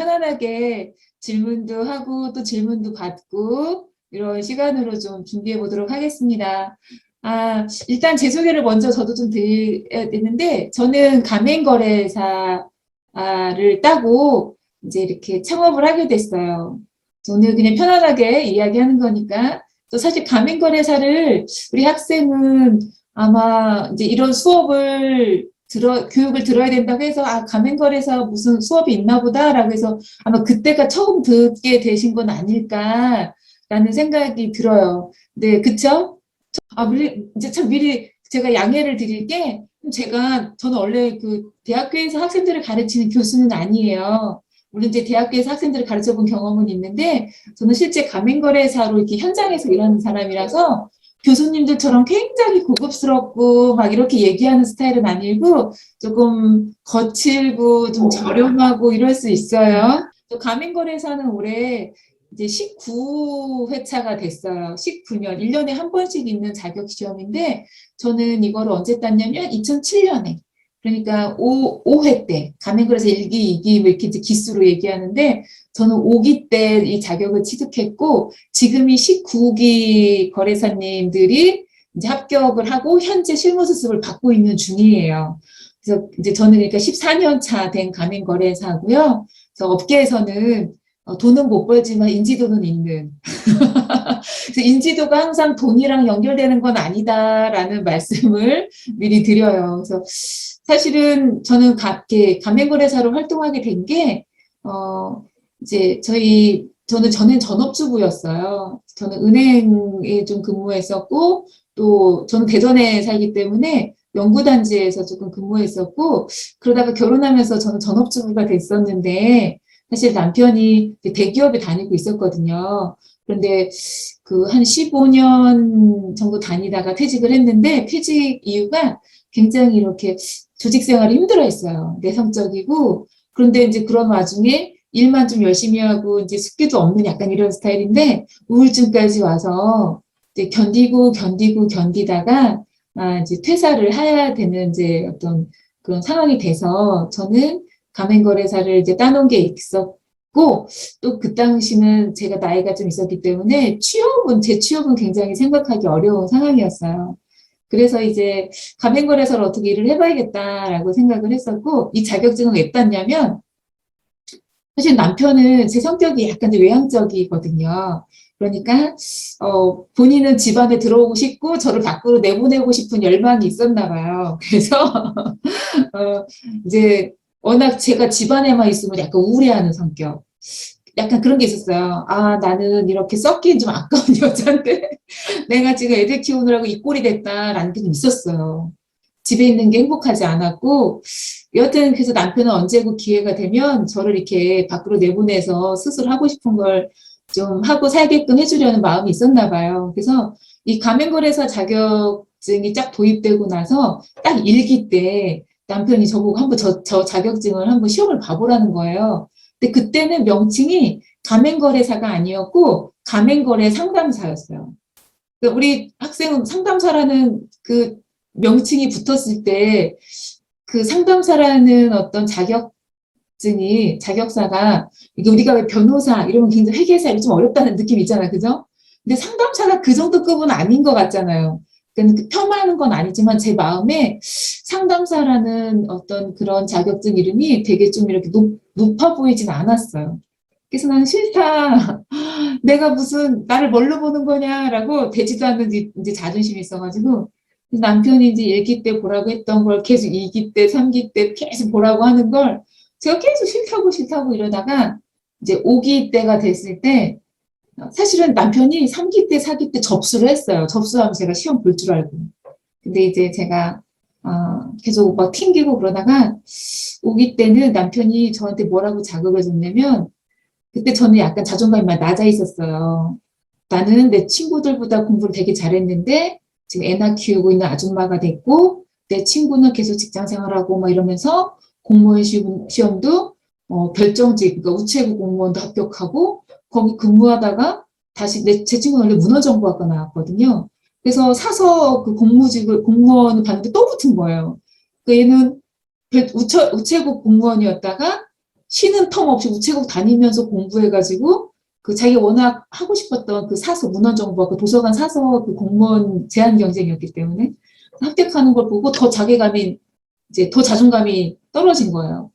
편안하게 질문도 하고 또 질문도 받고 이런 시간으로 좀 준비해 보도록 하겠습니다. 일단 제 소개를 먼저 저도 좀 드려야 되는데, 저는 가맹거래사를 따고 이제 이렇게 창업을 하게 됐어요. 저는 그냥 편안하게 이야기하는 거니까. 또 사실 가맹거래사를 우리 학생은 아마 이제 이런 교육을 들어야 된다고 해서, 가맹거래사 무슨 수업이 있나 보다라고 해서 아마 그때가 처음 듣게 되신 건 아닐까라는 생각이 들어요. 네, 그쵸? 이제 참 미리 제가 양해를 드릴게, 저는 원래 그 대학교에서 학생들을 가르치는 교수는 아니에요. 물론 이제 대학교에서 학생들을 가르쳐 본 경험은 있는데, 저는 실제 가맹거래사로 이렇게 현장에서 일하는 사람이라서 교수님들처럼 굉장히 고급스럽고 막 이렇게 얘기하는 스타일은 아니고 조금 거칠고 좀 저렴하고 이럴 수 있어요. 또 가맹거래사는 올해 이제 19회차가 됐어요. 19년, 1년에 한 번씩 있는 자격 시험인데, 저는 이거를 언제 땄냐면 2007년에. 그러니까 5회 때, 가맹거래사 1기, 2기, 뭐 이렇게 이제 기수로 얘기하는데, 저는 5기 때 이 자격을 취득했고, 지금이 19기 거래사님들이 이제 합격을 하고, 현재 실무 수습을 받고 있는 중이에요. 그래서 이제 저는 그러니까 14년 차 된 가맹거래사고요. 그래서 업계에서는 돈은 못 벌지만 인지도는 있는. 그래서 인지도가 항상 돈이랑 연결되는 건 아니다라는 말씀을 미리 드려요. 그래서 사실은 저는 가맹거래사로 활동하게 된 게, 이제 저는 전업주부였어요. 저는 은행에 좀 근무했었고, 또 저는 대전에 살기 때문에 연구단지에서 조금 근무했었고, 그러다가 결혼하면서 저는 전업주부가 됐었는데, 사실 남편이 대기업에 다니고 있었거든요. 그런데 그 한 15년 정도 다니다가 퇴직을 했는데, 퇴직 이유가 굉장히 이렇게 조직 생활이 힘들어 했어요. 내성적이고. 그런데 이제 그런 와중에 일만 좀 열심히 하고 이제 숙기도 없는 약간 이런 스타일인데, 우울증까지 와서 이제 견디다가 이제 퇴사를 해야 되는 이제 어떤 그런 상황이 돼서, 저는 가맹거래사를 이제 따놓은 게 있었고, 또 그 당시는 제가 나이가 좀 있었기 때문에 제 취업은 굉장히 생각하기 어려운 상황이었어요. 그래서 이제 가맹거래사를 어떻게 일을 해봐야겠다라고 생각을 했었고, 이 자격증을 왜 땄냐면, 사실 남편은 제 성격이 약간 외향적이거든요. 그러니까 본인은 집안에 들어오고 싶고 저를 밖으로 내보내고 싶은 열망이 있었나 봐요. 그래서 어, 이제 워낙 제가 집안에만 있으면 약간 우울해하는 성격. 약간 그런 게 있었어요. 나는 이렇게 썩긴 좀 아까운 여자인데 내가 지금 애들 키우느라고 이 꼴이 됐다라는 게 좀 있었어요. 집에 있는 게 행복하지 않았고, 여하튼 그래서 남편은 언제고 기회가 되면 저를 이렇게 밖으로 내보내서 스스로 하고 싶은 걸 좀 하고 살게끔 해주려는 마음이 있었나 봐요. 그래서 이 가맹거래사 자격증이 쫙 도입되고 나서 딱 1기 때 남편이 저보고 한번 저 자격증을 한번 시험을 봐보라는 거예요. 근데 그때는 명칭이 가맹거래사가 아니었고 가맹거래 상담사였어요. 그러니까 우리 학생은 상담사라는 그 명칭이 붙었을 때 그 상담사라는 어떤 자격사가, 이게 우리가 왜 변호사 이러면 굉장히 회계사 이좀 어렵다는 느낌이 있잖아요. 그죠? 근데 상담사가 그 정도 급은 아닌 것 같잖아요. 그러니까 폄하하는 건 아니지만 제 마음에 상담사라는 어떤 그런 자격증 이름이 되게 좀 이렇게 높아 보이진 않았어요. 그래서 나는 싫다. 내가 무슨 나를 뭘로 보는 거냐라고 되지도 않는 이제 자존심이 있어가지고 남편이 이제 1기 때 보라고 했던 걸 계속 2기 때, 3기 때 계속 보라고 하는 걸 제가 계속 싫다고 이러다가 이제 5기 때가 됐을 때 사실은 남편이 3기 때, 4기 때 접수를 했어요. 접수하면 제가 시험 볼 줄 알고. 근데 이제 제가 계속 막 튕기고 그러다가 5기 때는 남편이 저한테 뭐라고 자극을 줬냐면, 그때 저는 약간 자존감이 많이 낮아 있었어요. 나는 내 친구들보다 공부를 되게 잘했는데 지금 애나 키우고 있는 아줌마가 됐고, 내 친구는 계속 직장 생활하고 막 이러면서 공무원 시험도 별정직, 그러니까 우체국 공무원도 합격하고 거기 근무하다가 다시 제 친구는 원래 문화정보학과 나왔거든요. 그래서 사서 그 공무원을 봤는데 또 붙은 거예요. 그 얘는 우체국 공무원이었다가 쉬는 텀 없이 우체국 다니면서 공부해가지고 그 자기가 워낙 하고 싶었던 그 사서 문헌정보학 그 도서관 사서 그 공무원 제한 경쟁이었기 때문에 합격하는 걸 보고 더 자괴감이 이제 더 자존감이 떨어진 거예요.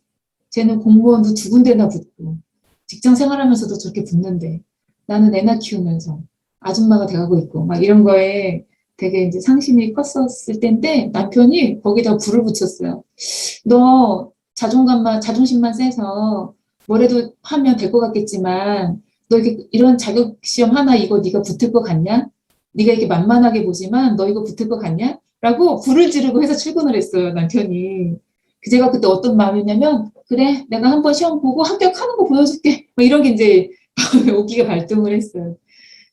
쟤는 공무원도 두 군데나 붙고 직장 생활하면서도 저렇게 붙는데 나는 애나 키우면서 아줌마가 돼가고 있고 막 이런 거에 되게 이제 상심이 컸었을 때인데 남편이 거기다 불을 붙였어요. 너 자존심만 세서 뭐래도 하면 될 것 같겠지만 너 이렇게 이런 자격 시험 하나 이거 네가 붙을 것 같냐? 네가 이렇게 만만하게 보지만 너 이거 붙을 것 같냐? 라고 불을 지르고 해서 출근을 했어요, 남편이. 제가 그때 어떤 마음이냐면 그래 내가 한번 시험 보고 합격하는 거 보여줄게 뭐 이런 게 이제 오기가 발동을 했어요.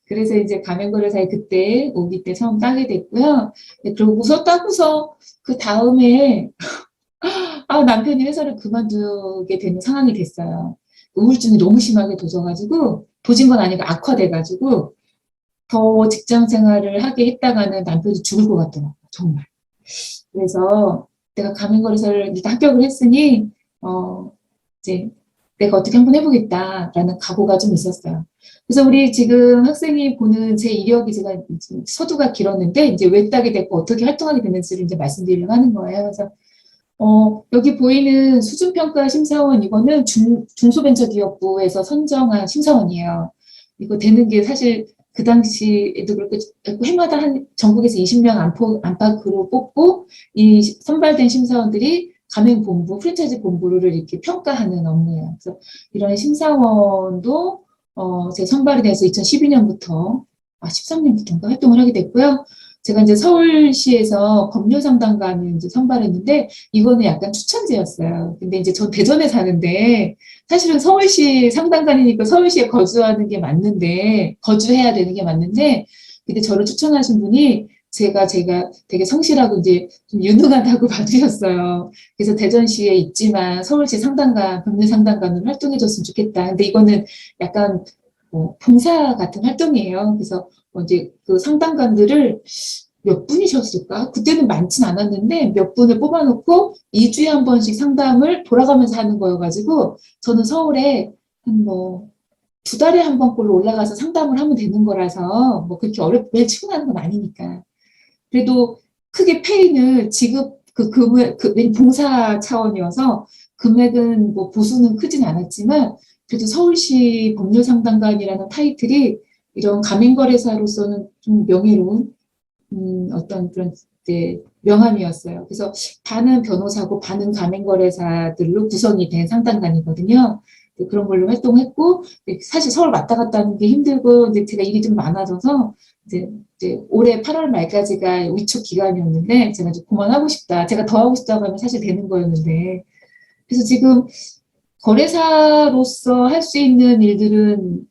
그래서 이제 가맹거래사에 그때 오기 때 처음 따게 됐고요. 그러고서 따고서 그 다음에 남편이 회사를 그만두게 되는 상황이 됐어요. 우울증이 너무 심하게 도져가지고 도진 건 아니고 악화돼가지고 더 직장 생활을 하게 했다가는 남편이 죽을 것 같더라고요. 정말. 그래서 내가 가맹거래사를 일단 합격을 했으니 이제 내가 어떻게 한번 해보겠다라는 각오가 좀 있었어요. 그래서 우리 지금 학생이 보는 제 이력이 제가 서두가 길었는데 이제 왜 따게 됐고 어떻게 활동하게 됐는지를 이제 말씀드리려고 하는 거예요. 그래서 여기 보이는 수준평가 심사원 이거는 중소벤처기업부에서 선정한 심사원이에요. 이거 되는 게 사실 그 당시에도 그렇고 해마다 한 전국에서 20명 안팎으로 뽑고 이 선발된 심사원들이 가맹본부, 프랜차이즈 본부를 이렇게 평가하는 업무예요. 그래서 이런 심사원도 제 선발이 돼서 2012년부터 13년부터인가 활동을 하게 됐고요. 제가 이제 서울시에서 법률상담관을 이제 선발했는데 이거는 약간 추천제였어요. 근데 이제 전 대전에 사는데 사실은 서울시 상담관이니까 서울시에 거주하는 게 맞는데 거주해야 되는 게 맞는데 근데 저를 추천하신 분이 제가 되게 성실하고 이제 좀 유능하다고 봐주셨어요. 그래서 대전시에 있지만 서울시 상담관, 법률상담관으로 활동해줬으면 좋겠다. 근데 이거는 약간 봉사 같은 활동이에요. 그래서 이제 그 상담관들을 몇 분이셨을까? 그때는 많진 않았는데 몇 분을 뽑아놓고 2주에 한 번씩 상담을 돌아가면서 하는 거여가지고 저는 서울에 한 뭐 2달에 한 번꼴로 올라가서 상담을 하면 되는 거라서 뭐 그렇게 매일 출근하는 건 아니니까. 그래도 크게 페이는 지급 봉사 차원이어서 금액은 뭐 보수는 크진 않았지만 그래도 서울시 법률상담관이라는 타이틀이 이런 가맹거래사로서는 좀 명예로운 어떤 그런 이제 명함이었어요. 그래서 반은 변호사고 반은 가맹거래사들로 구성이 된 상담관이거든요. 그런 걸로 활동했고 사실 서울 왔다 갔다 하는 게 힘들고 이제 제가 일이 좀 많아져서 이제 올해 8월 말까지가 위촉 기간이었는데 제가 이제 그만하고 싶다. 제가 더 하고 싶다고 하면 사실 되는 거였는데 그래서 지금 거래사로서 할 수 있는 일들은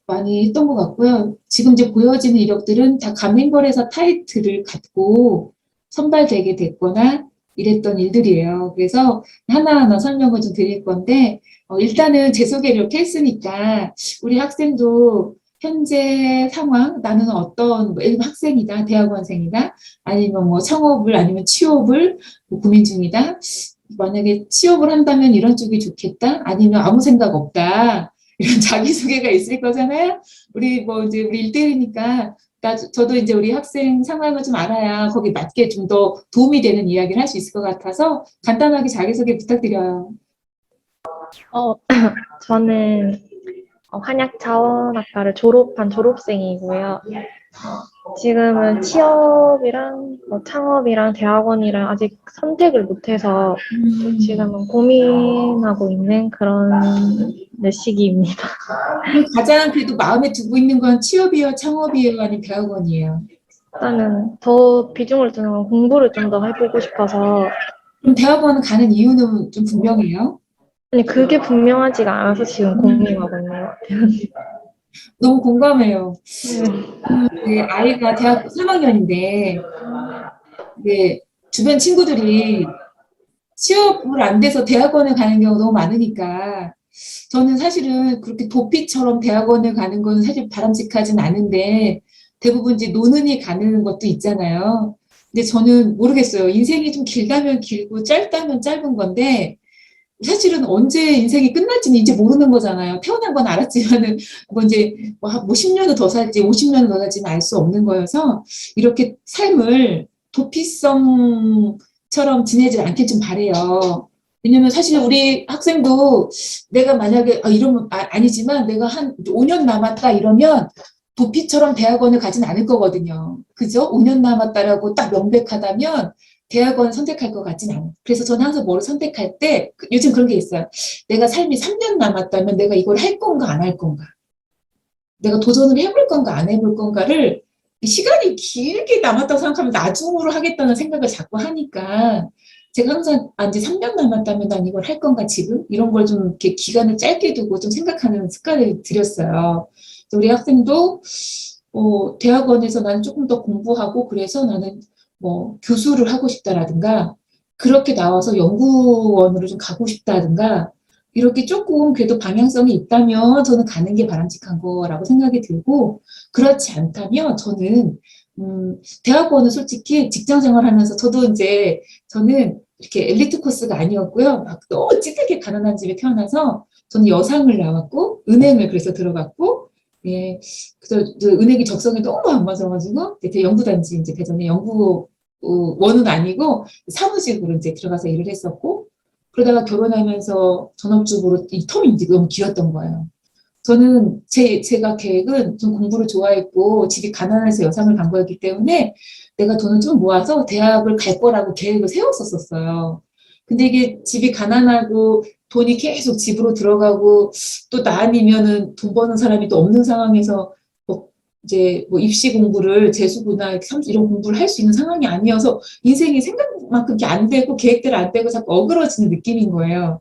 많이 했던 것 같고요. 지금 이제 보여지는 이력들은 다 가맹거래사 타이틀을 갖고 선발되게 됐거나 이랬던 일들이에요. 그래서 하나하나 설명을 좀 드릴 건데 일단은 제 소개를 이렇게 했으니까 우리 학생도 현재 상황, 나는 어떤 학생이다, 대학원생이다, 아니면 뭐 창업을 아니면 취업을 고민 중이다. 만약에 취업을 한다면 이런 쪽이 좋겠다, 아니면 아무 생각 없다. 이런 자기소개가 있을 거잖아요. 우리 이제 우리 1대1이니까 저도 이제 우리 학생 상황을 좀 알아야 거기 맞게 좀 더 도움이 되는 이야기를 할 수 있을 것 같아서 간단하게 자기소개 부탁드려요. 저는 한약자원학과를 졸업한 졸업생이고요. 지금은 취업이랑 창업이랑 대학원이랑 아직 선택을 못해서 지금은 고민하고 있는 그런 시기입니다. 가장 그래도 마음에 두고 있는 건 취업이에요, 창업이에요, 아니면 대학원이에요? 일단은 더 비중을 두는 건 공부를 좀 더 해보고 싶어서. 그럼 대학원 가는 이유는 좀 분명해요? 아니, 그게 분명하지가 않아서 지금 고민하고 있는 것 같아요. 너무 공감해요. 아이가 대학교 3학년인데 주변 친구들이 취업을 안 돼서 대학원에 가는 경우가 너무 많으니까 저는 사실은 그렇게 도피처럼 대학원을 가는 거는 사실 바람직하진 않은데 대부분 이제 노는이 가는 것도 있잖아요. 근데 저는 모르겠어요. 인생이 좀 길다면 길고 짧다면 짧은 건데 사실은 언제 인생이 끝날지는 이제 모르는 거잖아요. 태어난 건 알았지만은 뭐 이제 뭐 10년을 더 살지 50년을 더 살지는 알 수 없는 거여서 이렇게 삶을 도피성처럼 지내지 않길 좀 바래요. 왜냐면 사실 우리 학생도 내가 만약에 이러면 아니지만 내가 한 5년 남았다 이러면 도피처럼 대학원을 가진 않을 거거든요. 그죠? 5년 남았다라고 딱 명백하다면 대학원 선택할 것 같진 않아요. 그래서 저는 항상 뭐를 선택할 때 요즘 그런 게 있어요. 내가 삶이 3년 남았다면 내가 이걸 할 건가 안 할 건가. 내가 도전을 해볼 건가 안 해볼 건가를 시간이 길게 남았다고 생각하면 나중으로 하겠다는 생각을 자꾸 하니까 제가 항상 이제 3년 남았다면 난 이걸 할 건가 지금? 이런 걸 좀 이렇게 기간을 짧게 두고 좀 생각하는 습관을 들였어요. 우리 학생도 대학원에서 나는 조금 더 공부하고 그래서 나는 뭐 교수를 하고 싶다라든가 그렇게 나와서 연구원으로 좀 가고 싶다든가 이렇게 조금 그래도 방향성이 있다면 저는 가는 게 바람직한 거라고 생각이 들고 그렇지 않다면 저는 대학원은 솔직히 직장 생활하면서 저도 이제 저는 이렇게 엘리트 코스가 아니었고요. 막 너무 찌들게 가난한 집에 태어나서 저는 여상을 나왔고 은행을 그래서 들어갔고 예, 그래서 은행이 적성에 너무 안 맞아가지고 연구단지 이제 대전에 연구 원은 아니고 사무직으로 이제 들어가서 일을 했었고 그러다가 결혼하면서 전업주부로 이 텀이 이제 너무 길었던 거예요. 저는 제가 계획은 좀 공부를 좋아했고 집이 가난해서 여상을 간 거였기 때문에 내가 돈을 좀 모아서 대학을 갈 거라고 계획을 세웠었어요. 근데 이게 집이 가난하고 돈이 계속 집으로 들어가고 또 나 아니면은 돈 버는 사람이 또 없는 상황에서 뭐 이제 뭐 입시 공부를 재수구나 이런 공부를 할 수 있는 상황이 아니어서 인생이 생각만큼 안 되고 계획대로 안 되고 자꾸 어그러지는 느낌인 거예요.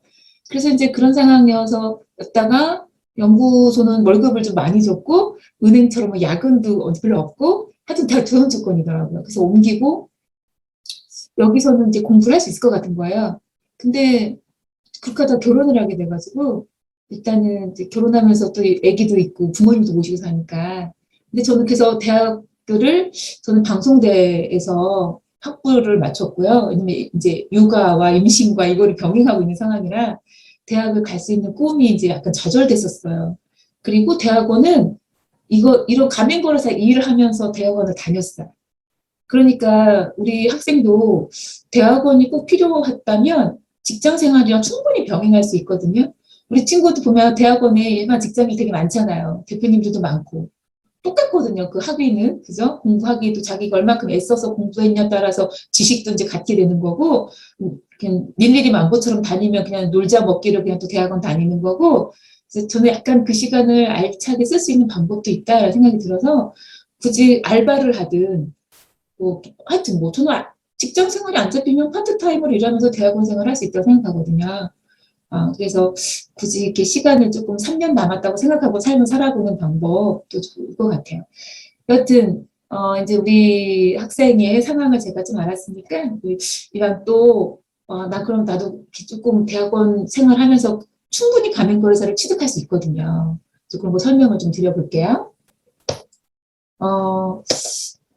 그래서 이제 그런 상황이어서 였다가 연구소는 월급을 좀 많이 줬고 은행처럼 뭐 야근도 별로 없고 하여튼 다 좋은 조건이더라고요. 그래서 옮기고 여기서는 이제 공부를 할 수 있을 것 같은 거예요. 근데 그렇게 하다 결혼을 하게 돼가지고 일단은 이제 결혼하면서 또 아기도 있고 부모님도 모시고 사니까 근데 저는 그래서 대학교를 저는 방송대에서 학부를 마쳤고요. 왜냐면 이제 육아와 임신과 이거를 병행하고 있는 상황이라 대학을 갈 수 있는 꿈이 이제 약간 좌절됐었어요. 그리고 대학원은 이런 가맹거래사 일을 하면서 대학원을 다녔어요. 그러니까 우리 학생도 대학원이 꼭 필요했다면 직장 생활이랑 충분히 병행할 수 있거든요. 우리 친구도 보면 대학원에 일반 직장이 되게 많잖아요. 대표님들도 많고. 똑같거든요. 그 학위는. 그죠? 공부하기도 자기가 얼마큼 애써서 공부했냐에 따라서 지식도 이제 갖게 되는 거고, 그냥 일일이 만보처럼 다니면 그냥 놀자 먹기를 그냥 또 대학원 다니는 거고, 그래서 저는 약간 그 시간을 알차게 쓸 수 있는 방법도 있다라는 생각이 들어서 굳이 알바를 하든 뭐 하여튼 뭐 저는 직장 생활이 안 잡히면 파트타임으로 일하면서 대학원 생활을 할 수 있다고 생각하거든요. 그래서 굳이 이렇게 시간을 조금 3년 남았다고 생각하고 삶을 살아보는 방법도 좋을 것 같아요. 여튼 이제 우리 학생의 상황을 제가 좀 알았으니까 이런 또 나 그럼 나도 조금 대학원 생활하면서 충분히 가맹거래사를 취득할 수 있거든요. 그래서 그런 거 설명을 좀 드려볼게요.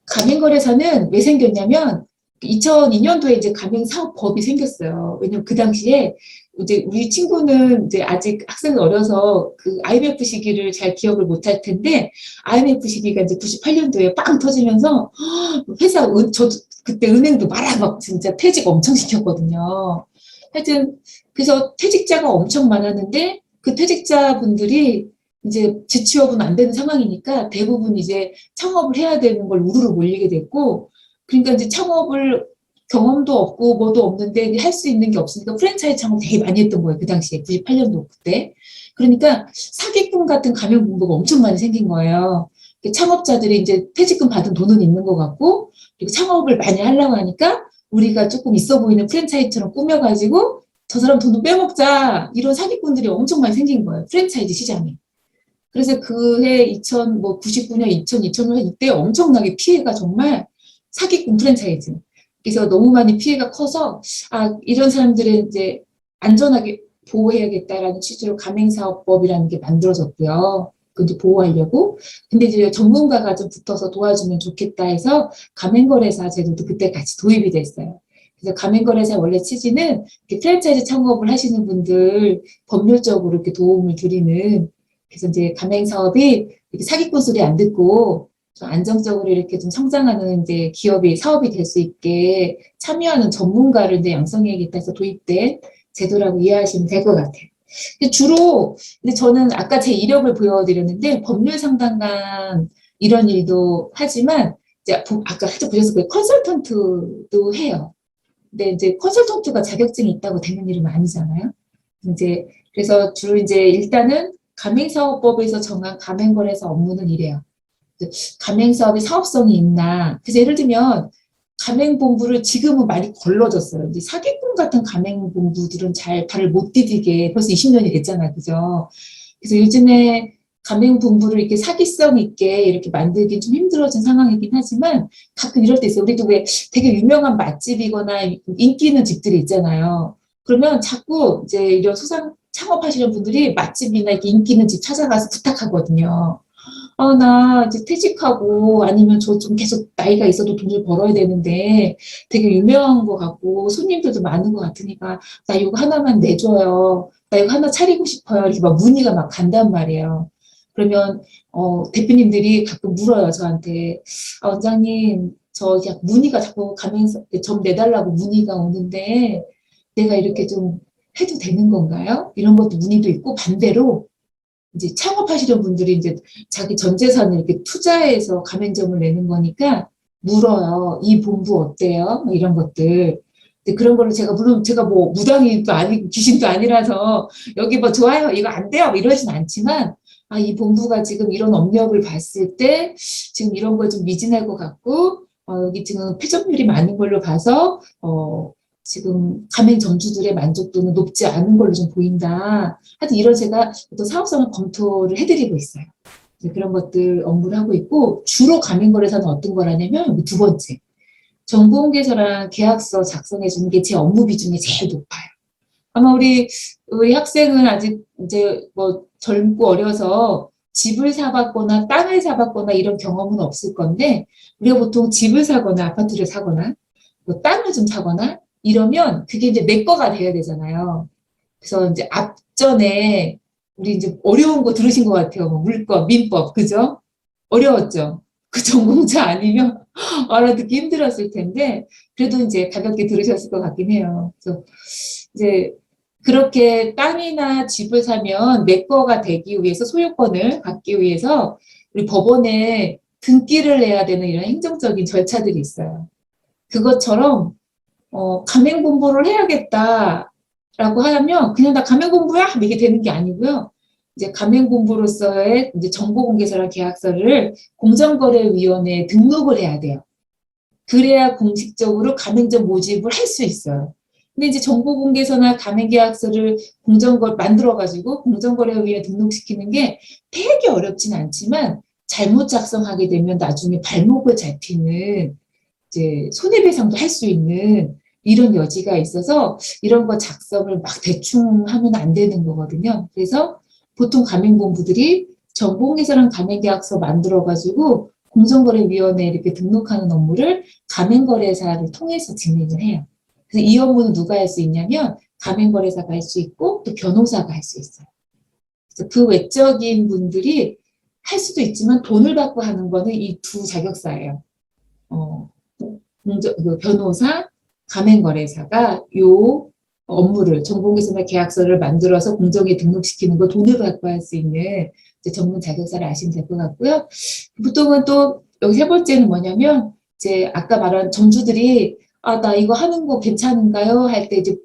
가맹거래사는 왜 생겼냐면 2002년도에 이제 가맹사업법이 생겼어요. 왜냐면 그 당시에 이제 우리 친구는 이제 아직 학생이 어려서 그 IMF 시기를 잘 기억을 못할 텐데 IMF 시기가 이제 98년도에 빵 터지면서 회사 저도 그때 은행도 막 진짜 퇴직 엄청 시켰거든요. 하여튼 그래서 퇴직자가 엄청 많았는데 그 퇴직자분들이 이제 재취업은 안 되는 상황이니까 대부분 이제 창업을 해야 되는 걸 우르르 몰리게 됐고, 그러니까 이제 창업을 경험도 없고 뭐도 없는데 할 수 있는 게 없으니까 프랜차이즈 창업 되게 많이 했던 거예요. 그 당시에 98년도 그때. 그러니까 사기꾼 같은 가맹 공부가 엄청 많이 생긴 거예요. 창업자들이 이제 퇴직금 받은 돈은 있는 것 같고, 그리고 창업을 많이 하려고 하니까 우리가 조금 있어 보이는 프랜차이즈처럼 꾸며가지고 저 사람 돈도 빼먹자 이런 사기꾼들이 엄청 많이 생긴 거예요. 프랜차이즈 시장에. 그래서 그해 99년, 2000년 이때 엄청나게 피해가 정말 사기꾼 프랜차이즈. 그래서 너무 많이 피해가 커서 이런 사람들을 이제 안전하게 보호해야겠다라는 취지로 가맹사업법이라는 게 만들어졌고요. 그것도 보호하려고. 근데 이제 전문가가 좀 붙어서 도와주면 좋겠다 해서 가맹거래사 제도도 그때 같이 도입이 됐어요. 그래서 가맹거래사 원래 취지는 이렇게 프랜차이즈 창업을 하시는 분들 법률적으로 이렇게 도움을 드리는, 그래서 이제 가맹사업이 이렇게 사기꾼 소리 안 듣고 좀 안정적으로 이렇게 좀 성장하는 이제 기업이 사업이 될 수 있게 참여하는 전문가를 이제 양성해야겠다 해서 도입된 제도라고 이해하시면 될 것 같아요. 근데 주로 근데 저는 아까 제 이력을 보여드렸는데 법률 상담관 이런 일도 하지만 이제 아까 살짝 보셨을 거예요. 컨설턴트도 해요. 근데 이제 컨설턴트가 자격증이 있다고 되는 일은 아니잖아요. 이제 그래서 주로 이제 일단은 가맹사업법에서 정한 가맹거래사 업무는 이래요. 가맹사업의 사업성이 있나. 그래서 예를 들면 가맹본부를 지금은 많이 걸러졌어요. 이제 사기꾼 같은 가맹본부들은 잘 발을 못 디디게 벌써 20년이 됐잖아요. 그죠? 그래서 요즘에 가맹본부를 이렇게 사기성 있게 이렇게 만들기 좀 힘들어진 상황이긴 하지만 가끔 이럴 때 있어요. 우리도 왜 되게 유명한 맛집이거나 인기 있는 집들이 있잖아요. 그러면 자꾸 이제 이런 소상 창업하시는 분들이 맛집이나 이렇게 인기 있는 집 찾아가서 부탁하거든요. 나 이제 퇴직하고 아니면 저 좀 계속 나이가 있어도 돈을 벌어야 되는데 되게 유명한 것 같고 손님들도 많은 것 같으니까 나 이거 하나만 내줘요. 나 이거 하나 차리고 싶어요. 이렇게 막 문의가 막 간단 말이에요. 그러면 대표님들이 가끔 물어요 저한테. 원장님 저 그냥 문의가 자꾸 가면서 좀 내달라고 문의가 오는데 내가 이렇게 좀 해도 되는 건가요? 이런 것도 문의도 있고 반대로 이제 창업하시는 분들이 이제 자기 전 재산을 이렇게 투자해서 가맹점을 내는 거니까 물어요. 이 본부 어때요? 뭐 이런 것들. 근데 그런 거를 제가 물론 제가 뭐 무당이도 아니고 귀신도 아니라서 여기 뭐 좋아요 이거 안 돼요 뭐 이러진 않지만 이 본부가 지금 이런 업력을 봤을 때 지금 이런 걸 좀 미진할 것 같고 여기 지금 패전율이 많은 걸로 봐서 지금 가맹 점주들의 만족도는 높지 않은 걸로 좀 보인다. 하여튼 이런 제가 어떤 사업성을 검토를 해드리고 있어요. 그런 것들 업무를 하고 있고 주로 가맹거래사는 어떤 거라냐면 두 번째 정보공개서랑 계약서 작성해 주는 게 제 업무 비중이 제일 높아요. 아마 우리 학생은 아직 이제 뭐 젊고 어려서 집을 사봤거나 땅을 사봤거나 이런 경험은 없을 건데 우리가 보통 집을 사거나 아파트를 사거나 뭐 땅을 좀 사거나 이러면 그게 이제 내 거가 돼야 되잖아요. 그래서 이제 앞전에 우리 이제 어려운 거 들으신 것 같아요. 뭐 물법, 민법, 그죠? 어려웠죠? 그 전공자 아니면 알아듣기 힘들었을 텐데 그래도 이제 가볍게 들으셨을 것 같긴 해요. 그래서 이제 그렇게 땅이나 집을 사면 내 거가 되기 위해서 소유권을 갖기 위해서 우리 법원에 등기를 해야 되는 이런 행정적인 절차들이 있어요. 그것처럼 가맹공부를 해야겠다라고 하면 그냥 나 가맹공부야 이게 되는 게 아니고요. 이제 가맹공부로서의 이제 정보공개서랑 계약서를 공정거래위원회에 등록을 해야 돼요. 그래야 공식적으로 가맹점 모집을 할 수 있어요. 근데 이제 정보공개서나 가맹계약서를 만들어가지고 공정거래위에 등록시키는 게 되게 어렵진 않지만 잘못 작성하게 되면 나중에 발목을 잡히는 이제 손해배상도 할 수 있는 이런 여지가 있어서 이런 거 작성을 막 대충 하면 안 되는 거거든요. 그래서 보통 가맹본부들이 정보공개서랑 가맹계약서 만들어가지고 공정거래위원회에 이렇게 등록하는 업무를 가맹거래사를 통해서 진행을 해요. 그래서 이 업무는 누가 할 수 있냐면 가맹거래사가 할 수 있고 또 변호사가 할 수 있어요. 그래서 그 외적인 분들이 할 수도 있지만 돈을 받고 하는 거는 이 두 자격사예요. 변호사, 가맹거래사가 요 업무를 정보공개서나 계약서를 만들어서 공정에 등록시키는 거 돈을 받고 할 수 있는 이제 전문 자격사를 아시면 될 것 같고요. 보통은 또 여기 세 번째는 뭐냐면 이제 아까 말한 점주들이 나 이거 하는 거 괜찮은가요? 할 때 이제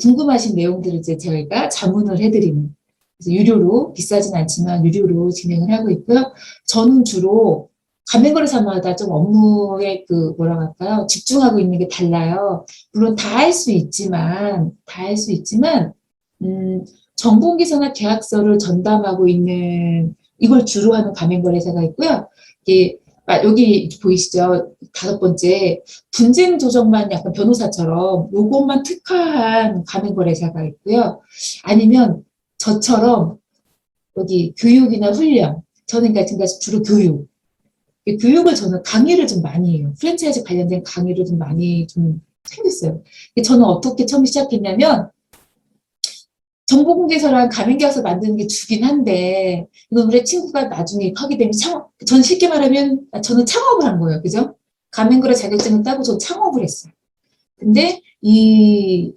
궁금하신 내용들을 이제 저희가 자문을 해드리는 그래서 유료로 비싸진 않지만 유료로 진행을 하고 있고요. 저는 주로 가맹거래사마다 좀 업무에 뭐라 할까요? 집중하고 있는 게 달라요. 물론 다 할 수 있지만, 정보공개서나 계약서를 전담하고 있는, 이걸 주로 하는 가맹거래사가 있고요. 이게, 여기 보이시죠? 5번째, 분쟁 조정만 약간 변호사처럼 요것만 특화한 가맹거래사가 있고요. 아니면 저처럼 여기 교육이나 훈련, 저는 그러니까 지금까지 주로 교육을 저는 강의를 좀 많이 해요. 프랜차이즈 관련된 강의를 좀 많이 좀 생겼어요. 저는 어떻게 처음 시작했냐면 정보공개서랑 가맹계약서 만드는 게 주긴 한데 이건 우리 친구가 나중에 하게 되면 저는 쉽게 말하면 저는 창업을 한 거예요. 그죠? 가맹거래 자격증을 따고 저 창업을 했어요. 근데 이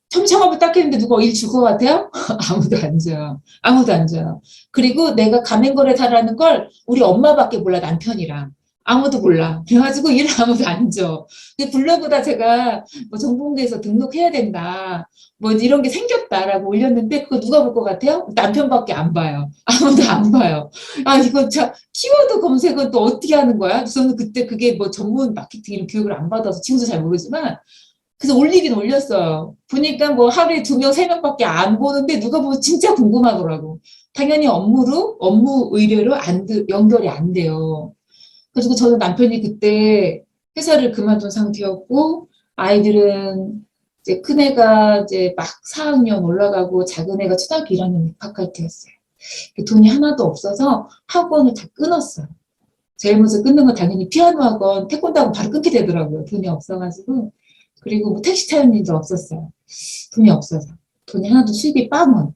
처음 창업을 딱 했는데 누가 일 줄 것 같아요? 아무도 안 줘요. 아무도 안 줘요. 그리고 내가 가맹거래사라는 걸 우리 엄마밖에 몰라, 남편이랑. 아무도 몰라. 그래가지고 일 아무도 안 줘. 근데 블로그다 제가 뭐 정보공개에서 등록해야 된다. 뭐 이런 게 생겼다라고 올렸는데 그거 누가 볼 것 같아요? 남편밖에 안 봐요. 아무도 안 봐요. 아, 이거 참 키워드 검색은 또 어떻게 하는 거야? 저는 그때 그게 뭐 전문 마케팅 이런 교육을 안 받아서 친구도 잘 모르지만 그래서 올리긴 올렸어요. 보니까 뭐 하루에 2명, 3명밖에 안 보는데 누가 보면 진짜 궁금하더라고. 당연히 업무 의뢰로 연결이 안 돼요. 그래서 저는 남편이 그때 회사를 그만둔 상태였고, 아이들은 이제 큰애가 이제 막 4학년 올라가고 작은 애가 초등학교 1학년 입학할 때였어요. 돈이 하나도 없어서 학원을 다 끊었어요. 제일 먼저 끊는 건 당연히 피아노 학원, 태권도 학원 바로 끊게 되더라고요. 돈이 없어가지고. 그리고 뭐 택시 타는 일도 없었어요. 돈이 없어서. 돈이 하나도 수입이 빵원.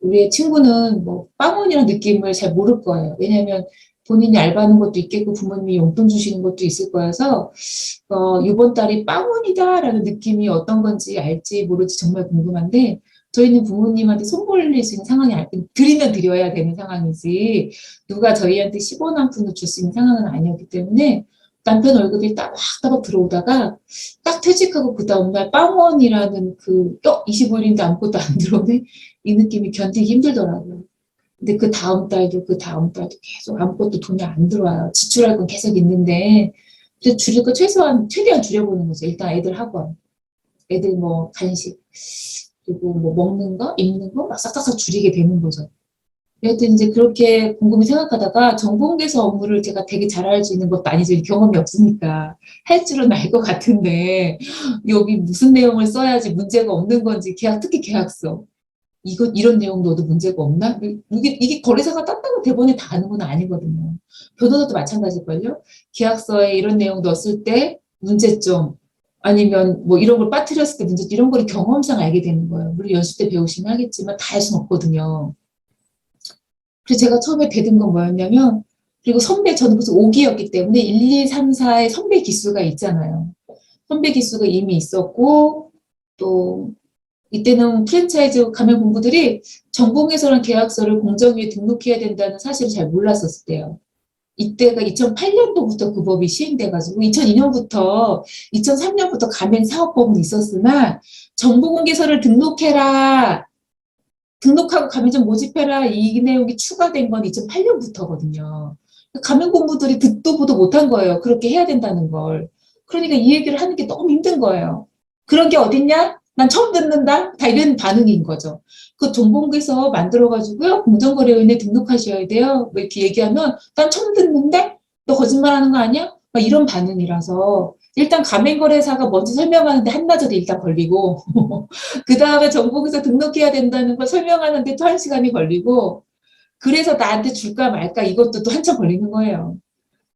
우리의 친구는 뭐 빵원이라는 느낌을 잘 모를 거예요. 왜냐하면 본인이 알바하는 것도 있겠고 부모님이 용돈 주시는 것도 있을 거여서 이번 달이 빵원이다라는 느낌이 어떤 건지 알지 모를지 정말 궁금한데 저희는 부모님한테 손 벌릴 수 있는 상황이 드리면 드려야 되는 상황이지 누가 저희한테 10원 한 푼을 줄 수 있는 상황은 아니었기 때문에 남편 월급이 따박따박 들어오다가 딱 퇴직하고 그 다음날 빵원이라는 25일인데 아무것도 안 들어오네 이 느낌이 견디기 힘들더라고요. 근데 그 다음 달도 계속 아무것도 돈이 안 들어와요. 지출할 건 계속 있는데 그래서 줄일 거 최대한 줄여보는 거죠. 일단 애들 학원, 애들 뭐 간식 그리고 뭐 먹는 거, 입는 거 막 싹싹싹 줄이게 되는 거죠. 여하튼 이제 그렇게 곰곰이 생각하다가 정보공개서 업무를 제가 되게 잘 할 수 있는 것도 아니죠. 경험이 없으니까. 할 줄은 알 것 같은데 여기 무슨 내용을 써야지 문제가 없는 건지 특히 계약서. 이런 내용 넣어도 문제가 없나? 이게 거래사가 땄다고 대본에 다 아는 건 아니거든요. 변호사도 마찬가지일걸요? 계약서에 이런 내용 넣었을 때 문제점, 아니면 뭐 이런 걸 빠뜨렸을 때 문제점, 이런 걸 경험상 알게 되는 거예요. 물론 연수 때 배우시면 하겠지만 다 할 수는 없거든요. 그래서 제가 처음에 배든 건 뭐였냐면, 그리고 저는 무슨 5기였기 때문에 1, 2, 3, 4의 선배 기수가 있잖아요. 선배 기수가 이미 있었고, 또 이때는 프랜차이즈 가맹 본부들이 전공해서란 계약서를 공정위에 등록해야 된다는 사실을 잘 몰랐었을 때요. 이때가 2008년도부터 그 법이 시행돼가지고 2002년부터 2003년부터 가맹사업법은 있었으나 정보공개서를 등록하고 가맹점 모집해라 이 내용이 추가된 건 2008년부터거든요. 가맹 본부들이 듣도 보도 못한 거예요. 그렇게 해야 된다는 걸. 그러니까 이 얘기를 하는 게 너무 힘든 거예요. 그런 게 어딨냐? 난 처음 듣는다? 다 이런 반응인 거죠. 그 정보공개서 만들어가지고요. 공정거래위원회 등록하셔야 돼요. 뭐 이렇게 얘기하면 난 처음 듣는데? 너 거짓말하는 거 아니야? 막 이런 반응이라서 일단 가맹거래사가 뭔지 설명하는데 한나절이 일단 걸리고 그 다음에 정보공개서 등록해야 된다는 걸 설명하는데 또 1시간이 걸리고 그래서 나한테 줄까 말까 이것도 또 한참 걸리는 거예요.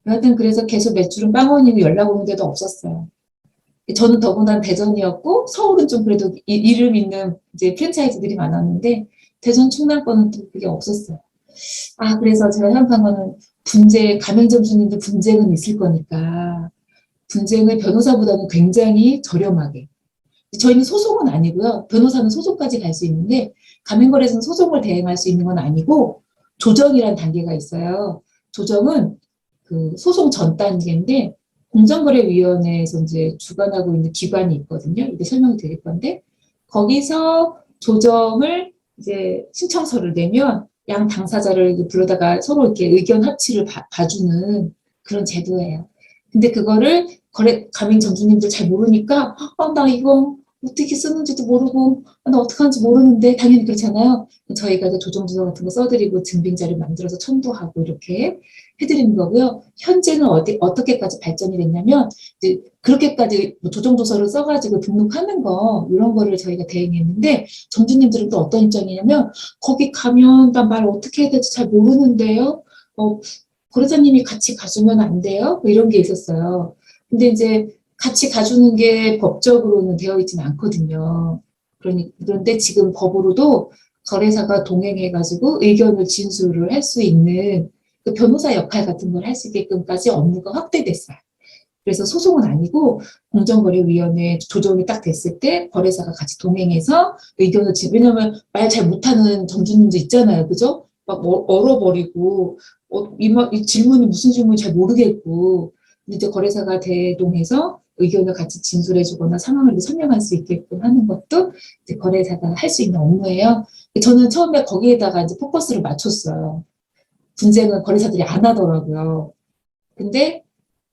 여하튼 그래서 계속 매출은 빵원이고 연락 오는 데도 없었어요. 저는 더군다나 대전이었고 서울은 좀 그래도 이름 있는 이제 프랜차이즈들이 많았는데 대전 충남권은 또 그게 없었어요. 그래서 제가 생각한 거는 가맹점주님들 분쟁은 있을 거니까 분쟁을 변호사보다는 굉장히 저렴하게. 저희는 소송은 아니고요. 변호사는 소송까지 갈 수 있는데 가맹거래소는 소송을 대행할 수 있는 건 아니고 조정이라는 단계가 있어요. 조정은 그 소송 전 단계인데 공정거래위원회에서 이제 주관하고 있는 기관이 있거든요. 이게 설명이 드릴 건데 거기서 조정을 이제 신청서를 내면 양 당사자를 불러다가 서로 이렇게 의견 합치를 봐주는 그런 제도예요. 근데 그거를 가맹점주님들 잘 모르니까 나 이거 어떻게 쓰는지도 모르고 나 어떻게 하는지 모르는데 당연히 그렇잖아요. 저희가 이제 조정조서 같은 거 써드리고 증빙자료 만들어서 첨부하고 이렇게 해드리는 거고요. 현재는 어떻게까지 발전이 됐냐면 이제 그렇게까지 뭐 조정조서를 써가지고 등록하는 거 이런 거를 저희가 대행했는데 점주님들은 또 어떤 입장이냐면 거기 가면 나 말 어떻게 해야 될지 잘 모르는데요. 거래사님이 같이 가주면 안 돼요? 뭐 이런 게 있었어요. 근데 이제 같이 가주는 게 법적으로는 되어 있지는 않거든요. 그런데 지금 법으로도 거래사가 동행해가지고 의견을 진술을 할 수 있는 그 변호사 역할 같은 걸 할 수 있게끔까지 업무가 확대됐어요. 그래서 소송은 아니고 공정거래위원회 조정이 딱 됐을 때 거래사가 같이 동행해서 의견을 왜냐면 말 잘 못하는 점주님도 있잖아요. 그죠? 막 얼어버리고 이 질문이 무슨 질문인지 잘 모르겠고 근데 이제 거래사가 대동해서 의견을 같이 진술해 주거나 상황을 설명할 수 있게끔 하는 것도 이제 거래사가 할 수 있는 업무예요. 저는 처음에 거기에다가 이제 포커스를 맞췄어요. 분쟁은 거래사들이 안 하더라고요. 근데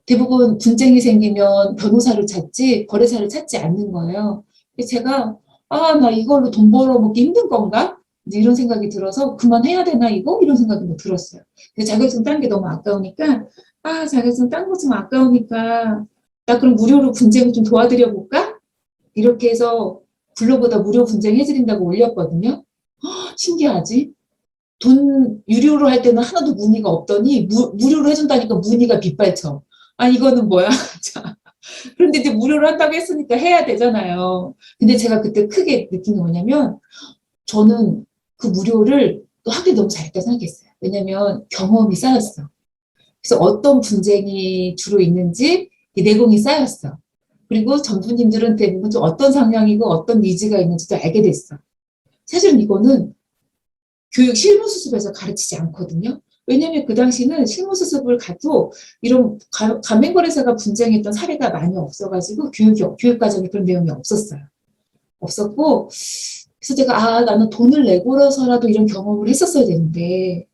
대부분 분쟁이 생기면 변호사를 찾지 거래사를 찾지 않는 거예요. 그래서 제가 나 이걸로 돈 벌어먹기 힘든 건가? 이제 이런 생각이 들어서 그만해야 되나 이거? 이런 생각이 뭐 들었어요. 근데 자격증 딴 게 너무 아까우니까 자격증 딴 거 좀 아까우니까 나 그럼 무료로 분쟁을 좀 도와드려 볼까? 이렇게 해서 블로그에다 무료 분쟁 해드린다고 올렸거든요. 신기하지? 돈 유료로 할 때는 하나도 문의가 없더니 무료로 해준다니까 문의가 빗발쳐. 이거는 뭐야? 그런데 이제 무료로 한다고 했으니까 해야 되잖아요. 근데 제가 그때 크게 느낀 게 뭐냐면 저는 그 무료를 또 하길 너무 잘했다 생각했어요. 왜냐면 경험이 쌓였어. 그래서 어떤 분쟁이 주로 있는지 이 내공이 쌓였어. 그리고 전부님들은 대부분 좀 어떤 성향이고 어떤 니즈가 있는지도 알게 됐어. 사실은 이거는 교육 실무수습에서 가르치지 않거든요. 왜냐면 그 당시는 실무수습을 가도 이런 가맹거래사가 분쟁했던 사례가 많이 없어가지고 교육과정에 그런 내용이 없었어요. 없었고, 그래서 제가 나는 돈을 내고서라도 이런 경험을 했었어야 되는데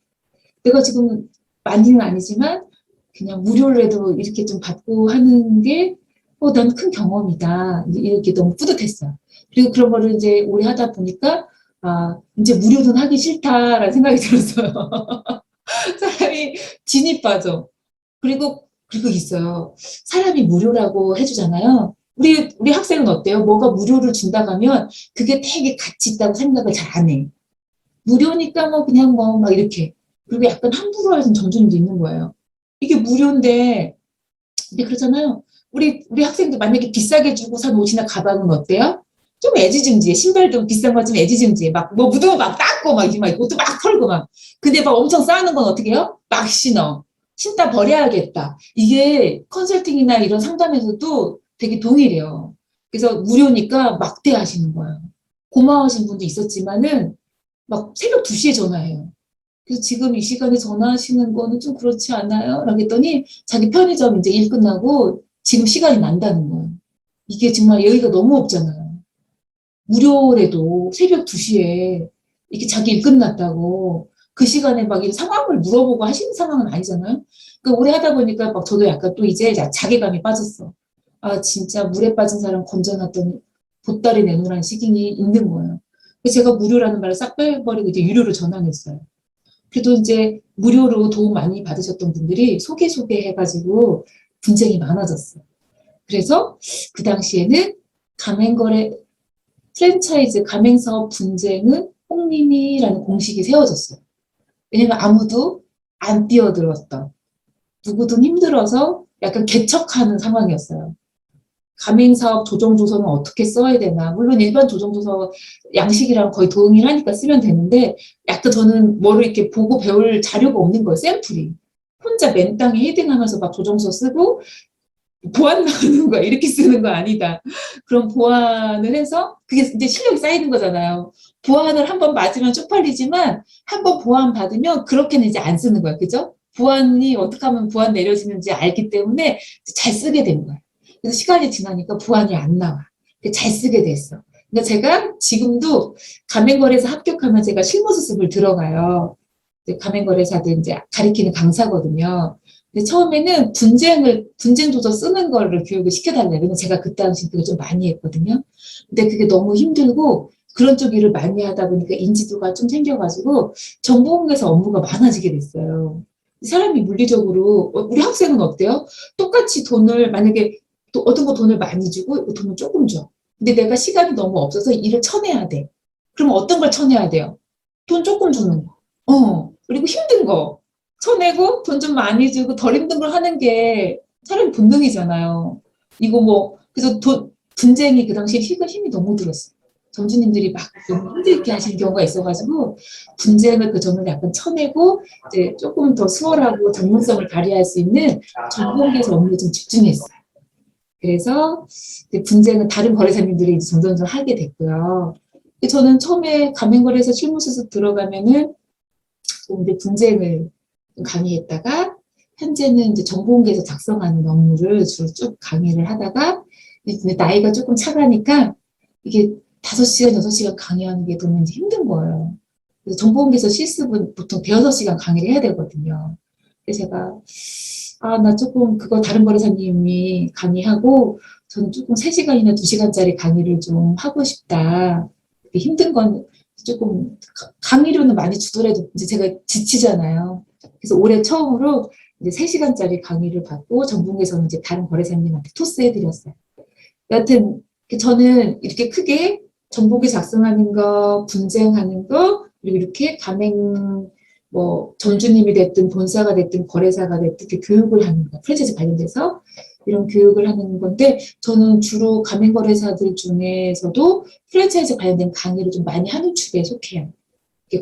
내가 지금 많이는 아니지만 그냥 무료로라도 이렇게 좀 받고 하는 게 난 큰 경험이다. 이렇게 너무 뿌듯했어요. 그리고 그런 거를 이제 오래 하다 보니까 이제 무료는 하기 싫다라는 생각이 들었어요. 사람이 진이 빠져. 그리고 있어요. 사람이 무료라고 해주잖아요. 우리 학생은 어때요? 뭐가 무료를 준다고 하면 그게 되게 가치 있다고 생각을 잘 안 해. 무료니까 뭐 그냥 뭐 막 이렇게. 그리고 약간 함부로 하는 점주님도 있는 거예요. 이게 무료인데, 근데 그러잖아요. 우리 학생들 만약에 비싸게 주고 산 옷이나 가방은 어때요? 좀 애지중지해. 신발도 비싼 거 좀 애지중지해. 막, 뭐 묻으면 막 닦고, 막, 막, 옷도 막 털고 막. 근데 막 엄청 쌓는 건 어떻게 해요? 막 신어. 신다 버려야겠다. 이게 컨설팅이나 이런 상담에서도 되게 동일해요. 그래서 무료니까 막대하시는 거예요. 고마워하신 분도 있었지만은, 막 새벽 2시에 전화해요. 그래서 지금 이 시간에 전화하시는 거는 좀 그렇지 않아요? 라고 했더니 자기 편의점 이제 일 끝나고 지금 시간이 난다는 거예요. 이게 정말 여유가 너무 없잖아요. 무료래도 새벽 2시에 이렇게 자기 일 끝났다고 그 시간에 막 이 상황을 물어보고 하시는 상황은 아니잖아요. 그 오래 하다 보니까 막 저도 약간 또 이제 자괴감이 빠졌어. 진짜 물에 빠진 사람 건져놨더니 보따리 내놓으라는 시기이 있는 거예요. 그래서 제가 무료라는 말을 싹 빼버리고 이제 유료로 전환했어요. 그래도 이제 무료로 도움 많이 받으셨던 분들이 소개해가지고 분쟁이 많아졌어요. 그래서 그 당시에는 가맹거래 프랜차이즈 가맹사업 분쟁은 홍림이라는 공식이 세워졌어요. 왜냐면 아무도 안 뛰어들었던 누구든 힘들어서 약간 개척하는 상황이었어요. 가맹사업 조정조서는 어떻게 써야 되나. 물론 일반 조정조서 양식이랑 거의 동일하니까 쓰면 되는데 약간 저는 뭐를 이렇게 보고 배울 자료가 없는 거예요. 샘플이. 혼자 맨땅에 헤딩하면서 막 조정서 쓰고 보안 나오는 거야. 이렇게 쓰는 거 아니다. 그럼 보완을 해서 그게 이제 실력이 쌓이는 거잖아요. 보완을 한 번 맞으면 쪽팔리지만 한 번 보완 받으면 그렇게는 이제 안 쓰는 거야. 그죠? 보완이 어떻게 하면 보완 내려지는지 알기 때문에 잘 쓰게 된 거야. 그래서 시간이 지나니까 보완이 안 나와. 잘 쓰게 됐어. 그러니까 제가 지금도 가맹거래사 합격하면 제가 실무수습을 들어가요. 가맹거래사들 이제 가리키는 강사거든요. 근데 처음에는 분쟁 조서 쓰는 거를 교육을 시켜달래요. 왜냐면 제가 그때 당시 그걸 좀 많이 했거든요. 근데 그게 너무 힘들고 그런 쪽 일을 많이 하다 보니까 인지도가 좀 생겨가지고 정보공개사 업무가 많아지게 됐어요. 사람이 물리적으로 우리 학생은 어때요? 똑같이 돈을 만약에 또 어떤 거 돈을 많이 주고 돈을 조금 줘. 근데 내가 시간이 너무 없어서 일을 쳐내야 돼. 그럼 어떤 걸 쳐내야 돼요? 돈 조금 주는 거. 그리고 힘든 거. 쳐내고 돈 좀 많이 주고 덜 힘든 걸 하는 게 사람 본능이잖아요. 이거 뭐, 그래서 분쟁이 그 당시에 힘이 너무 들었어요. 점주님들이 막 너무 힘들게 하시는 경우가 있어가지고, 분쟁을 그 점을 약간 쳐내고, 이제 조금 더 수월하고 전문성을 발휘할 수 있는 전공계에서 업무에 좀 집중했어요. 그래서 이제 분쟁은 다른 거래사님들이 이제 점점 하게 됐고요. 저는 처음에 가맹거래소 실무소에서 들어가면은 이제 분쟁을 강의했다가 현재는 이제 정보공개에서 작성하는 업무를 주로 쭉 강의를 하다가 이제 나이가 조금 차가니까 이게 5시간, 6시간 강의하는 게 너무 이제 힘든 거예요. 그래서 정보공개에서 실습은 보통 대여섯 시간 강의를 해야 되거든요. 그래서 제가 나 조금 그거 다른 거래사님이 강의하고 저는 조금 3시간이나 2시간짜리 강의를 좀 하고 싶다. 힘든 건 조금 강의료는 많이 주더라도 이제 제가 지치잖아요. 그래서 올해 처음으로 이제 3시간짜리 강의를 받고 전국에서는 이제 다른 거래사님한테 토스해드렸어요. 여하튼 저는 이렇게 크게 정보기 작성하는 거, 분쟁하는 거, 그리고 이렇게 가맹 뭐 점주님이 됐든 본사가 됐든 거래사가 됐든 이렇게 교육을 하는 거, 프랜차이즈 관련돼서 이런 교육을 하는 건데 저는 주로 가맹거래사들 중에서도 프랜차이즈 관련된 강의를 좀 많이 하는 축에 속해요.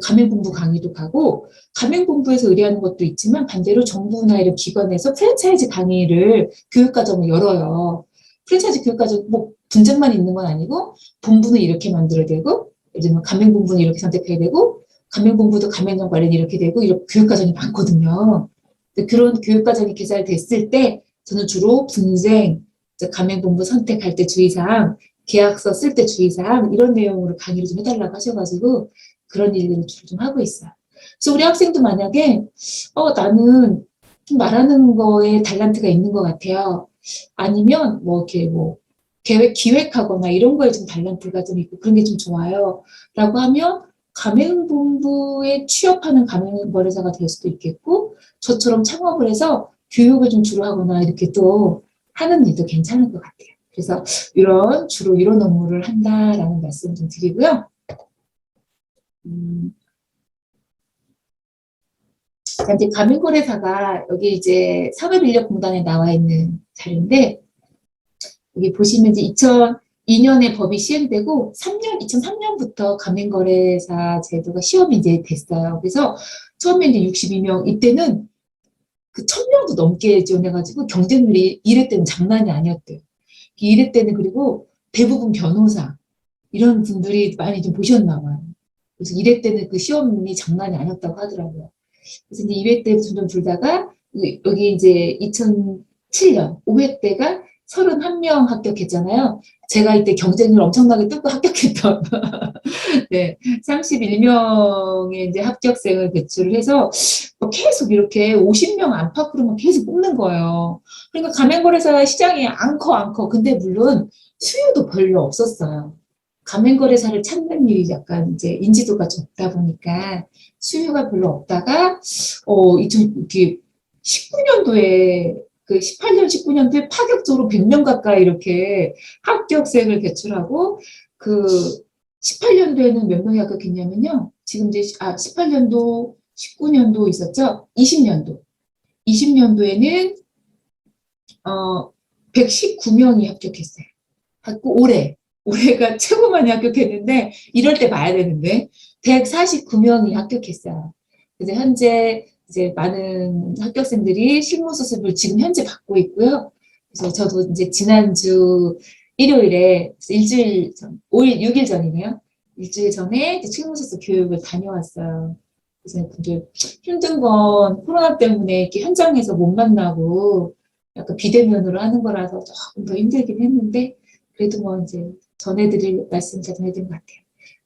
가맹본부 강의도 가고 가맹본부에서 의뢰하는 것도 있지만 반대로 정부나 이런 기관에서 프랜차이즈 강의를 교육과정을 열어요. 프랜차이즈 교육과정 뭐 분쟁만 있는 건 아니고 본부는 이렇게 만들어야 되고 예를 들면 가맹본부는 이렇게 선택해야 되고 가맹본부도 가맹점 관련 이렇게 되고 이런 교육과정이 많거든요. 그런 교육과정이 개설됐을 때 저는 주로 분쟁, 가맹본부 선택할 때 주의사항, 계약서 쓸 때 주의사항 이런 내용으로 강의를 좀 해달라고 하셔가지고 그런 일들을 주로 좀 하고 있어요. 그래서 우리 학생도 만약에 나는 좀 말하는 거에 달란트가 있는 것 같아요. 아니면 뭐 이렇게 뭐 기획하거나 이런 거에 좀 달란트가 좀 있고 그런 게 좀 좋아요. 라고 하면 가맹본부에 취업하는 가맹거래사가 될 수도 있겠고 저처럼 창업을 해서 교육을 좀 주로 하거나 이렇게 또 하는 일도 괜찮을 것 같아요. 그래서 주로 이런 업무를 한다라는 말씀 좀 드리고요. 자, 이제 가맹거래사가 여기 이제 산업인력공단에 나와 있는 자료인데 여기 보시면 이제 2002년에 법이 시행되고 2003년부터 가맹거래사 제도가 시험이 이제 됐어요. 그래서 처음에 이제 62명, 이때는 그 1000명도 넘게 지원해가지고 경쟁률이 1회 때는 장난이 아니었대요. 1회 때는 그리고 대부분 변호사, 이런 분들이 많이 좀 보셨나 봐요. 그래서 1회 때는 그 시험이 장난이 아니었다고 하더라고요. 그래서 이제 2회 때 점점 줄다가 여기 이제 2007년 5회 때가 31명 합격했잖아요. 제가 이때 경쟁률 엄청나게 뚫고 합격했던 네, 31명의 이제 합격생을 배출을 해서 계속 이렇게 50명 안팎으로만 계속 뽑는 거예요. 그러니까 가맹거래사 시장이 안 커. 근데 물론 수요도 별로 없었어요. 가맹거래사를 찾는 일이 약간 이제 인지도가 좀 없다 보니까 수요가 별로 없다가 2019년도에 그 18년, 19년도에 파격적으로 100명 가까이 이렇게 합격생을 배출하고 그 18년도에는 몇 명이 합격했냐면요. 지금 이제 18년도, 19년도 있었죠. 20년도에는 119명이 합격했어요. 올해가 최고 많이 합격했는데 이럴 때 봐야 되는데 149명이 합격했어요. 그래서 현재 이제 많은 합격생들이 실무 수습을 지금 현재 받고 있고요. 그래서 저도 이제 지난주 일요일에 일주일 전, 5일, 6일 전이네요. 일주일 전에 이제 실무 수습 교육을 다녀왔어요. 그래서 근데 힘든 건 코로나 때문에 이렇게 현장에서 못 만나고 약간 비대면으로 하는 거라서 조금 더 힘들긴 했는데 그래도 뭐 이제 전해드릴 말씀 잘 전해드린 것 같아요.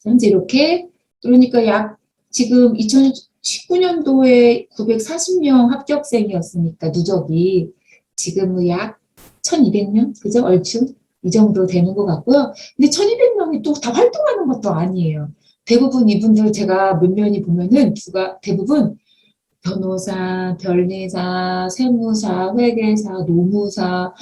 현재 이렇게 그러니까 지금 2019년도에 940명 합격생이었으니까 누적이 지금은 약 1200명 그죠? 얼추 이 정도 되는 것 같고요. 근데 1200명이 또 다 활동하는 것도 아니에요. 대부분 이분들 제가 면면히 보면은 대부분 변호사, 변리사, 세무사, 회계사, 노무사,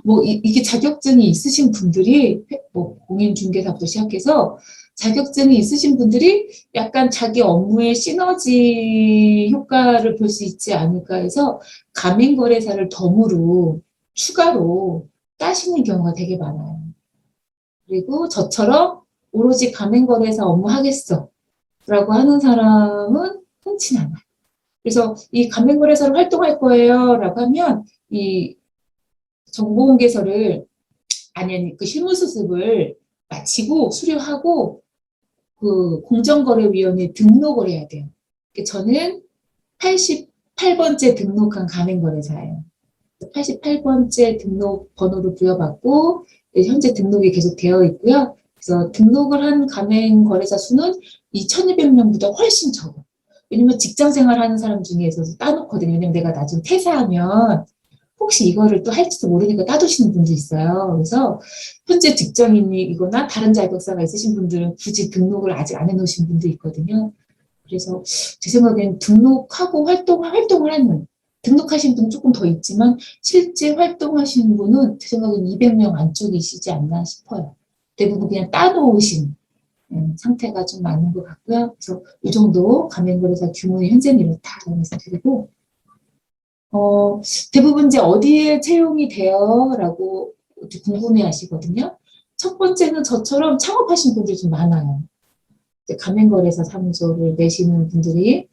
뭐 이게 자격증이 있으신 분들이 뭐 공인중개사부터 시작해서 자격증이 있으신 분들이 약간 자기 업무의 시너지 효과를 볼 수 있지 않을까 해서 가맹거래사를 덤으로 추가로 따시는 경우가 되게 많아요. 그리고 저처럼 오로지 가맹거래사 업무하겠어 라고 하는 사람은 흔치 않아요. 그래서 이 가맹거래사로 활동할 거예요 라고 하면 이 정보공개서를 아니 그 실무수습을 마치고 수료하고 그 공정거래위원회에 등록을 해야 돼요. 저는 88번째 등록한 가맹거래사예요. 88번째 등록 번호를 부여받고 현재 등록이 계속 되어 있고요. 그래서 등록을 한 가맹거래사 수는 2,200명보다 훨씬 적어요. 왜냐면 직장생활 하는 사람 중에서도 따놓거든요. 왜냐면 내가 나중에 퇴사하면 혹시 이거를 또 할지도 모르니까 따두시는 분도 있어요. 그래서 현재 직장인이거나 다른 자격사가 있으신 분들은 굳이 등록을 아직 안 해놓으신 분도 있거든요. 그래서 제 생각엔 등록하고 활동을 하는 등록하신 분 조금 더 있지만 실제 활동하시는 분은 제 생각엔 200명 안쪽이시지 않나 싶어요. 대부분 그냥 따놓으신 상태가 좀 많은 것 같고요. 그래서 이 정도 가맹거래사 규모의 현재는 이렇다라고 말씀드리고 대부분 이제 어디에 채용이 돼요? 라고 궁금해 하시거든요. 첫 번째는 저처럼 창업하신 분들이 좀 많아요. 가맹거래사 사무소를 내시는 분들이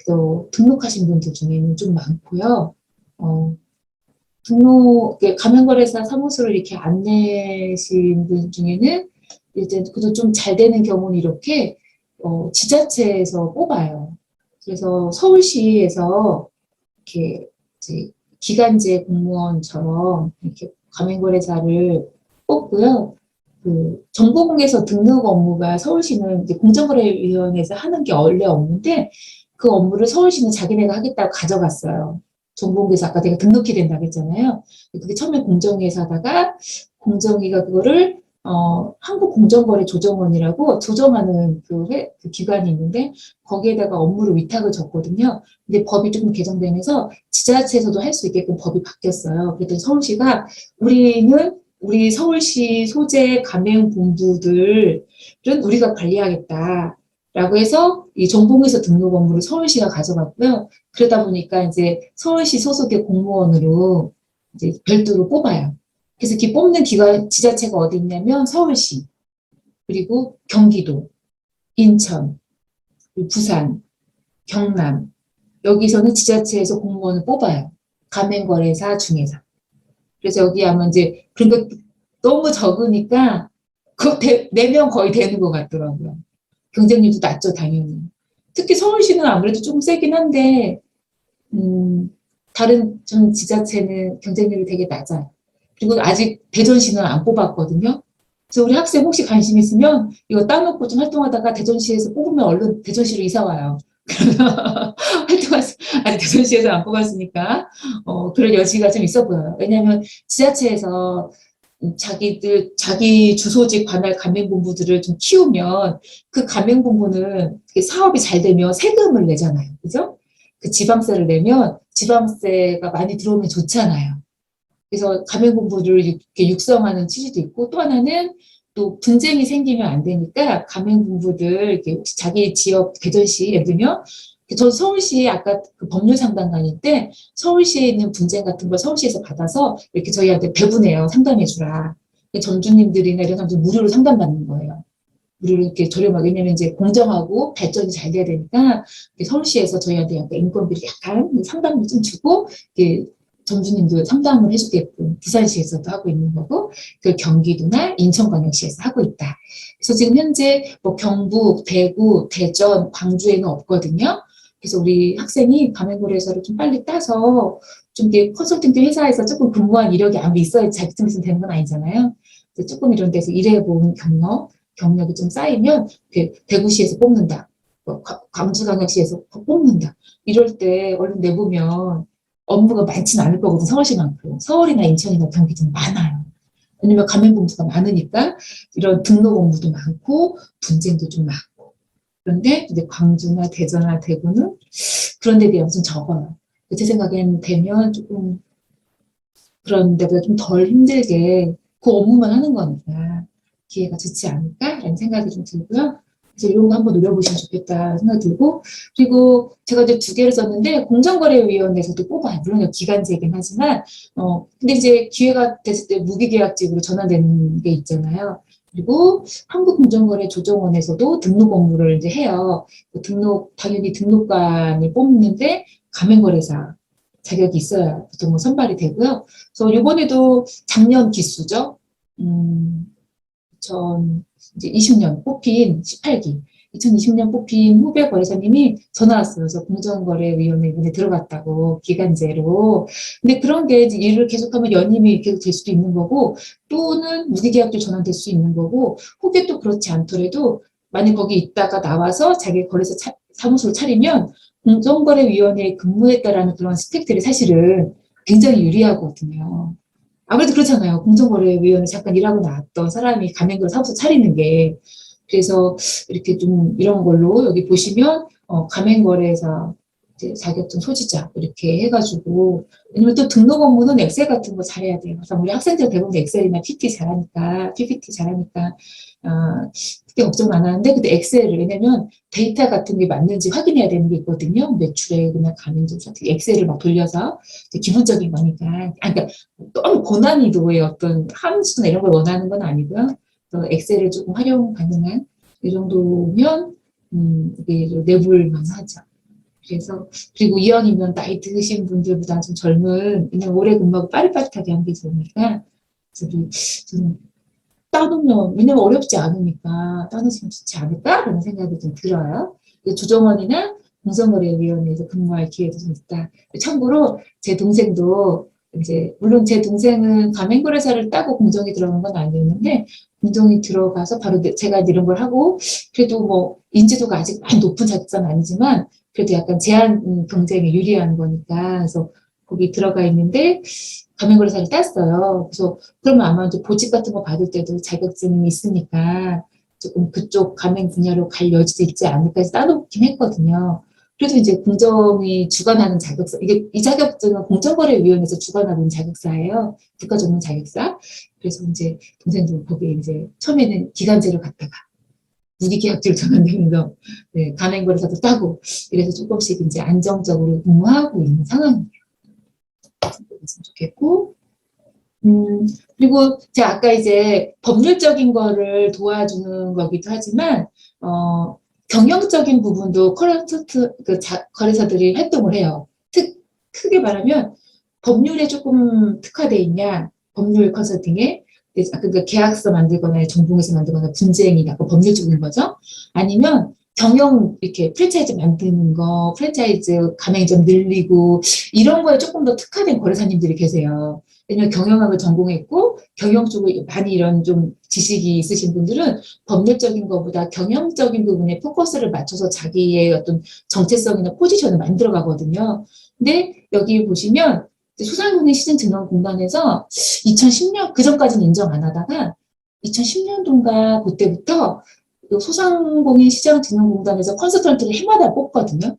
또 등록하신 분들 중에는 좀 많고요. 가맹거래사 사무소를 이렇게 안 내신 분 중에는 이제 그래도 좀 잘 되는 경우는 이렇게 지자체에서 뽑아요. 그래서 서울시에서 이렇게 이제 기간제 공무원처럼 이렇게 가맹거래사를 뽑고요. 그 정보공개서 등록 업무가 서울시는 이제 공정거래위원회에서 하는 게 원래 없는데 그 업무를 서울시는 자기네가 하겠다고 가져갔어요. 정보공개서 아까 내가 등록해야 된다고 했잖아요. 그게 처음에 공정위에서 하다가 공정위가 그거를 한국공정거래조정원이라고 조정하는 그 기관이 있는데 거기에다가 업무를 위탁을 줬거든요. 근데 법이 조금 개정되면서 지자체에서도 할 수 있게끔 법이 바뀌었어요. 그랬더니 서울시가 우리 서울시 소재 가맹본부들은 우리가 관리하겠다. 라고 해서 이 정보공개서 등록 업무를 서울시가 가져갔고요. 그러다 보니까 이제 서울시 소속의 공무원으로 이제 별도로 뽑아요. 그래서 이 뽑는 지자체가 어디 있냐면 서울시, 그리고 경기도, 인천, 부산, 경남, 여기서는 지자체에서 공무원을 뽑아요. 가맹거래사 중에서. 그래서 여기 하면 이제, 그런 거 너무 적으니까, 그 4명 거의 되는 것 같더라고요. 경쟁률도 낮죠, 당연히. 특히 서울시는 아무래도 조금 세긴 한데, 다른 좀 지자체는 경쟁률이 되게 낮아요. 그리고 아직 대전시는 안 뽑았거든요. 그래서 우리 학생 혹시 관심 있으면 이거 따놓고 좀 활동하다가 대전시에서 뽑으면 얼른 대전시로 이사 와요. 그러면 아직 대전시에서 안 뽑았으니까 그럴 여지가 좀 있어 보여요. 왜냐하면 지자체에서 자기 주소지 관할 가맹본부들을 좀 키우면 그 가맹본부는 사업이 잘 되면 세금을 내잖아요. 그죠? 그 지방세를 내면 지방세가 많이 들어오면 좋잖아요. 그래서 가맹본부를 이렇게 육성하는 취지도 있고 또 하나는 또 분쟁이 생기면 안 되니까 가맹본부들 이렇게 자기 지역 대전시 예를 들면 저 서울시 아까 그 법률 상담 다닐 때 서울시에 있는 분쟁 같은 걸 서울시에서 받아서 이렇게 저희한테 배분해요. 상담해 주라. 전주님들이나 이런 사람들 무료로 상담받는 거예요. 무료로 이렇게 저렴하게. 왜냐면 이제 공정하고 발전이 잘 돼야 되니까 서울시에서 저희한테 약간 인건비를 약간 상담을 좀 주고 이렇게 전주님도 상담을 해주게끔 부산시에서도 하고 있는 거고 그 경기도나 인천광역시에서 하고 있다. 그래서 지금 현재 뭐 경북, 대구, 대전, 광주에는 없거든요. 그래서 우리 학생이 가맹거래소를 좀 빨리 따서 좀 이렇게 컨설팅트 회사에서 조금 근무한 이력이 아무리 있어야 자격증 있으면 되는 건 아니잖아요. 조금 이런 데서 일해본 경력이 좀 쌓이면 대구시에서 뽑는다. 광주광역시에서 뽑는다. 이럴 때 얼른 내보면 업무가 많지는 않을 거거든. 서울시만큼. 서울이나 인천이나 경기도는 많아요. 왜냐면 가맹본부가 많으니까 이런 등록 업무도 많고 분쟁도 좀 많고. 그런데 이제 광주나 대전이나 대구는 그런 데 비하면 좀 적어요. 제 생각엔 되면 조금 그런 데보다 좀 덜 힘들게 그 업무만 하는 거니까 기회가 좋지 않을까라는 생각이 좀 들고요. 그래서 이런 거 한번 노려보시면 좋겠다 생각이 들고, 그리고 제가 이제 두 개를 썼는데 공정거래위원회에서도 뽑아요. 물론 기간제이긴 하지만 근데 이제 기회가 됐을 때 무기계약직으로 전환되는 게 있잖아요. 그리고 한국공정거래조정원에서도 등록 업무를 이제 해요. 당연히 등록관을 뽑는데 가맹거래사 자격이 있어야 보통 선발이 되고요. 그래서 이번에도 작년 기수죠. 2020년 뽑힌 18기, 2020년 뽑힌 후배 거래사님이 전화 왔어요. 그래서 공정거래위원회 이번에 들어갔다고, 기간제로. 근데 그런 게 이제 일을 계속하면 연임이 계속 될 수도 있는 거고, 또는 무기계약도 전환될 수 있는 거고, 혹여 또 그렇지 않더라도 만약 거기 있다가 나와서 자기 거래소 사무소를 차리면 공정거래위원회에 근무했다라는 그런 스펙들이 사실은 굉장히 유리하거든요. 아무래도 그렇잖아요. 공정거래위원회 잠깐 일하고 나왔던 사람이 가맹거래 사무소 차리는 게. 그래서 이렇게 좀 이런 걸로 여기 보시면 가맹거래사 이제 자격증 소지자 이렇게 해가지고, 왜냐면 또 등록 업무는 엑셀 같은 거 잘해야 돼요. 그래서 우리 학생들 대부분 엑셀이나 PPT 잘하니까 그때 걱정 안 하는데, 근데 엑셀을, 왜냐면 데이터 같은 게 맞는지 확인해야 되는 게 있거든요. 매출액이나 가맹점 엑셀을 막 돌려서 기본적인 거니까. 그러니까 너무 고난이도의 어떤 함수나 이런 걸 원하는 건 아니고요. 엑셀을 조금 활용 가능한 이 정도면 이게 내볼만 하죠. 그래서, 그리고 이왕이면 나이 드신 분들보다 좀 젊은, 그냥 오래 근무하고 빠릿빠릿하게 하는 게 좋으니까, 저는 따놓으면, 왜냐면 어렵지 않으니까 따놓으시면 좋지 않을까라는 생각이 좀 들어요. 조정원이나 공정거래위원회에서 근무할 기회도 좀 있다. 참고로 제 동생도 이제, 물론 제 동생은 가맹거래사를 따고 공정에 들어간 건 아니었는데, 공정에 들어가서 바로 제가 이런 걸 하고, 그래도 뭐 인지도가 아직 많이 높은 자격사는 아니지만 그래도 약간 제한 경쟁에 유리한 거니까, 그래서 거기 들어가 있는데 가맹거래사를 땄어요. 그래서 그러면 아마 이제 보직 같은 거 받을 때도 자격증이 있으니까 조금 그쪽 가맹 분야로 갈 여지도 있지 않을까 해서 따놓긴 했거든요. 그래도 이제 공정이 주관하는 자격사, 이 자격증은 공정거래위원회에서 주관하는 자격사예요. 국가 전문 자격사. 그래서 이제 동생도 거기에 이제 처음에는 기간제로 갔다가 무기계약제로 전환되면서 네, 가맹거래사도 따고 이래서 조금씩 이제 안정적으로 근무하고 있는 상황이에요. 그랬으면 좋겠고, 그리고 제가 아까 이제 법률적인 거를 도와주는 거기도 하지만, 경영적인 부분도 거래사들이 활동을 해요. 크게 말하면, 법률에 조금 특화돼 있냐, 법률 컨설팅에, 그러니까 계약서 만들거나 정봉에서 만들거나 분쟁이 약간 법률적인 거죠. 아니면 경영 이렇게 프랜차이즈 만드는 거, 프랜차이즈 가맹점 늘리고 이런 거에 조금 더 특화된 거래사님들이 계세요. 왜냐면 경영학을 전공했고 경영 쪽에 많이 이런 좀 지식이 있으신 분들은 법률적인 것보다 경영적인 부분에 포커스를 맞춰서 자기의 어떤 정체성이나 포지션을 만들어 가거든요. 근데 여기 보시면 소상공인 시장진흥공단에서 2010년, 그전까지는 인정 안 하다가 2010년도인가 그때부터 소상공인 시장진흥공단에서 컨설턴트를 해마다 뽑거든요.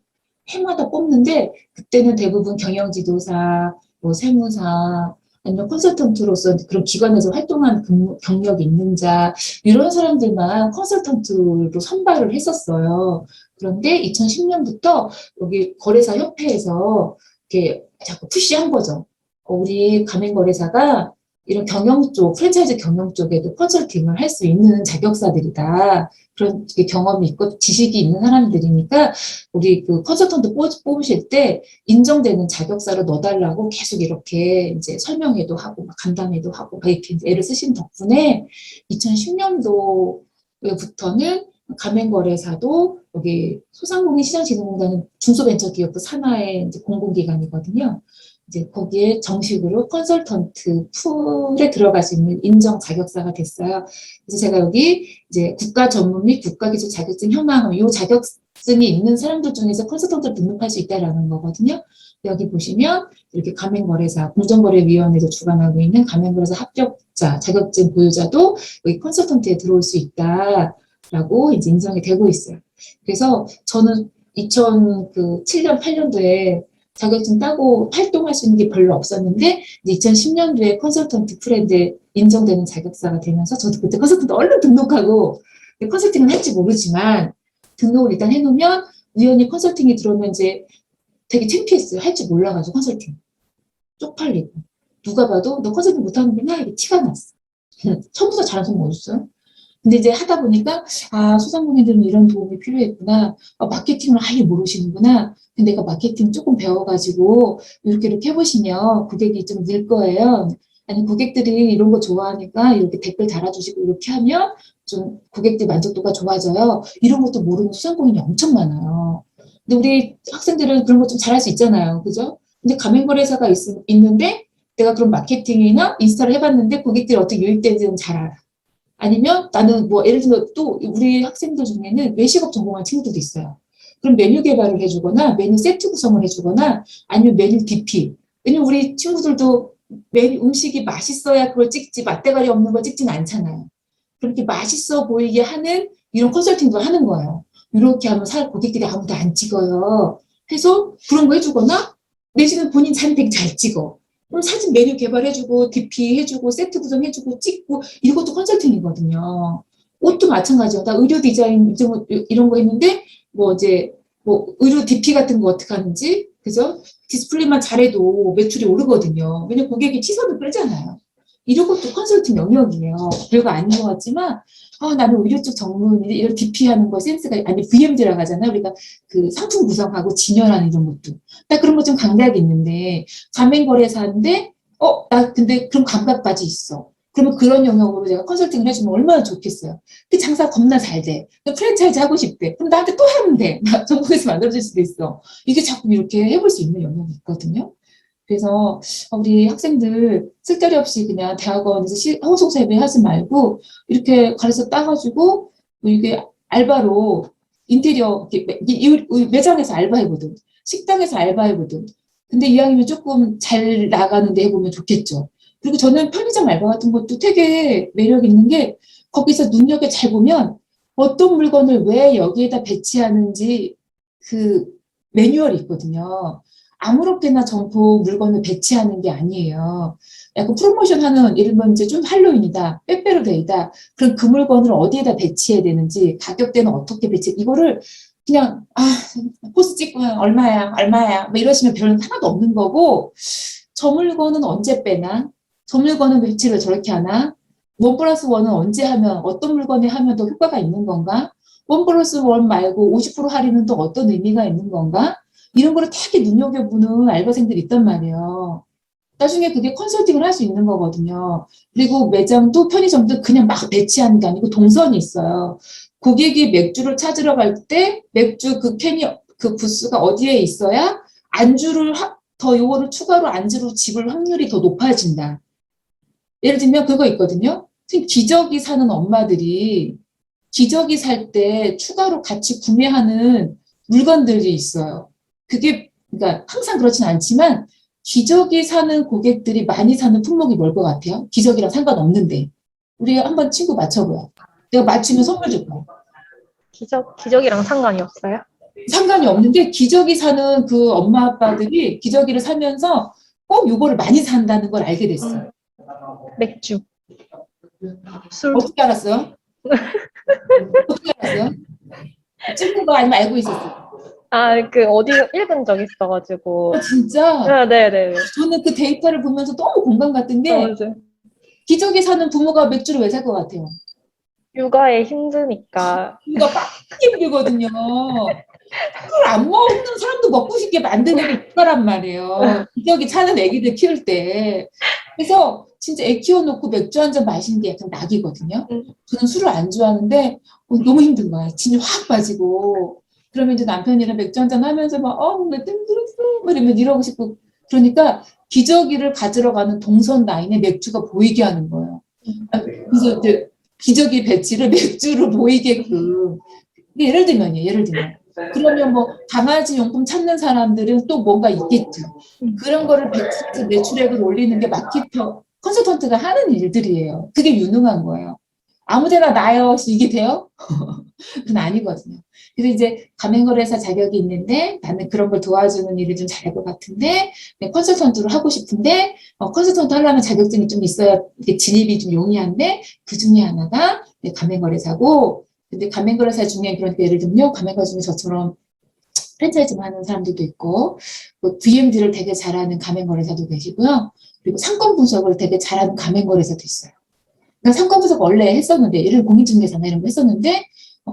해마다 뽑는데 그때는 대부분 경영지도사, 뭐 세무사, 아니면 컨설턴트로서 그런 기관에서 활동한 경력이 있는 자, 이런 사람들만 컨설턴트로 선발을 했었어요. 그런데 2010년부터 여기 거래사 협회에서 이렇게 자꾸 푸시한 거죠. 우리 가맹거래사가 이런 경영 쪽, 프랜차이즈 경영 쪽에도 컨설팅을 할 수 있는 자격사들이다. 그런 경험이 있고 지식이 있는 사람들이니까 우리 그 컨설턴트 뽑으실 때 인정되는 자격사로 넣어달라고 계속 이렇게 이제 설명회도 하고 막 간담회도 하고 이렇게 애를 쓰신 덕분에 2010년도부터는 가맹거래사도 여기 소상공인 시장진흥공단은 중소벤처기업부 산하의 이제 공공기관이거든요. 이제 거기에 정식으로 컨설턴트 풀에 들어갈 수 있는 인정 자격사가 됐어요. 그래서 제가 여기 이제 국가 전문 및 국가기술 자격증 현황, 이 자격증이 있는 사람들 중에서 컨설턴트를 등록할 수 있다라는 거거든요. 여기 보시면 이렇게 가맹거래사, 공정거래위원회에서 주관하고 있는 가맹거래사 합격자, 자격증 보유자도 여기 컨설턴트에 들어올 수 있다라고 이제 인정이 되고 있어요. 그래서 저는 2007년, 8년도에 자격증 따고 활동할 수 있는 게 별로 없었는데 2010년도에 컨설턴트 프렌드 인정되는 자격사가 되면서 저도 그때 컨설턴트 얼른 등록하고 컨설팅은 할지 모르지만 등록을 일단 해놓으면 우연히 컨설팅이 들어오면 이제 되게 창피했어요. 할 줄 몰라가지고 컨설팅. 쪽팔리고. 누가 봐도 너 컨설팅 못하는구나 이게 티가 났어. 처음부터 잘하는 사람 어딨어요? 근데 이제 하다 보니까 아 소상공인들은 이런 도움이 필요했구나. 마케팅을 아예 모르시는구나. 근데 내가 마케팅 조금 배워가지고 이렇게 해보시면 고객이 좀 늘 거예요. 아니 고객들이 이런 거 좋아하니까 이렇게 댓글 달아주시고 이렇게 하면 좀 고객들 만족도가 좋아져요. 이런 것도 모르는 소상공인이 엄청 많아요. 근데 우리 학생들은 그런 거 좀 잘할 수 있잖아요. 그죠? 근데 가맹거래사가 있는데 내가 그런 마케팅이나 인스타를 해봤는데 고객들이 어떻게 유입되는지는 잘 알아. 아니면 나는 뭐 예를 들어 또 우리 학생들 중에는 외식업 전공한 친구들도 있어요. 그럼 메뉴 개발을 해주거나 메뉴 세트 구성을 해주거나 아니면 메뉴 DP. 왜냐면 우리 친구들도 메뉴 음식이 맛있어야 그걸 찍지 맛대가리 없는 걸 찍지는 않잖아요. 그렇게 맛있어 보이게 하는 이런 컨설팅도 하는 거예요. 이렇게 하면 고객들이 아무도 안 찍어요. 해서 그런 거 해주거나 내지는 본인 사진 되게 잘 찍어. 그럼 사진 메뉴 개발해주고 DP 해주고 세트 구성해주고 찍고 이것도 컨설팅이거든요. 옷도 마찬가지야. 나 의류 디자인 이런 거 했는데 뭐 이제 뭐 의류 DP 같은 거 어떻게 하는지 그죠? 디스플레이만 잘해도 매출이 오르거든요. 왜냐면 고객이 시선을 끌잖아요. 이런 것도 컨설팅 영역이에요. 별거 아닌 것 같지만 나는 의류 쪽 전문 이런 DP 하는 거 센스가 아니 VMD라고 하잖아요. 우리가 그 상품 구성하고 진열하는 이런 것도 나 그런 거 좀 감각이 있는데 가맹거래사인데 나 근데 그런 감각까지 있어. 그러면 그런 영역으로 제가 컨설팅을 해주면 얼마나 좋겠어요. 그 장사 겁나 잘 돼. 프랜차이즈 하고 싶대. 그럼 나한테 또 하면 돼. 나 전국에서 만들어줄 수도 있어. 이게 자꾸 이렇게 해볼 수 있는 영역이 있거든요. 그래서 우리 학생들 쓸데리 없이 그냥 대학원에서 호송사 예배하지 말고 이렇게 가르쳐 따가지고 뭐 이게 알바로 인테리어 매장에서 알바해보든 식당에서 알바해보든 근데 이왕이면 조금 잘 나가는데 해보면 좋겠죠. 그리고 저는 편의점 알바 같은 것도 되게 매력 있는 게 거기서 눈여겨 잘 보면 어떤 물건을 왜 여기에다 배치하는지 그 매뉴얼이 있거든요. 아무렇게나 점포 물건을 배치하는 게 아니에요. 약간 프로모션 하는 예를 들면 이제 좀 할로윈이다, 빼빼로데이다. 그럼 그 물건을 어디에다 배치해야 되는지, 가격대는 어떻게 이거를 그냥 포스 찍으면 얼마야 뭐 이러시면 별로 하나도 없는 거고 저 물건은 언제 빼나? 저 물건은 배치를 저렇게 하나? 원 플러스 원은 언제 하면 어떤 물건에 하면 더 효과가 있는 건가? 원 플러스 원 말고 50% 할인은 또 어떤 의미가 있는 건가? 이런 거를 되게 눈여겨보는 알바생들이 있단 말이에요. 나중에 그게 컨설팅을 할 수 있는 거거든요. 그리고 매장도 편의점도 그냥 막 배치하는 게 아니고 동선이 있어요. 고객이 맥주를 찾으러 갈 때 맥주 그 캔이 그 부스가 어디에 있어야 안주를 더 요거를 추가로 안주로 집을 확률이 더 높아진다. 예를 들면 그거 있거든요. 기저귀 사는 엄마들이 기저귀 살 때 추가로 같이 구매하는 물건들이 있어요. 그게 그러니까 항상 그렇진 않지만 기저귀 사는 고객들이 많이 사는 품목이 뭘 것 같아요? 기저귀랑 상관없는데. 우리 한번 친구 맞춰봐요. 내가 맞추면 선물 줄 거야. 기저귀랑 상관이 없어요? 상관이 없는데 기저귀 사는 그 엄마 아빠들이 기저귀를 사면서 꼭 요거를 많이 산다는 걸 알게 됐어요. 맥주. 술. 어떻게 알았어요? 어떻게 알았어요? 찍는 거 아니면 알고 있었어요? 어디서 읽은 적 있어가지고. 진짜? 네네. 저는 그 데이터를 보면서 너무 공감 갔던 게 맞아요. 기저귀 사는 부모가 맥주를 왜 살 것 같아요? 육아에 힘드니까. 이거 빡 힘들거든요. 그걸 안 먹는 사람도 먹고 싶게 만드는 게 육아란 말이에요. 기저귀 차는 애기들 키울 때. 그래서 진짜 애 키워놓고 맥주 한 잔 마시는 게 약간 낙이거든요. 저는 술을 안 좋아하는데 너무 힘든 거야. 진이 확 빠지고. 그러면 이제 남편이랑 맥주 한 잔 하면서 막, 나 힘들었어. 막 이러면 이러고 싶고. 그러니까 기저귀를 가지러 가는 동선 라인에 맥주가 보이게 하는 거예요. 그래서 이제 기저귀 배치를 맥주로 보이게끔. 예를 들면. 그러면 뭐 강아지 용품 찾는 사람들은 또 뭔가 있겠죠. 그런 거를 100% 매출액을 올리는 게 마케터, 컨설턴트가 하는 일들이에요. 그게 유능한 거예요. 아무데나 나요. 이게 돼요? 그건 아니거든요. 그래서 이제 가맹거래사 자격이 있는데 나는 그런 걸 도와주는 일을 좀 잘할 것 같은데 컨설턴트를 하고 싶은데 컨설턴트 하려면 자격증이 좀 있어야 이게 진입이 좀 용이한데 그 중에 하나가 가맹거래사고 근데 가맹거래사 중에 그러니까 예를 들면 가맹거래사 중에 저처럼 프랜차이즈만 하는 사람들도 있고 또 VMD를 되게 잘하는 가맹거래사도 계시고요. 그리고 상권 분석을 되게 잘하는 가맹거래사도 있어요. 그러니까 상권 분석 원래 했었는데 예를 들면 공인중개사나 이런 거 했었는데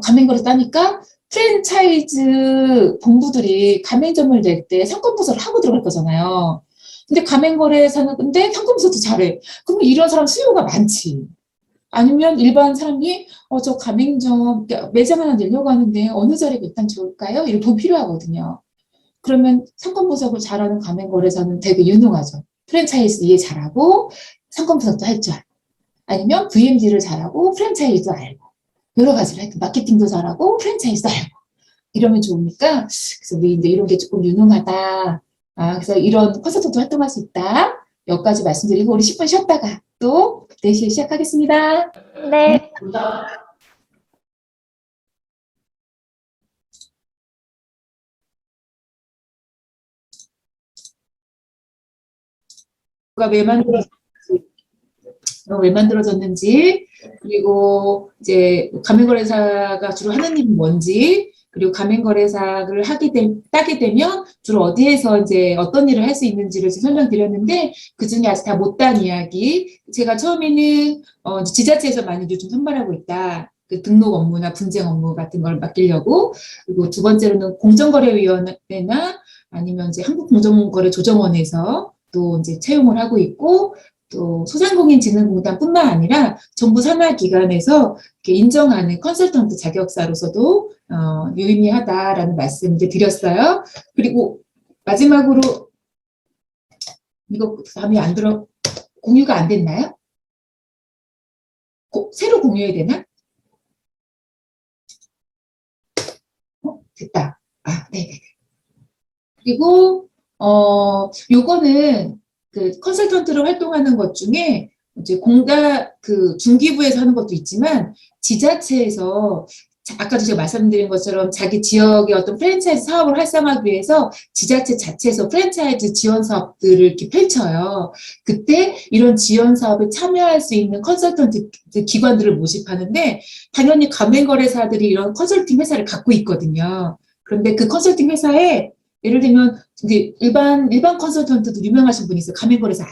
가맹거래사 따니까 프랜차이즈 본부들이 가맹점을 낼 때 상권 분석을 하고 들어갈 거잖아요. 근데 가맹거래사는 근데 상권 분석도 잘해. 그러면 이런 사람 수요가 많지. 아니면 일반 사람이 저 가맹점 그러니까 매장 하나 내려고 하는데 어느 자리가 일단 좋을까요? 이렇게 돈 필요하거든요. 그러면 상권 분석을 잘하는 가맹거래사는 되게 유능하죠. 프랜차이즈 이해 잘하고 상권 분석도 할 줄 알고 아니면 VMD를 잘하고 프랜차이즈도 알고 여러 가지를 하여튼 마케팅도 잘하고 프랜차이즈도 알고 이러면 좋으니까 그래서 우리 이제 이런 게 조금 유능하다. 그래서 이런 컨설턴트 활동할 수 있다. 여기까지 말씀드리고 우리 10분 쉬었다가 또 4시에 시작하겠습니다. 네. 왜 만들어졌는지, 그리고 이제 가맹거래사가 주로 하는 일이 뭔지, 그리고 가맹거래사를 따게 되면 주로 어디에서 이제 어떤 일을 할 수 있는지를 설명드렸는데, 그 중에 아직 다 못한 이야기. 제가 처음에는 지자체에서 많이 요즘 선발하고 있다. 그 등록 업무나 분쟁 업무 같은 걸 맡기려고. 그리고 두 번째로는 공정거래위원회나 아니면 이제 한국공정거래조정원에서 또 이제 채용을 하고 있고, 또 소상공인진흥공단뿐만 아니라 정부 산하기관에서 이렇게 인정하는 컨설턴트 자격사로서도 유의미하다라는 말씀 이제 드렸어요. 그리고 마지막으로 이거 다음에 안 들어 공유가 안 됐나요? 새로 공유해야 되나? 됐다. 네네. 그리고 요거는 그 컨설턴트로 활동하는 것 중에 이제 중기부에서 하는 것도 있지만 지자체에서 아까도 제가 말씀드린 것처럼 자기 지역의 어떤 프랜차이즈 사업을 활성화하기 위해서 지자체 자체에서 프랜차이즈 지원 사업들을 이렇게 펼쳐요. 그때 이런 지원 사업에 참여할 수 있는 컨설턴트 기관들을 모집하는데 당연히 가맹거래사들이 이런 컨설팅 회사를 갖고 있거든요. 그런데 그 컨설팅 회사에 예를 들면 이제 일반 컨설턴트도 유명하신 분이 있어요. 가맹거래사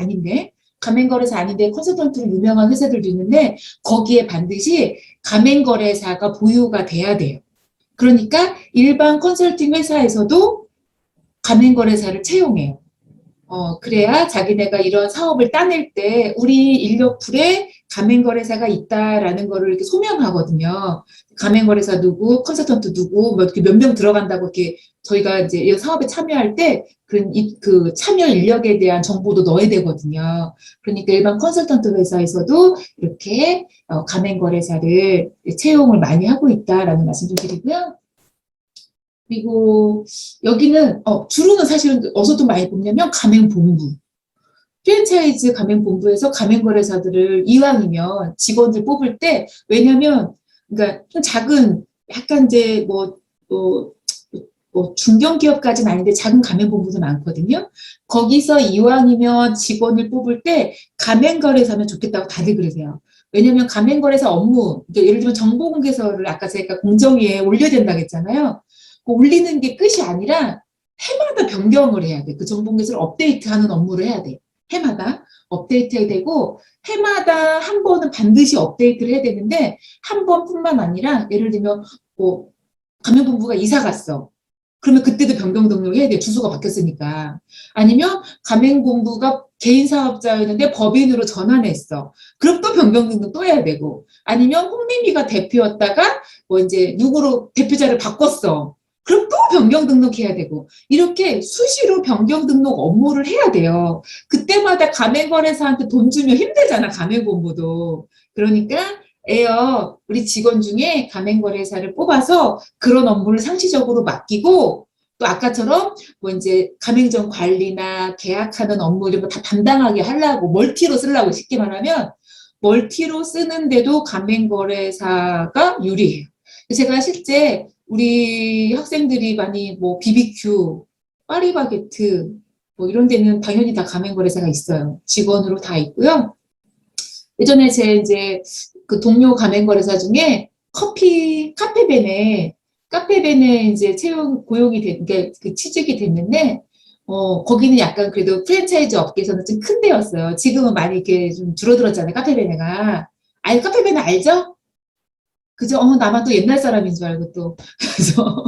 아닌데 컨설턴트로 유명한 회사들도 있는데 거기에 반드시 가맹거래사가 보유가 돼야 돼요. 그러니까 일반 컨설팅 회사에서도 가맹거래사를 채용해요. 그래야 자기네가 이런 사업을 따낼 때 우리 인력풀에 가맹거래사가 있다라는 거를 이렇게 소명하거든요. 가맹거래사 누구, 컨설턴트 누구, 뭐 이렇게 몇 명 들어간다고 이렇게 저희가 이제 이 사업에 참여할 때 그 참여 인력에 대한 정보도 넣어야 되거든요. 그러니까 일반 컨설턴트 회사에서도 이렇게 가맹거래사를 채용을 많이 하고 있다라는 말씀 좀 드리고요. 그리고 여기는 주로는 사실은 어디서 좀 많이 뽑냐면 가맹본부. 프랜차이즈 가맹본부에서 가맹거래사들을 이왕이면 직원들 뽑을 때 왜냐면 그러니까 좀 작은 약간 이제 뭐 중견기업까지는 아닌데 작은 가맹본부도 많거든요. 거기서 이왕이면 직원을 뽑을 때 가맹거래사면 좋겠다고 다들 그러세요. 왜냐면 가맹거래사 업무, 그러니까 예를 들면 정보공개서를 아까 제가 공정위에 올려야 된다고 했잖아요. 올리는 게 끝이 아니라 해마다 변경을 해야 돼. 그 정보공개서를 업데이트하는 업무를 해야 돼. 해마다 업데이트해야 되고 해마다 한 번은 반드시 업데이트를 해야 되는데 한 번뿐만 아니라 예를 들면 뭐 가맹본부가 이사 갔어. 그러면 그때도 변경 등록해야 돼. 주소가 바뀌었으니까. 아니면 가맹본부가 개인 사업자였는데 법인으로 전환했어. 그럼 또 변경 등록 또 해야 되고. 아니면 홍민미가 대표였다가 뭐 이제 누구로 대표자를 바꿨어. 그럼 또 변경 등록해야 되고. 이렇게 수시로 변경 등록 업무를 해야 돼요. 그때마다 가맹거래사한테 돈 주면 힘들잖아, 가맹본부도. 그러니까 우리 직원 중에 가맹거래사를 뽑아서 그런 업무를 상시적으로 맡기고 또 아까처럼 뭐 이제 가맹점 관리나 계약하는 업무 이런 거 다 담당하게 하려고 멀티로 쓰려고 쉽게 말하면 멀티로 쓰는데도 가맹거래사가 유리해요. 제가 실제 우리 학생들이 많이 뭐 BBQ, 파리바게트 뭐 이런 데는 당연히 다 가맹거래사가 있어요. 직원으로 다 있고요. 예전에 제 이제 그 동료 가맹거래사 중에 카페벤에 이제 고용이 그러니까 그 취직이 됐는데, 거기는 약간 그래도 프랜차이즈 업계에서는 좀 큰 데였어요. 지금은 많이 이렇게 좀 줄어들었잖아요, 카페베네가. 카페베네 알죠? 그죠? 나만 또 옛날 사람인 줄 알고 또. 그래서,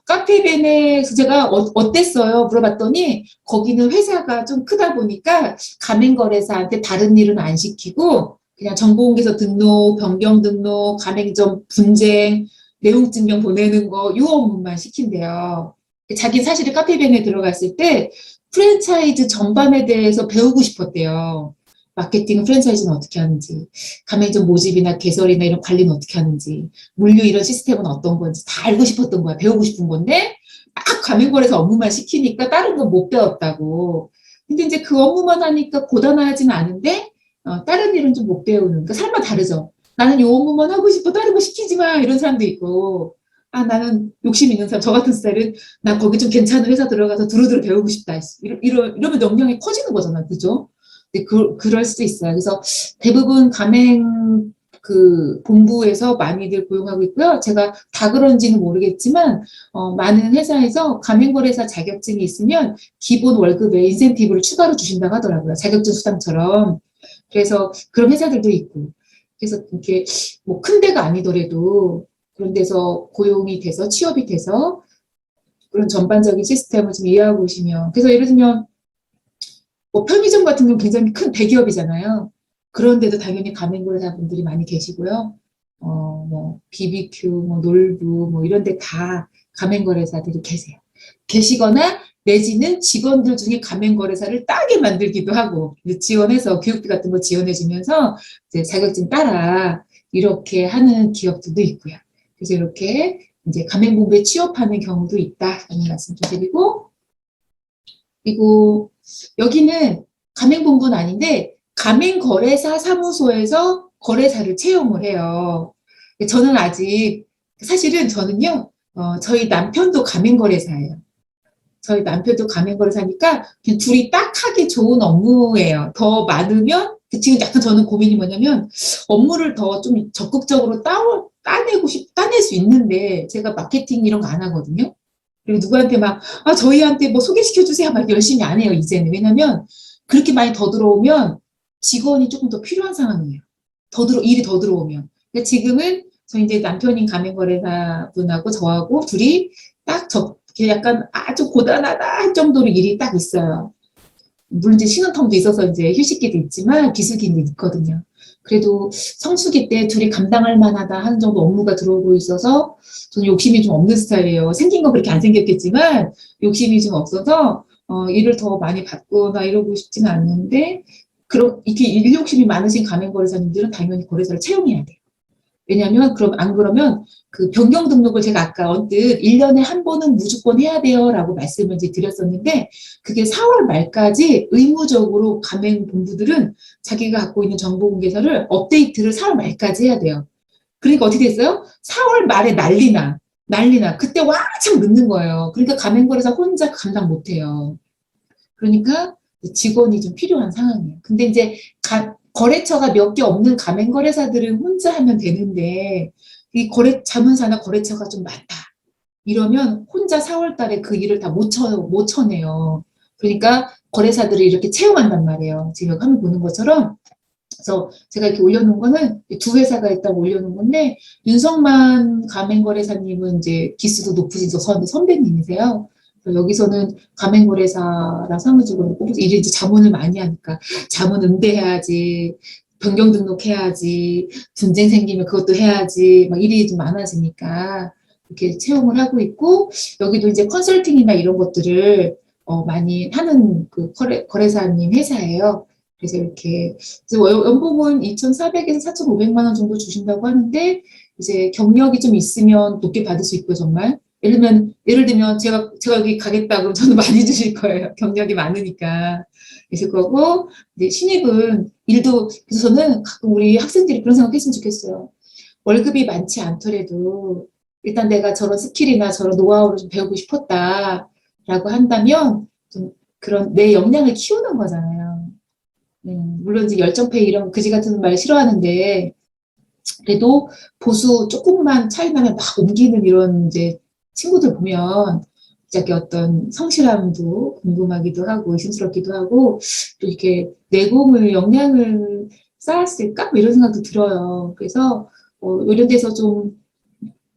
카페벤에 제가 어땠어요? 물어봤더니, 거기는 회사가 좀 크다 보니까 가맹거래사한테 다른 일은 안 시키고, 그냥 정보공개서 등록, 변경 등록, 가맹점 분쟁, 내용 증명 보내는 거, 요 업무만 시킨대요. 자기는 사실은 카페벤에 들어갔을 때 프랜차이즈 전반에 대해서 배우고 싶었대요. 마케팅 프랜차이즈는 어떻게 하는지, 가맹점 모집이나 개설이나 이런 관리는 어떻게 하는지, 물류 이런 시스템은 어떤 건지 다 알고 싶었던 거야. 배우고 싶은 건데, 딱 가맹거래에서 업무만 시키니까 다른 건 못 배웠다고. 근데 이제 그 업무만 하니까 고단하진 않은데, 다른 일은 좀 못 배우는. 그러니까 사람마다 다르죠. 나는 요 업무만 하고 싶어, 다른 거 시키지 마. 이런 사람도 있고, 나는 욕심 있는 사람, 저 같은 스타일은, 나 거기 좀 괜찮은 회사 들어가서 두루두루 배우고 싶다. 이러면 역량이 커지는 거잖아. 그죠? 근데 그럴 수도 있어요. 그래서 대부분 가맹 본부에서 많이들 고용하고 있고요. 제가 다 그런지는 모르겠지만, 많은 회사에서 가맹거래사 자격증이 있으면 기본 월급에 인센티브를 추가로 주신다고 하더라고요. 자격증 수당처럼. 그래서 그런 회사들도 있고. 그래서 이렇게 뭐 큰 데가 아니더라도 그런 데서 고용이 돼서 취업이 돼서 그런 전반적인 시스템을 좀 이해하고 오시면. 그래서 예를 들면 뭐 편의점 같은 경우는 굉장히 큰 대기업이잖아요. 그런데도 당연히 가맹거래사분들이 많이 계시고요. 뭐 BBQ, 뭐 놀부, 뭐 이런 데 다 가맹거래사들이 계세요. 계시거나 내지는 직원들 중에 가맹거래사를 따게 만들기도 하고 지원해서 교육비 같은 거 지원해주면서 이제 자격증 따라 이렇게 하는 기업들도 있고요. 그래서 이렇게 이제 가맹본부에 취업하는 경우도 있다라는 말씀 좀 드리고, 그리고 여기는 가맹본부는 아닌데 가맹거래사 사무소에서 거래사를 채용을 해요. 저는 아직 사실은 저는요, 저희 남편도 가맹거래사예요. 저희 남편도 가맹거래사니까 그냥 둘이 딱 하기 좋은 업무예요. 더 많으면 지금 약간 저는 고민이 뭐냐면 업무를 더 좀 적극적으로 따낼 수 있는데 제가 마케팅 이런 거 안 하거든요. 그리고 누구한테 막, 저희한테 뭐 소개시켜주세요. 막 열심히 안 해요, 이제는. 왜냐면, 그렇게 많이 더 들어오면 직원이 조금 더 필요한 상황이에요. 일이 더 들어오면. 근데 지금은 저희 이제 남편인 가맹거래사 분하고 저하고 둘이 약간 아주 고단하다 할 정도로 일이 딱 있어요. 물론 이제 쉬는 텀도 있어서 이제 휴식기도 있지만 비수기도 있거든요. 그래도 성수기 때 둘이 감당할 만하다 하는 정도 업무가 들어오고 있어서 저는 욕심이 좀 없는 스타일이에요. 생긴 건 그렇게 안 생겼겠지만 욕심이 좀 없어서 일을 더 많이 받거나 이러고 싶지는 않는데 이렇게 일 욕심이 많으신 가맹거래사님들은 당연히 거래사를 채용해야 돼요. 왜냐면 안 그러면 그 변경 등록을 제가 아까 언뜻 1년에 한 번은 무조건 해야 돼요라고 말씀을 이제 드렸었는데 그게 4월 말까지 의무적으로 가맹 본부들은 자기가 갖고 있는 정보공개서를 업데이트를 4월 말까지 해야 돼요. 그러니까 어떻게 됐어요? 4월 말에 난리나. 그때 왕창 늦는 거예요. 그러니까 가맹거래사 혼자 감당 못 해요. 그러니까 직원이 좀 필요한 상황이에요. 근데 이제 거래처가 몇 개 없는 가맹거래사들은 혼자 하면 되는데 이 자문사나 거래처가 좀 많다. 이러면 혼자 4월 달에 그 일을 다 못 쳐내요. 그러니까 거래사들을 이렇게 채용한단 말이에요. 지금 화면 보는 것처럼. 그래서 제가 이렇게 올려놓은 거는 두 회사가 일단 올려놓은 건데 윤성만 가맹거래사님은 이제 기수도 높으신 선배님이세요. 여기서는 가맹거래사랑 사무직으로 뽑아서 일을 이제 자문을 많이 하니까 자문 응대해야지, 변경 등록해야지, 분쟁 생기면 그것도 해야지, 막 일이 좀 많아지니까 이렇게 채용을 하고 있고 여기도 이제 컨설팅이나 이런 것들을 많이 하는 그 거래사님 회사예요. 그래서 이렇게 연봉은 2,400에서 4,500만 원 정도 주신다고 하는데 이제 경력이 좀 있으면 높게 받을 수 있고요, 정말. 예를 들면 제가 여기 가겠다 그러면 저는 많이 주실 거예요. 경력이 많으니까. 있을 거고 이제 신입은 그래서 저는 가끔 우리 학생들이 그런 생각했으면 좋겠어요. 월급이 많지 않더라도 일단 내가 저런 스킬이나 저런 노하우를 좀 배우고 싶었다라고 한다면 좀 그런 내 역량을 키우는 거잖아요. 물론 이제 열정페이 이런 그지 같은 말 싫어하는데 그래도 보수 조금만 차이 나면 막 옮기는 이런 이제 친구들 보면 갑자기 어떤 성실함도 궁금하기도 하고 의심스럽기도 하고 또 이렇게 내공을 역량을 쌓았을까? 뭐 이런 생각도 들어요. 그래서 이런 데서 좀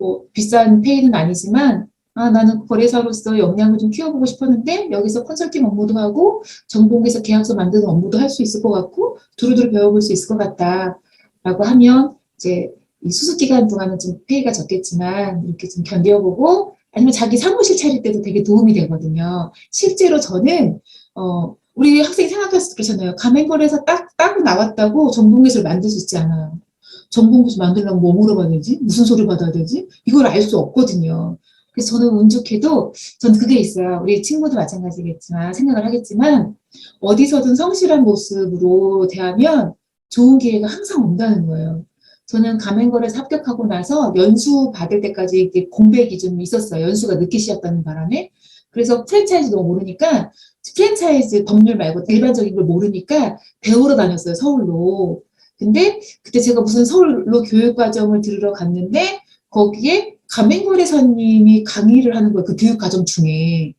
뭐 비싼 페이는 아니지만 나는 거래사로서 역량을 좀 키워보고 싶었는데 여기서 컨설팅 업무도 하고 정보공개서 계약서 만드는 업무도 할 수 있을 것 같고 두루두루 배워볼 수 있을 것 같다라고 하면 이제 이 수습 기간 동안은 좀 페이가 적겠지만 이렇게 좀 견뎌보고 아니면 자기 사무실 차릴 때도 되게 도움이 되거든요. 실제로 저는 우리 학생이 생각했을 때 그렇잖아요. 가맹거래사 딱 따고 나왔다고 정보공개서를 만들 수 있지 않아요. 전공부서 만들려면 뭐 물어봐야 되지? 무슨 소리 받아야 되지? 이걸 알 수 없거든요. 그래서 저는 운 좋게도 전 그게 있어요. 우리 친구도 마찬가지겠지만 생각을 하겠지만 어디서든 성실한 모습으로 대하면 좋은 기회가 항상 온다는 거예요. 저는 가맹거래에서 합격하고 나서 연수 받을 때까지 이게 공백이 좀 있었어요. 연수가 늦게 시작하는 바람에. 그래서 프랜차이즈도 모르니까 프랜차이즈 법률 말고 일반적인 걸 모르니까 배우러 다녔어요. 서울로. 근데 그때 제가 무슨 서울로 교육과정을 들으러 갔는데 거기에 가맹거래사님이 강의를 하는 거예요. 그 교육과정 중에.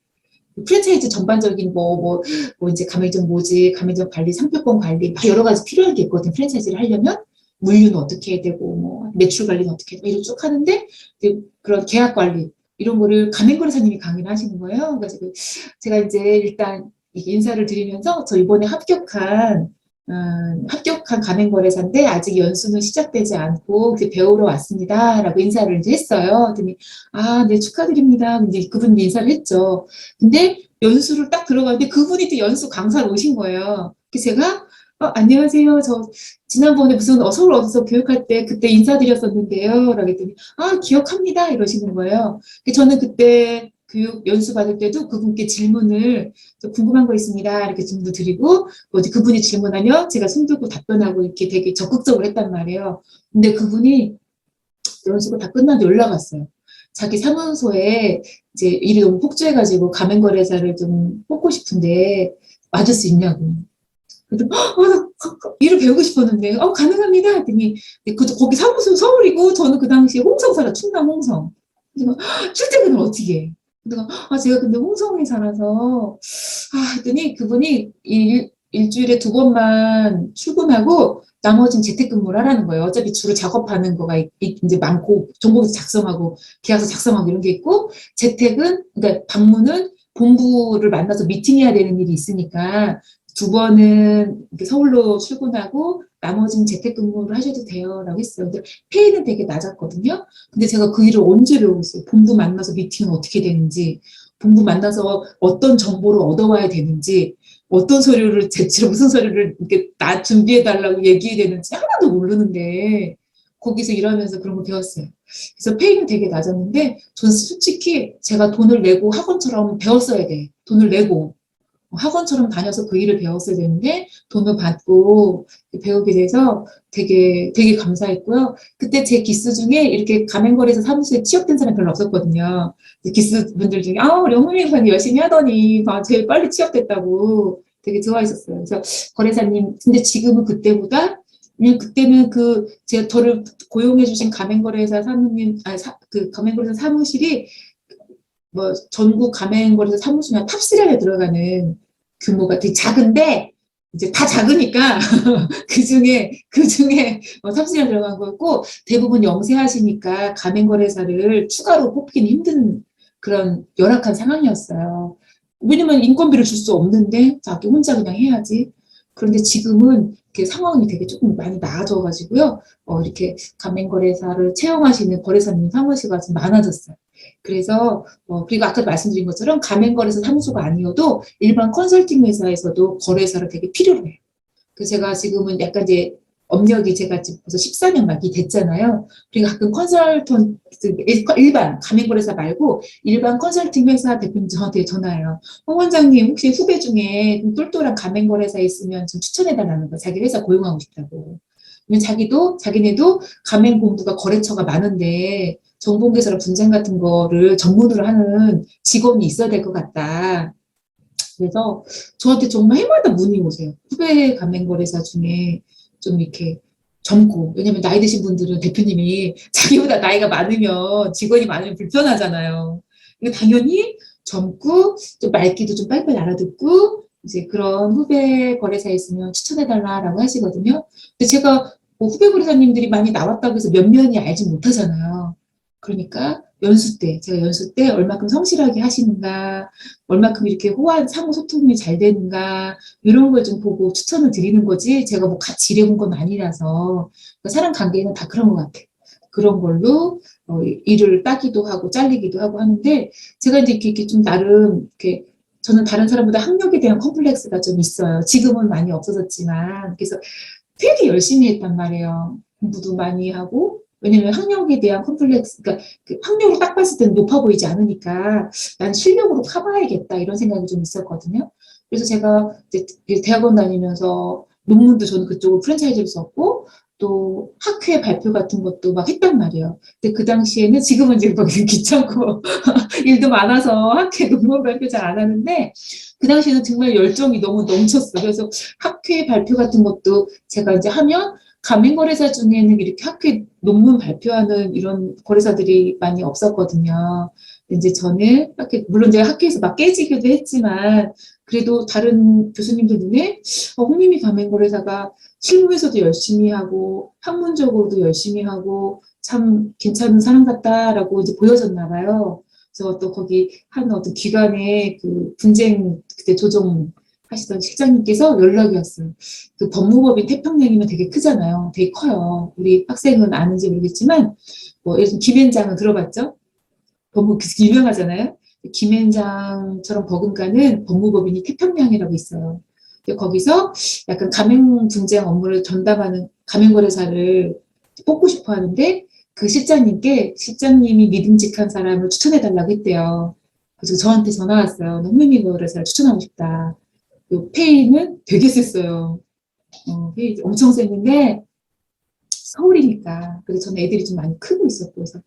프랜차이즈 전반적인 뭐 이제 가맹점 모집, 가맹점 관리, 상표권 관리 막 여러 가지 필요한 게 있거든. 프랜차이즈를 하려면 물류는 어떻게 해야 되고 뭐 매출 관리는 어떻게 해야 되고 이런 쭉 하는데 그런 계약 관리 이런 거를 가맹거래사님이 강의를 하시는 거예요. 그래서 제가 이제 일단 인사를 드리면서 저 이번에 합격한 가맹거래사인데 아직 연수는 시작되지 않고 배우러 왔습니다라고 인사를 이제 했어요. 그랬더니 네 축하드립니다. 근데 그분이 인사를 했죠. 근데 연수를 딱 들어갔는데 그분이 또 연수 강사로 오신 거예요. 그래서 제가 안녕하세요. 저 지난번에 무슨 서울 어디서 교육할 때 그때 인사드렸었는데요. 라고 했더니 기억합니다. 이러시는 거예요. 저는 그때 교육 연수 받을 때도 그분께 질문을 궁금한 거 있습니다. 이렇게 질문도 드리고 그분이 질문하면 제가 손들고 답변하고 이렇게 되게 적극적으로 했단 말이에요. 근데 그분이 연수가 다 끝나고 연락 왔어요. 자기 사무소에 이제 일이 너무 폭주해가지고 가맹거래사를 좀 뽑고 싶은데 맞을 수 있냐고. 그래서 일을 배우고 싶었는데 가능합니다 했더니 거기 사무소 서울이고 저는 그 당시에 홍성 살아 충남 홍성. 그래서 출퇴근을 어떻게 해? 내가 제가 근데 홍성에 살아서 했더니 그분이 일주일에 2번만 출근하고 나머지는 재택근무를 하라는 거예요. 어차피 주로 작업하는 거가 이제 많고 정보에서 작성하고 계약서 작성하고 이런 게 있고 재택은 그러니까 방문은 본부를 만나서 미팅해야 되는 일이 있으니까 2번은 서울로 출근하고 나머지는 재택근무를 하셔도 돼요라고 했어요. 근데 페이는 되게 낮았거든요. 근데 제가 그 일을 언제 배우겠어요? 본부 만나서 미팅은 어떻게 되는지, 본부 만나서 어떤 정보를 얻어와야 되는지, 어떤 서류를 제출해 무슨 서류를 이렇게 준비해 달라고 얘기해야 되는지 하나도 모르는데 거기서 일하면서 그런 걸 배웠어요. 그래서 페이는 되게 낮았는데 저는 솔직히 제가 돈을 내고 학원처럼 배웠어야 돼. 돈을 내고. 학원처럼 다녀서 그 일을 배웠어야 되는데 돈을 받고 배우게 돼서 되게 감사했고요. 그때 제 기스 중에 이렇게 가맹거래에서 사무실에 취업된 사람이 별로 없었거든요. 기스 분들 중에 우리 영문이사님 열심히 하더니 제일 빨리 취업됐다고 되게 좋아했었어요. 그래서 거래사님 근데 지금은 그때보다 그때는 제가 저를 고용해주신 가맹거래사 사무님 그 가맹거래사 사무실이 뭐 전국 가맹거래사 사무소나 탑3 안에 들어가는 규모가 되게 작은데 이제 다 작으니까 그중에 탑3 들어간 거였고 대부분 영세하시니까 가맹거래사를 추가로 뽑기는 힘든 그런 열악한 상황이었어요. 왜냐면 인건비를 줄 수 없는데 자기 혼자 그냥 해야지. 그런데 지금은 이렇게 상황이 되게 조금 많이 나아져가지고요. 이렇게 가맹거래사를 채용하시는 거래사님 사무실가 좀 많아졌어요. 그래서 그리고 아까 말씀드린 것처럼 가맹거래사 사무소가 아니어도 일반 컨설팅 회사에서도 거래사를 되게 필요로 해요. 그래서 제가 지금은 약간 이제 업력이 제가 지금 벌써 14년 막이 됐잖아요. 그리고 가끔 컨설턴트 일반 가맹거래사 말고 일반 컨설팅 회사 대표님 저한테 전화해요. 원장님 혹시 후배 중에 좀 똘똘한 가맹거래사 있으면 좀 추천해달라는 거. 자기 회사 고용하고 싶다고. 자기네도 가맹 본부가 거래처가 많은데 정보공개서랑 분쟁 같은 거를 전문으로 하는 직원이 있어야 될 것 같다. 그래서 저한테 정말 해마다 문의 오세요. 후배 가맹거래사 중에 좀 이렇게 젊고, 왜냐면 나이 드신 분들은 대표님이 자기보다 나이가 많으면, 직원이 많으면 불편하잖아요. 이거 당연히 젊고, 좀 말귀도 좀 빨리빨리 알아듣고, 이제 그런 후배 거래사에 있으면 추천해달라라고 하시거든요. 근데 제가 뭐 후배 거래사님들이 많이 나왔다고 해서 면면이 알지 못하잖아요. 그러니까 제가 연수 때 얼마큼 성실하게 하시는가, 얼마큼 이렇게 호환, 상호 소통이 잘 되는가, 이런 걸 좀 보고 추천을 드리는 거지, 제가 뭐 같이 일해본 건 아니라서. 그러니까 사람 관계는 다 그런 것 같아요. 그런 걸로 일을 따기도 하고 잘리기도 하고 하는데, 제가 이제 이렇게 좀 나름 이렇게 저는 다른 사람보다 학력에 대한 컴플렉스가 좀 있어요. 지금은 많이 없어졌지만. 그래서 되게 열심히 했단 말이에요. 공부도 많이 하고. 왜냐면 학력에 대한 컴플렉스, 그러니까 그 학력을 딱 봤을 때는 높아 보이지 않으니까 난 실력으로 커봐야겠다 이런 생각이 좀 있었거든요. 그래서 제가 이제 대학원 다니면서 논문도 저는 그쪽으로 프랜차이즈를 썼고 또 학회 발표 같은 것도 막 했단 말이에요. 근데 그 당시에는 지금은 이제 막 귀찮고 일도 많아서 학회 논문 발표 잘 안 하는데 그 당시에는 정말 열정이 너무 넘쳤어. 그래서 학회 발표 같은 것도 제가 이제 하면 가맹거래사 중에는 이렇게 학회 논문 발표하는 이런 거래사들이 많이 없었거든요. 이제 저는 물론 제가 학회에서 막 깨지기도 했지만 그래도 다른 교수님들 눈에 홍림이 가맹거래사가 실무에서도 열심히 하고 학문적으로도 열심히 하고 참 괜찮은 사람 같다라고 이제 보여졌나 봐요. 그래서 또 거기 한 어떤 기관의 그 분쟁 그때 조정 하시던 실장님께서 연락이 왔어요. 그 법무법인 태평양이면 되게 크잖아요. 되게 커요. 우리 학생은 아는지 모르겠지만 뭐 예를 들면 김앤장은 들어봤죠? 법무 유명하잖아요. 김앤장처럼 버금가는 법무법인이 태평양이라고 있어요. 거기서 약간 가맹 분쟁 업무를 전담하는 가맹거래사를 뽑고 싶어 하는데 그 실장님이 믿음직한 사람을 추천해달라고 했대요. 그래서 저한테 전화 왔어요. 홍미미 거래사를 추천하고 싶다. 요 페이는 되게 셌어요. 페이 엄청 셌는데 서울이니까. 그래서 저는 애들이 좀 많이 크고 있었고, 그래서,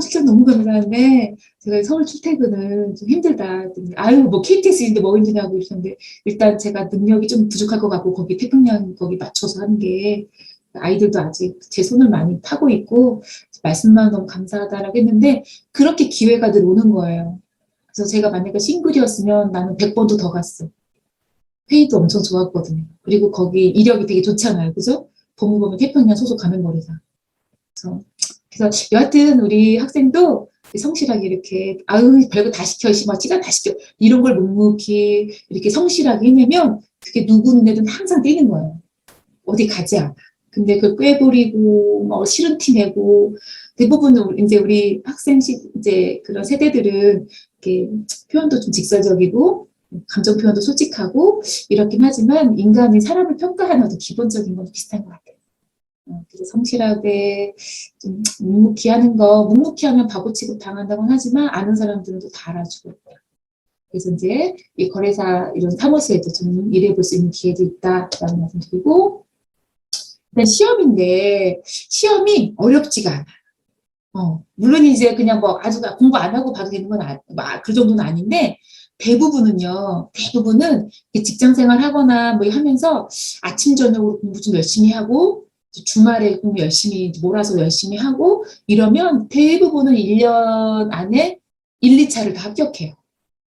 진짜 너무 감사한데, 제가 서울 출퇴근은 좀 힘들다. 했더니, 아유, 뭐, KTX인데 뭐 힘드냐고 이러셨는데, 일단 제가 능력이 좀 부족할 것 같고, 거기 태평양 거기 맞춰서 하는 게, 아이들도 아직 제 손을 많이 타고 있고, 말씀만 너무 감사하다라고 했는데, 그렇게 기회가 늘 오는 거예요. 그래서 제가 만약에 싱글이었으면 나는 100번도 더 갔어. 페이도 엄청 좋았거든요. 그리고 거기 이력이 되게 좋잖아요. 그죠? 법무법인 태평양 소속 가맹거래사. 그래서 여하튼 우리 학생도 성실하게 이렇게 아유 별거 다 시켜 막 시간 다 시켜 이런 걸 묵묵히 이렇게 성실하게 해내면 그게 누구는 항상 뛰는 거예요. 어디 가지 않아. 근데 그걸 꾀부리고 뭐 싫은 티 내고 대부분 이제 우리 학생 이제 그런 세대들은 이렇게 표현도 좀 직설적이고 감정 표현도 솔직하고 이렇긴 하지만 인간이 사람을 평가하는 어떤 기본적인 건 비슷한 것 같아요. 그래서 성실하게 좀 묵묵히 하는 거, 묵묵히 하면 바보 취급 당한다고는 하지만 아는 사람들은 또 다 알아주고. 그래서 이제 이 거래사 이런 사무소에도 좀 일해볼 수 있는 기회도 있다라는 말씀 드리고, 일단 시험인데 시험이 어렵지가 않아. 물론 이제 그냥 뭐 아주 공부 안 하고 봐도 되는 건 그 정도는 아닌데 대부분은 직장 생활 하거나 뭐 하면서 아침 저녁으로 공부 좀 열심히 하고 주말에 공부 열심히 몰아서 열심히 하고 이러면 대부분은 1년 안에 1, 2차를 다 합격해요.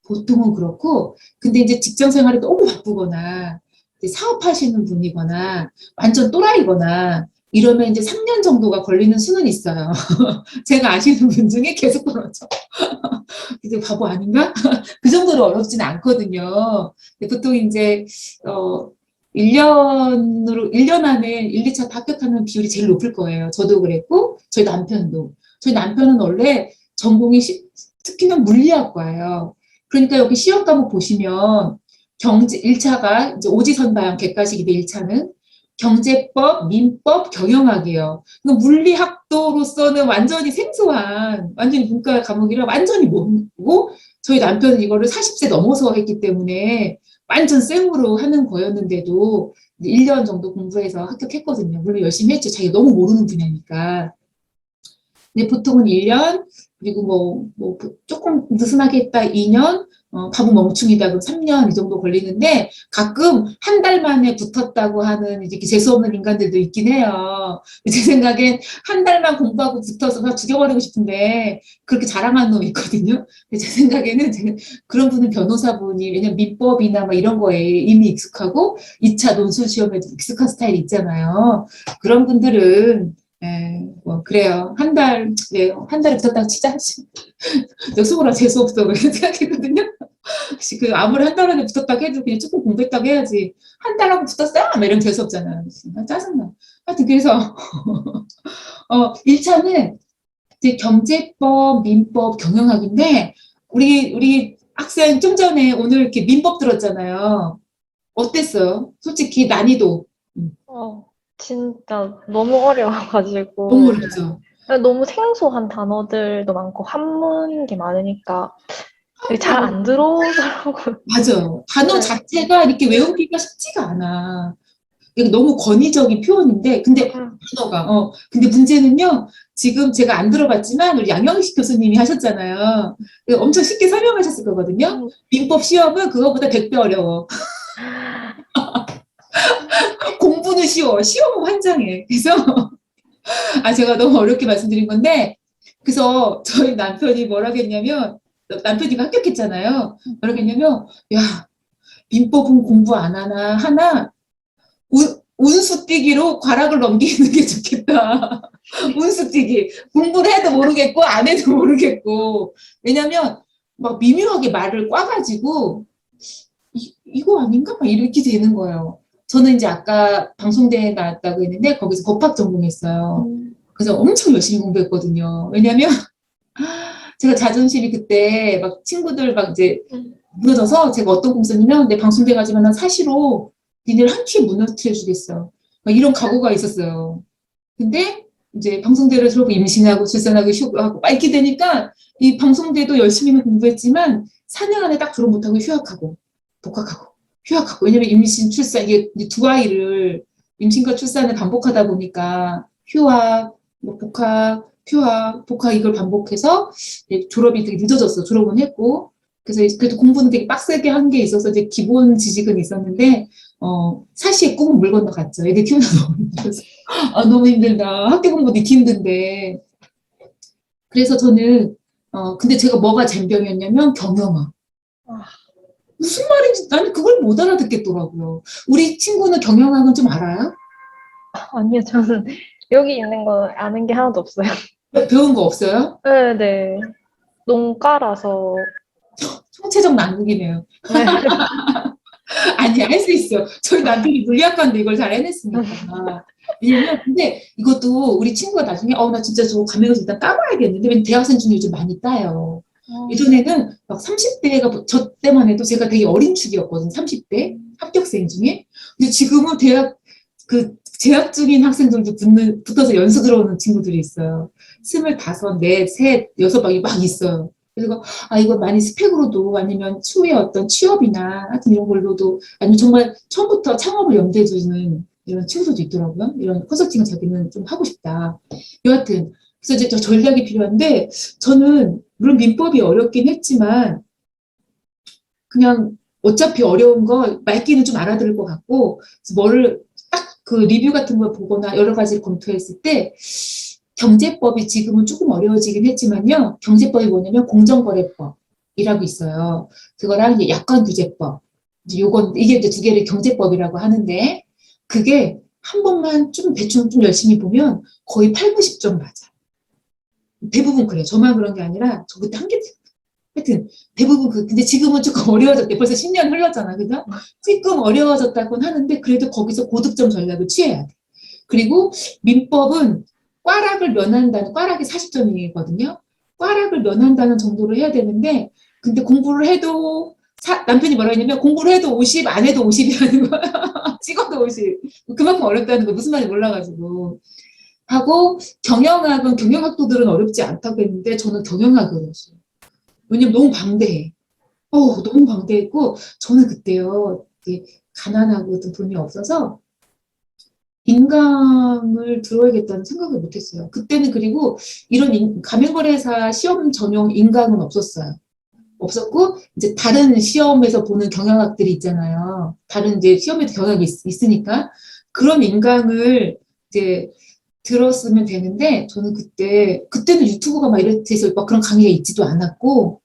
보통은 그렇고 근데 이제 직장 생활이 너무 바쁘거나 사업하시는 분이거나 완전 또라이거나 이러면 이제 3년 정도가 걸리는 수는 있어요. 제가 아시는 분 중에 계속 그러죠. 이게 바보 아닌가? 그 정도로 어렵지는 않거든요. 근데 보통 이제, 1년 안에 1, 2차 합격하는 비율이 제일 높을 거예요. 저도 그랬고, 저희 남편도. 저희 남편은 원래 전공이 특히나 물리학과예요. 그러니까 여기 시험 과목 보시면 경제 1차가 이제 오지선다형 객관식인데 1차는 경제법, 민법, 경영학이에요. 그러니까 물리학도로서는 완전히 생소한 완전히 문과 과목이라 완전히 모르고 저희 남편은 이거를 40세 넘어서 했기 때문에 완전 생으로 하는 거였는데도 1년 정도 공부해서 합격했거든요. 물론 열심히 했죠. 자기가 너무 모르는 분야니까. 근데 보통은 1년, 그리고 조금 느슨하게 했다 2년, 바보 멍충이다 그럼 3년 이 정도 걸리는데 가끔 한 달 만에 붙었다고 하는 이렇게 재수 없는 인간들도 있긴 해요. 제 생각엔 한 달만 공부하고 붙어서 그냥 죽여버리고 싶은데 그렇게 자랑하는 놈이 있거든요. 근데 제 생각에는 그런 분은 변호사분이 왜냐면 민법이나 막 이런 거에 이미 익숙하고 2차 논술 시험에도 익숙한 스타일이 있잖아요. 그런 분들은 뭐 그래요. 한 달, 네, 한 달에 붙었다고 치자. 저 속으로 재수 없어 그렇게 생각했거든요. 혹시 그 아무리 한 달 안에 붙었다고 해도 그냥 조금 공부했다고 해야지 한 달 하고 붙었어요? 막 이러면 재수 없잖아요. 짜증나. 하여튼 그래서 1차는 이제 경제법, 민법, 경영학인데 우리 학생 좀 전에 오늘 이렇게 민법 들었잖아요. 어땠어요? 솔직히 난이도 어, 진짜 너무 어려워가지고 너무 어렵죠. 너무 생소한 단어들도 많고 한문이 많으니까 잘 안 들어오더라고요. 맞아요. 단어 네. 자체가 이렇게 외우기가 쉽지가 않아. 이게 너무 권위적인 표현인데, 근데 음, 단어가, 근데 문제는요, 지금 제가 안 들어봤지만, 우리 양영식 교수님이 하셨잖아요. 엄청 쉽게 설명하셨을 거거든요. 음, 민법 시험은 그거보다 100배 어려워. 공부는 쉬워. 시험은 환장해. 그래서, 제가 너무 어렵게 말씀드린 건데, 그래서 저희 남편이 뭐라고 했냐면, 남편이가 합격했잖아요. 뭐라고 했냐면, 야, 민법은 공부 안 하나, 운수뛰기로 과락을 넘기는 게 좋겠다. 운수뛰기. 공부를 해도 모르겠고, 안 해도 모르겠고. 왜냐면, 막 미묘하게 말을 꽈가지고, 이거 아닌가? 막 이렇게 되는 거예요. 저는 이제 아까 방송대에 나왔다고 했는데, 거기서 법학 전공했어요. 음, 그래서 엄청 열심히 공부했거든요. 왜냐면, 제가 자존심이 그때 막 친구들 막 이제 음. 무너져서 제가 어떤 공서냐면 내 방송대 가지만 난 사시로 니네를 한 큐에 무너뜨려 주겠어. 막 이런 각오가 있었어요. 근데 이제 방송대를 들어오고 임신하고 출산하고 휴학하고 막 이렇게 되니까 이 방송대도 열심히는 공부했지만 4년 안에 딱 졸업 못하고 휴학하고 복학하고 휴학하고 왜냐면 임신 출산 이게 두 아이를 임신과 출산을 반복하다 보니까 휴학 뭐 복학 휴학 복학 이걸 반복해서 졸업이 되게 늦어졌어. 졸업은 했고 그래서 그래도 공부는 되게 빡세게 한 게 있어서 이제 기본 지식은 있었는데 사시의 꿈은 물 건너갔죠. 애들 키우는 너무 힘들어서 너무 힘들다. 학교 공부도 이렇게 힘든데. 그래서 저는, 근데 제가 뭐가 젬병이었냐면 경영학. 아, 무슨 말인지 나는 그걸 못 알아듣겠더라고요. 우리 친구는 경영학은 좀 알아요? 아니요, 저는 여기 있는 거 아는 게 하나도 없어요. 배운 거 없어요? 네, 네. 농가라서. 총체적 난국이네요. 네. 아니, 할 수 있어. 저희 남편이 물리학과인데 이걸 잘 해냈으니까. 왜냐면, 근데 이것도 우리 친구가 나중에, 나 진짜 저거 가면서 일단 까봐야겠는데, 왜냐면 대학생 중에 요즘 많이 따요. 예전에는 막 30대가, 저 때만 해도 제가 되게 어린 축이었거든, 30대 합격생 중에. 근데 지금은 재학 중인 학생들도 붙어서 연수 들어오는 친구들이 있어요. 25, 4, 셋, 여섯 막 있어요. 그래서 이거 많이 스펙으로도 아니면 추후에 어떤 취업이나 하여튼 이런 걸로도 아니면 정말 처음부터 창업을 염두에 두는 이런 친구들도 있더라고요. 이런 컨설팅을 자기는 좀 하고 싶다. 여하튼 그래서 이제 저 전략이 필요한데 저는 물론 민법이 어렵긴 했지만 그냥 어차피 어려운 거 말귀는 좀 알아들을 것 같고 뭐를 딱 그 리뷰 같은 걸 보거나 여러 가지를 검토했을 때 경제법이 지금은 조금 어려워지긴 했지만요. 경제법이 뭐냐면 공정거래법이라고 있어요. 그거랑 이제 약관규제법. 이게 이제 두 개를 경제법이라고 하는데 그게 한 번만 좀 대충 좀 열심히 보면 거의 8, 90점 맞아. 대부분 그래요. 저만 그런 게 아니라 저 그때 한개 하여튼 대부분 근데 지금은 조금 어려워졌대. 벌써 10년 흘렀잖아. 그죠? 조금 어려워졌다고는 하는데 그래도 거기서 고득점 전략을 취해야 돼. 그리고 민법은 꽈락이 40점이거든요. 꽈락을 면한다는 정도로 해야 되는데 근데 공부를 해도 남편이 뭐라 했냐면 공부를 해도 50, 안 해도 50이라는 거야. 찍어도 50. 그만큼 어렵다는 거 무슨 말인지 몰라가지고. 하고 경영학도들은 어렵지 않다고 했는데 저는 경영학을 어려웠어요. 왜냐면 너무 방대해. 너무 방대했고, 저는 그때요, 가난하고 돈이 없어서 인강을 들어야겠다는 생각을 못 했어요. 그때는 그리고 이런 가맹거래사 시험 전용 인강은 없었어요. 없었고, 이제 다른 시험에서 보는 경영학들이 있잖아요. 다른 이제 시험에도 경영학이 있으니까. 그런 인강을 이제 들었으면 되는데, 저는 그때는 유튜브가 막 이렇게 해서 막 그런 강의가 있지도 않았고,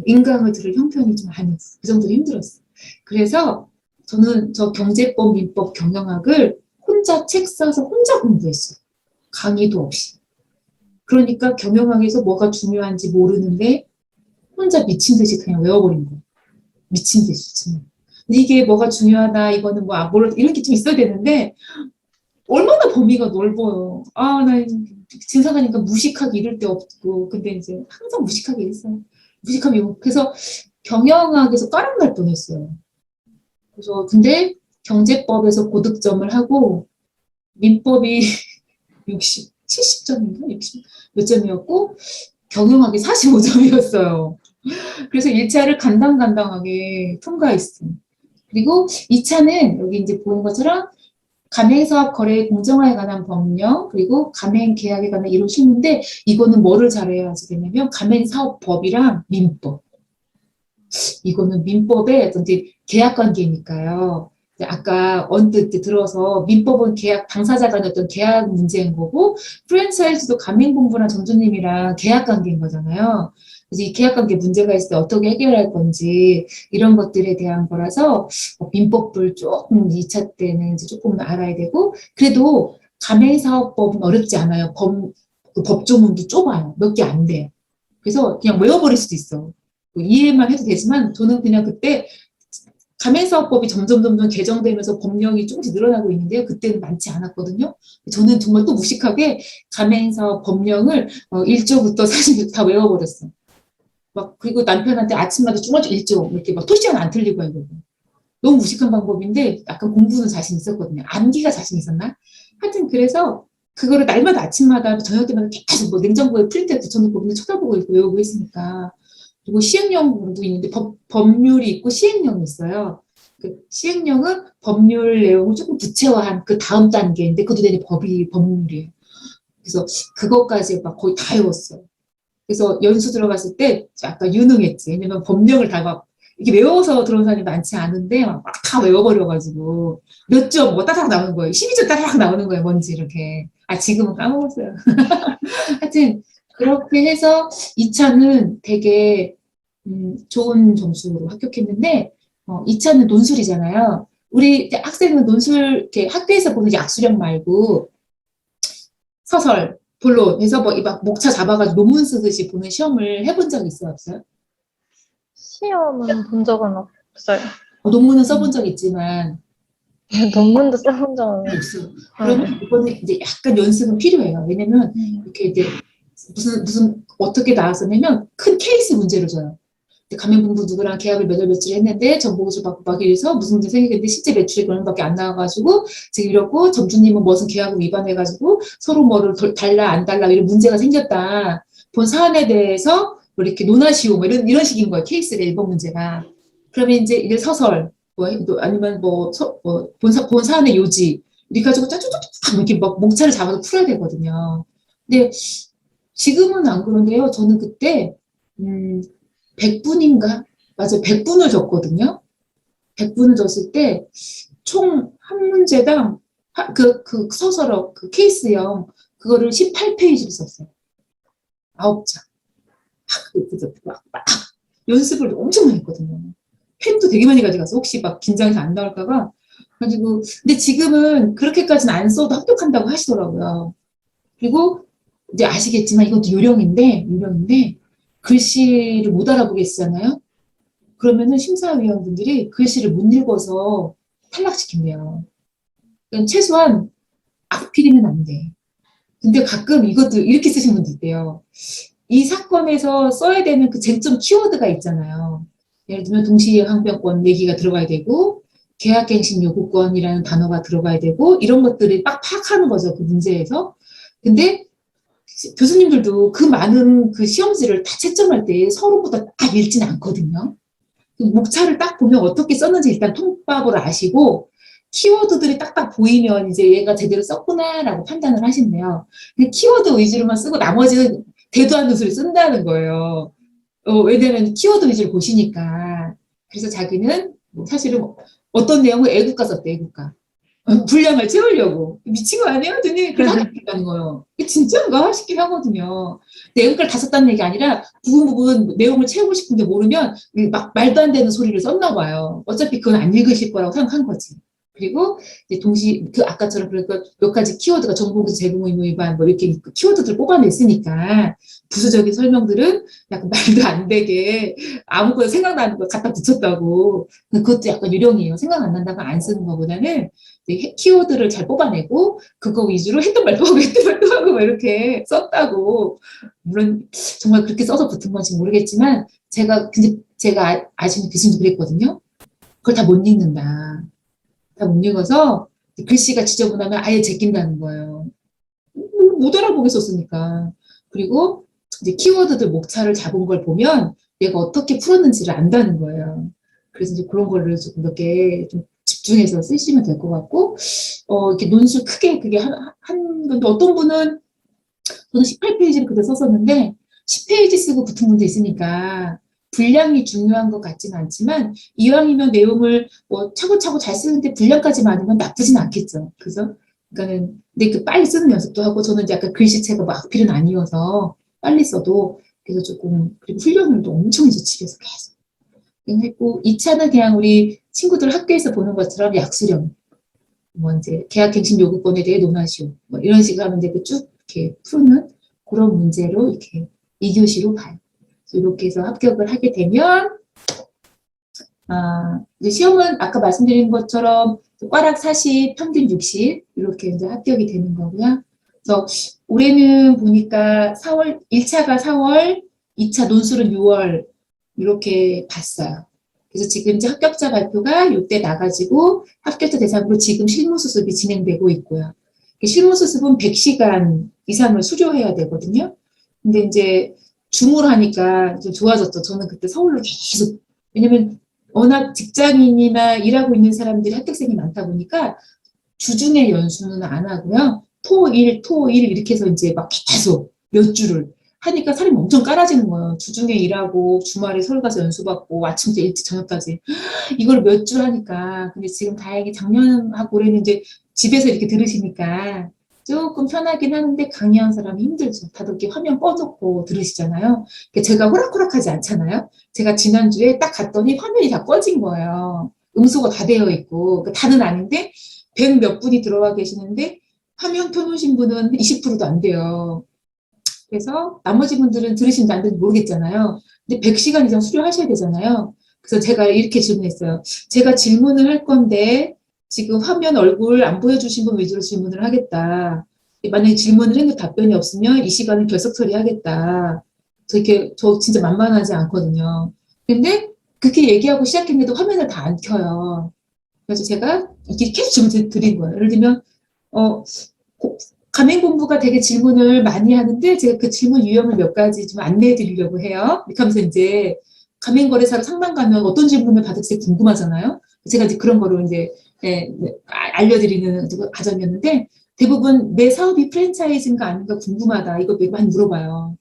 인강을 들을 형편이 좀 아니었어. 그 정도로 힘들었어. 그래서 저는 저 경제법, 민법, 경영학을 혼자 책 써서 혼자 공부했어요. 강의도 없이. 그러니까 경영학에서 뭐가 중요한지 모르는데 혼자 미친 듯이 그냥 외워버린 거예요. 미친 듯이. 근데 이게 뭐가 중요하다, 이거는 뭐, 이런 게 좀 있어야 되는데, 얼마나 범위가 넓어요. 나 진상하니까 무식하게 이럴 데 없고, 근데 이제 항상 무식하게 했어요. 무식하게, 그래서 경영학에서 까랑날 뻔했어요. 그래서, 근데 경제법에서 고득점을 하고, 민법이 60, 70점인가? 60 몇 점이었고, 경영학이 45점이었어요. 그래서 1차를 간당간당하게 통과했어. 그리고 2차는 여기 이제 보는 것처럼 가맹사업 거래 공정화에 관한 법령, 그리고 가맹계약에 관한 이런 실무인데, 이거는 뭐를 잘해야 하게 되냐면 가맹사업법이랑 민법. 이거는 민법의 어떤 이제 계약관계니까요. 아까 언뜻 들어서 민법은 계약 당사자 간의 어떤 계약 문제인 거고, 프랜차이즈도 가맹본부랑 점주님이랑 계약관계인 거잖아요. 그래서 이 계약관계 문제가 있을 때 어떻게 해결할 건지 이런 것들에 대한 거라서 민법을 조금 2차 때는 이제 조금 알아야 되고, 그래도 가맹사업법은 어렵지 않아요. 그 법조문도 좁아요. 몇 개 안 돼요. 그래서 그냥 외워버릴 수도 있어. 이해만 해도 되지만 저는 그냥 그때 가맹사업법이 점점 개정되면서 법령이 조금씩 늘어나고 있는데요. 그때는 많지 않았거든요. 저는 정말 또 무식하게 가맹사업 법령을 1조부터 40조 다 외워버렸어. 막 그리고 남편한테 아침마다 쪼물쪼 1조 이렇게 막 토시간 안 틀리고 하고. 너무 무식한 방법인데 약간 공부는 자신 있었거든요. 암기가 자신 있었나? 하여튼 그래서 그거를 날마다 아침마다 저녁 때마다 계속 뭐 냉장고에 프린트에 붙여놓고 맨날 쳐다보고 있고 외우고 했으니까. 그리고 시행령도 있는데 법률이 있고 시행령이 있어요. 그 시행령은 법률 내용을 조금 구체화한 그 다음 단계인데 그것도 되게 법률이에요. 그래서 그것까지 막 거의 다 외웠어요. 그래서 연수 들어갔을 때 약간 유능했지. 왜냐면 법령을 다 막 이게 외워서 들어온 사람이 많지 않은데 막 다 외워버려가지고 몇 점 뭐 따닥 나오는 거예요. 12점 따닥 나오는 거예요. 뭔지 이렇게. 지금은 까먹었어요. 하여튼 그렇게 해서 2차는 되게 좋은 점수로 합격했는데 2차는 논술이잖아요. 우리 학생은 논술 이렇게 학교에서 보는 약수령 말고 서설, 본론 해서 막 목차 잡아가지고 논문 쓰듯이 보는 시험을 해본 적 있어요, 없어요? 시험은 본 적은 없어요. 논문은 써본 적 있지만 논문도 써본 적은 없어요. 그러면 이거는 이제 약간 연습은 필요해요. 왜냐면 이렇게 이제 무슨 어떻게 나왔었냐면 큰 케이스 문제를 줘요. 가맹본부 누구랑 계약을 몇 월 며칠 했는데 정보고시를 받고 막 이래서 무슨 문제 생기는데 실제 매출이 그런밖에 안 나와가지고 지금 이렇고 점주님은 무슨 계약을 위반해가지고 서로 뭐를 달라 안 달라 이런 문제가 생겼다. 본 사안에 대해서 뭐 이렇게 논하시오 뭐 이런 식인 거예요. 케이스의 1번 문제가. 그러면 이제 이게 서설 아니면 본 사안의 요지 이렇게 가지고 짜쭈쭈쭈 이렇게 막 목차를 잡아서 풀어야 되거든요. 근데 지금은 안 그런데요. 저는 그때 100분인가? 맞아요. 100분을 줬거든요. 100분을 줬을 때, 총 한 문제당, 그 서술어, 그 케이스형, 그거를 18페이지로 썼어요. 9장. 막 연습을 엄청 많이 했거든요. 펜도 되게 많이 가져가서 혹시 막 긴장해서 안 나올까봐. 가지고, 근데 지금은 그렇게까지는 안 써도 합격한다고 하시더라고요. 그리고 이제 아시겠지만 이것도 요령인데, 글씨를 못 알아보겠잖아요. 그러면은 심사위원분들이 글씨를 못 읽어서 탈락시킨대요. 그러니까 최소한 악필이면 안 돼. 근데 가끔 이것도 이렇게 쓰신 분도 있대요. 이 사건에서 써야 되는 그 쟁점 키워드가 있잖아요. 예를 들면 동시항변권 얘기가 들어가야 되고 계약갱신 요구권이라는 단어가 들어가야 되고 이런 것들이 빡 파악하는 거죠. 그 문제에서. 근데 교수님들도 그 많은 그 시험지를 다 채점할 때 서로보다 딱 읽지는 않거든요. 목차를 딱 보면 어떻게 썼는지 일단 통밥을 아시고 키워드들이 딱딱 보이면 이제 얘가 제대로 썼구나라고 판단을 하신대요. 근데 키워드 위주로만 쓰고 나머지는 대도 않는 소리 쓴다는 거예요. 왜냐면 키워드 위주로 보시니까. 그래서 자기는 뭐 사실은 어떤 내용을 애국가 썼대, 애국가. 분량을 채우려고. 미친 거 아니에요? 했더니 그걸 하겠다는 거예요. 이게 진짜인가 싶긴 하거든요. 내용을 다 썼다는 얘기 아니라 부분 내용을 채우고 싶은데 모르면 막 말도 안 되는 소리를 썼나 봐요. 어차피 그건 안 읽으실 거라고 생각한 거지. 그리고 이제 그 아까처럼 그러니까 몇 가지 키워드가 정보기술 제공 의무 위반 뭐 이렇게 키워드들 뽑아냈으니까 부수적인 설명들은 약간 말도 안 되게 아무거나 생각나는 거 갖다 붙였다고. 그것도 약간 유령이에요. 생각 안 난다고 안 쓰는 것보다는 키워드를 잘 뽑아내고 그거 위주로 했던 말도 하고 했던 말도 하고 막 이렇게 썼다고. 물론 정말 그렇게 써서 붙은 건지 모르겠지만 근데 제가 아시는 교수님도 그랬거든요. 그걸 다 못 읽는다. 다 못 읽어서 글씨가 지저분하면 아예 제낀다는 거예요. 못 알아보게 썼으니까. 그리고 이제 키워드들 목차를 잡은 걸 보면 얘가 어떻게 풀었는지를 안다는 거예요. 그래서 이제 그런 거를 조금 몇 개 좀 집중해서 쓰시면 될 것 같고, 이렇게 논술 크게 그게 건데 어떤 분은 저는 18페이지를 그때 썼었는데 10페이지 쓰고 붙은 분도 있으니까 분량이 중요한 것 같지는 않지만 이왕이면 내용을 뭐 차고차고 잘 쓰는데 분량까지 많으면 나쁘진 않겠죠. 그래서 그러니까는 근데 그 빨리 쓰는 연습도 하고 저는 이제 약간 글씨체가 막 필은 아니어서 빨리 써도 그래서 조금 그리고 훈련을 또 엄청 해서 집에서 계속 했고 2차는 그냥 우리 친구들 학교에서 보는 것처럼 약수령 뭐 이제 계약갱신 요구권에 대해 논하시오 뭐 이런 식으로 하면 이제 쭉 이렇게 푸는 그런 문제로 이렇게 2교시로 봐요. 이렇게 해서 합격을 하게 되면 이제 시험은 아까 말씀드린 것처럼 꽈락 40, 평균 60 이렇게 이제 합격이 되는 거고요. 그래서 올해는 보니까 1차가 4월, 2차 논술은 6월 이렇게 봤어요. 그래서 지금 이제 합격자 발표가 이때 나가지고 합격자 대상으로 지금 실무 수습이 진행되고 있고요. 실무 수습은 100시간 이상을 수료해야 되거든요. 근데 이제 줌으로 하니까 좀 좋아졌죠. 저는 그때 서울로 계속 왜냐면 워낙 직장인이나 일하고 있는 사람들이 합격생이 많다 보니까 주중에 연수는 안 하고요. 토일 이렇게 해서 이제 막 계속 몇 주를 하니까 사람이 엄청 깔아지는 거예요. 주중에 일하고 주말에 서울 가서 연수받고 아침부터 일찍 저녁까지 이걸 몇 주 하니까 근데 지금 다행히 작년하고 올해는 이제 집에서 이렇게 들으시니까 조금 편하긴 하는데 강의한 사람이 힘들죠. 다들 이렇게 화면 꺼놓고 들으시잖아요. 제가 호락호락하지 않잖아요. 제가 지난주에 딱 갔더니 화면이 다 꺼진 거예요. 음소거 다 되어 있고 다는 아닌데 100 몇 분이 들어와 계시는데 화면 켜놓으신 분은 20%도 안 돼요. 그래서 나머지 분들은 들으신지 안 들으신지 모르겠잖아요. 근데 100시간 이상 수료하셔야 되잖아요. 그래서 제가 이렇게 질문했어요. 제가 질문을 할 건데 지금 화면 얼굴 안 보여주신 분 위주로 질문을 하겠다. 만약에 질문을 했는데 답변이 없으면 이 시간을 결석 처리하겠다. 저 진짜 만만하지 않거든요. 근데 그렇게 얘기하고 시작했는데도 화면을 다 안 켜요. 그래서 제가 이렇게 계속 질문 드린 거예요. 예를 들면 가맹본부가 되게 질문을 많이 하는데 제가 그 질문 유형을 몇 가지 좀 안내해 드리려고 해요. 이렇게 하면서 이제 가맹거래사로 상담 가면 어떤 질문을 받을지 궁금하잖아요. 제가 이제 그런 거로 이제 알려드리는 과정이었는데 대부분 내 사업이 프랜차이즈인가 아닌가 궁금하다. 이거 많이 물어봐요.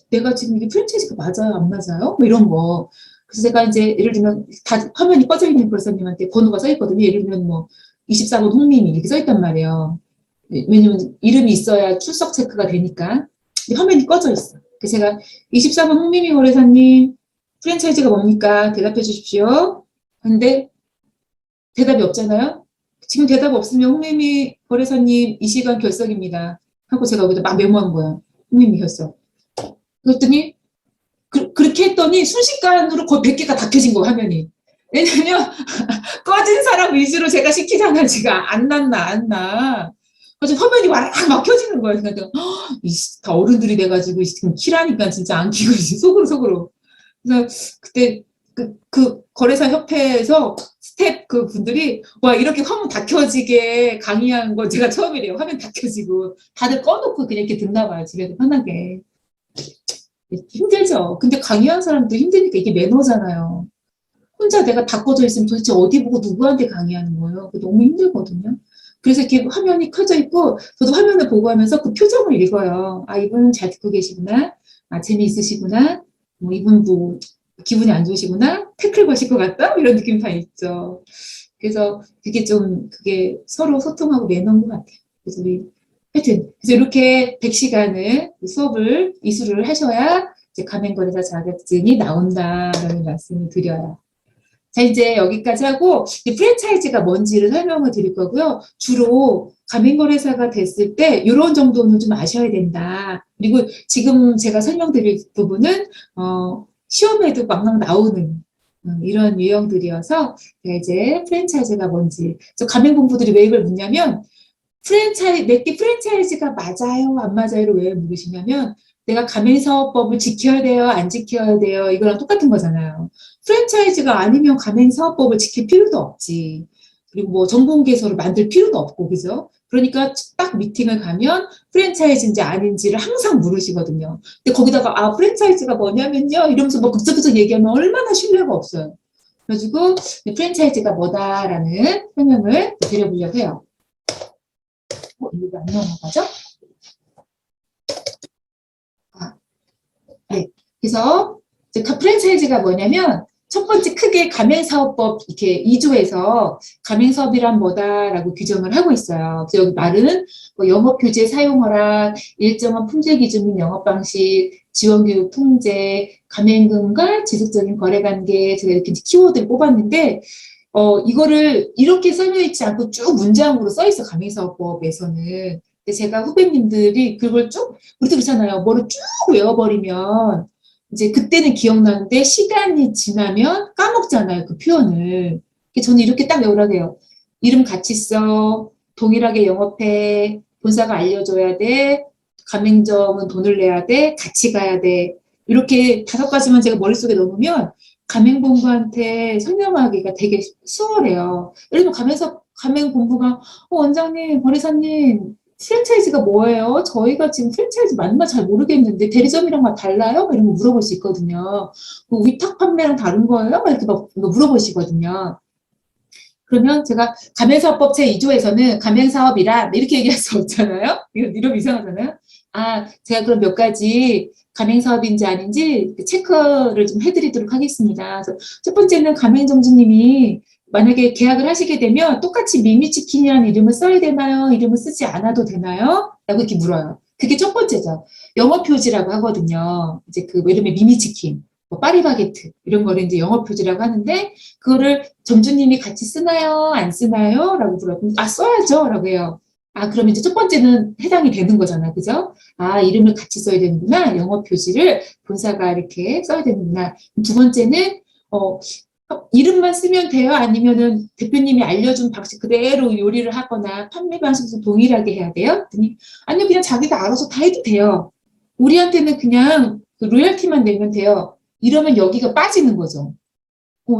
내가 지금 이게 프랜차이즈가 맞아요? 안 맞아요? 뭐 이런 거. 그래서 제가 이제 예를 들면 다 화면이 꺼져 있는 그사님한테 번호가 써 있거든요. 예를 들면 뭐 24번 홍민이 이렇게 써 있단 말이에요. 왜냐면 이름이 있어야 출석 체크가 되니까. 화면이 꺼져 있어. 그래서 제가 24번 홍민희 거래사님 프랜차이즈가 뭡니까? 대답해 주십시오. 근데 대답이 없잖아요. 지금 대답 없으면 홍민희 거래사님 이 시간 결석입니다. 하고 제가 여기다 막 메모한 거야. 홍민희 결석. 그랬더니 그렇게 했더니 순식간으로 거의 100개가 다 켜진 거야 화면이. 왜냐면 꺼진 사람 위주로 제가 시키잖아. 지금 안 났나. 그래서 화면이 와락 막 켜지는 거예요. 그러니까 다 어른들이 돼가지고 지금 키라니까 진짜 안 키고 속으로. 그래서 그때 그 거래사 협회에서 스텝 그 분들이 와 이렇게 화면 다 켜지게 강의한 거 제가 처음이래요. 화면 다 켜지고 다들 꺼놓고 그냥 이렇게 듣나 봐요. 집에도 편하게. 힘들죠. 근데 강의한 사람도 힘드니까 이게 매너잖아요. 혼자 내가 다 꺼져 있으면 도대체 어디 보고 누구한테 강의하는 거예요. 너무 힘들거든요. 그래서 이렇게 화면이 켜져 있고 저도 화면을 보고 하면서 그 표정을 읽어요. 아 이분은 잘 듣고 계시구나. 아 재미있으시구나. 이분 뭐 기분이 안 좋으시구나? 태클 거실 것 같다? 이런 느낌 다 있죠. 그래서 그게 서로 소통하고 매너인 것 같아요. 그래서 하여튼, 그래서 이렇게 100시간을 수업을 이수를 하셔야 이제 가맹거래사 자격증이 나온다라는 말씀을 드려요. 자, 이제 여기까지 하고, 이 프랜차이즈가 뭔지를 설명을 드릴 거고요. 주로 가맹거래사가 됐을 때, 이런 정도는 좀 아셔야 된다. 그리고 지금 제가 설명드릴 부분은, 시험에도 막막 나오는, 이런 유형들이어서, 이제 프랜차이즈가 뭔지. 그래서 가맹본부들이 왜 이걸 묻냐면, 내게 프랜차이즈가 맞아요, 안 맞아요를 왜 물으시냐면, 내가 가맹사업법을 지켜야 돼요, 안 지켜야 돼요, 이거랑 똑같은 거잖아요. 프랜차이즈가 아니면 가맹사업법을 지킬 필요도 없지. 그리고 뭐 정보공개서를 만들 필요도 없고, 그죠? 그러니까 딱 미팅을 가면 프랜차이즈인지 아닌지를 항상 물으시거든요. 근데 거기다가 프랜차이즈가 뭐냐면요, 이러면서 뭐 극적극적 얘기하면 얼마나 신뢰가 없어요. 그래가지고 프랜차이즈가 뭐다라는 설명을 드려보려고 해요. 이거 안 넘어가죠? 네. 그래서 프랜차이즈가 뭐냐면 첫 번째 크게 가맹사업법 이렇게 2조에서 가맹사업이란 뭐다라고 규정을 하고 있어요. 그래서 여기 말은 뭐 영업규제 사용허락, 일정한 품질 기준 및 영업방식, 지원교육 통제, 가맹금과 지속적인 거래관계, 제가 이렇게 키워드를 뽑았는데 이거를 이렇게 설명했지 않고 쭉 문장으로 써 있어, 가맹사업법에서는. 근데 제가 후배님들이 그걸 쭉, 우리도 그렇잖아요. 뭐를 쭉 외워버리면, 이제 그때는 기억나는데, 시간이 지나면 까먹잖아요, 그 표현을. 저는 이렇게 딱 외우라고 해요. 이름 같이 써, 동일하게 영업해, 본사가 알려줘야 돼, 가맹점은 돈을 내야 돼, 같이 가야 돼. 이렇게 5가지만 제가 머릿속에 넣으면, 가맹본부한테 설명하기가 되게 수월해요. 예를 들면 가맹본부가 원장님, 거래사님 프랜차이즈가 뭐예요? 저희가 지금 프랜차이즈 맞나 잘 모르겠는데 대리점이랑 막 달라요? 이런 거 물어볼 수 있거든요. 위탁 판매랑 다른 거예요? 막 이렇게 막 물어보시거든요. 그러면 제가 가맹사업법 제2조에서는 가맹사업이란 이렇게 얘기할 수 없잖아요. 이러면 이상하잖아요. 제가 그럼 몇 가지 가맹사업인지 아닌지 체크를 좀 해드리도록 하겠습니다. 그래서 첫 번째는 가맹점주님이 만약에 계약을 하시게 되면 똑같이 미미치킨이라는 이름을 써야 되나요? 이름을 쓰지 않아도 되나요? 라고 이렇게 물어요. 그게 첫 번째죠. 영업표지라고 하거든요. 이제 예를 들면 미미치킨, 뭐 파리바게트 이런 거를 이제 영업표지라고 하는데 그거를 점주님이 같이 쓰나요? 안 쓰나요? 라고 물어요. 써야죠. 라고 해요. 그럼 이제 첫 번째는 해당이 되는 거잖아. 그죠? 이름을 같이 써야 되는구나. 영업 표지를 본사가 이렇게 써야 되는구나. 두 번째는, 이름만 쓰면 돼요? 아니면은 대표님이 알려준 방식 그대로 요리를 하거나 판매 방식도 동일하게 해야 돼요? 아니요, 그냥 자기가 알아서 다 해도 돼요. 우리한테는 그냥 그 로열티만 내면 돼요. 이러면 여기가 빠지는 거죠.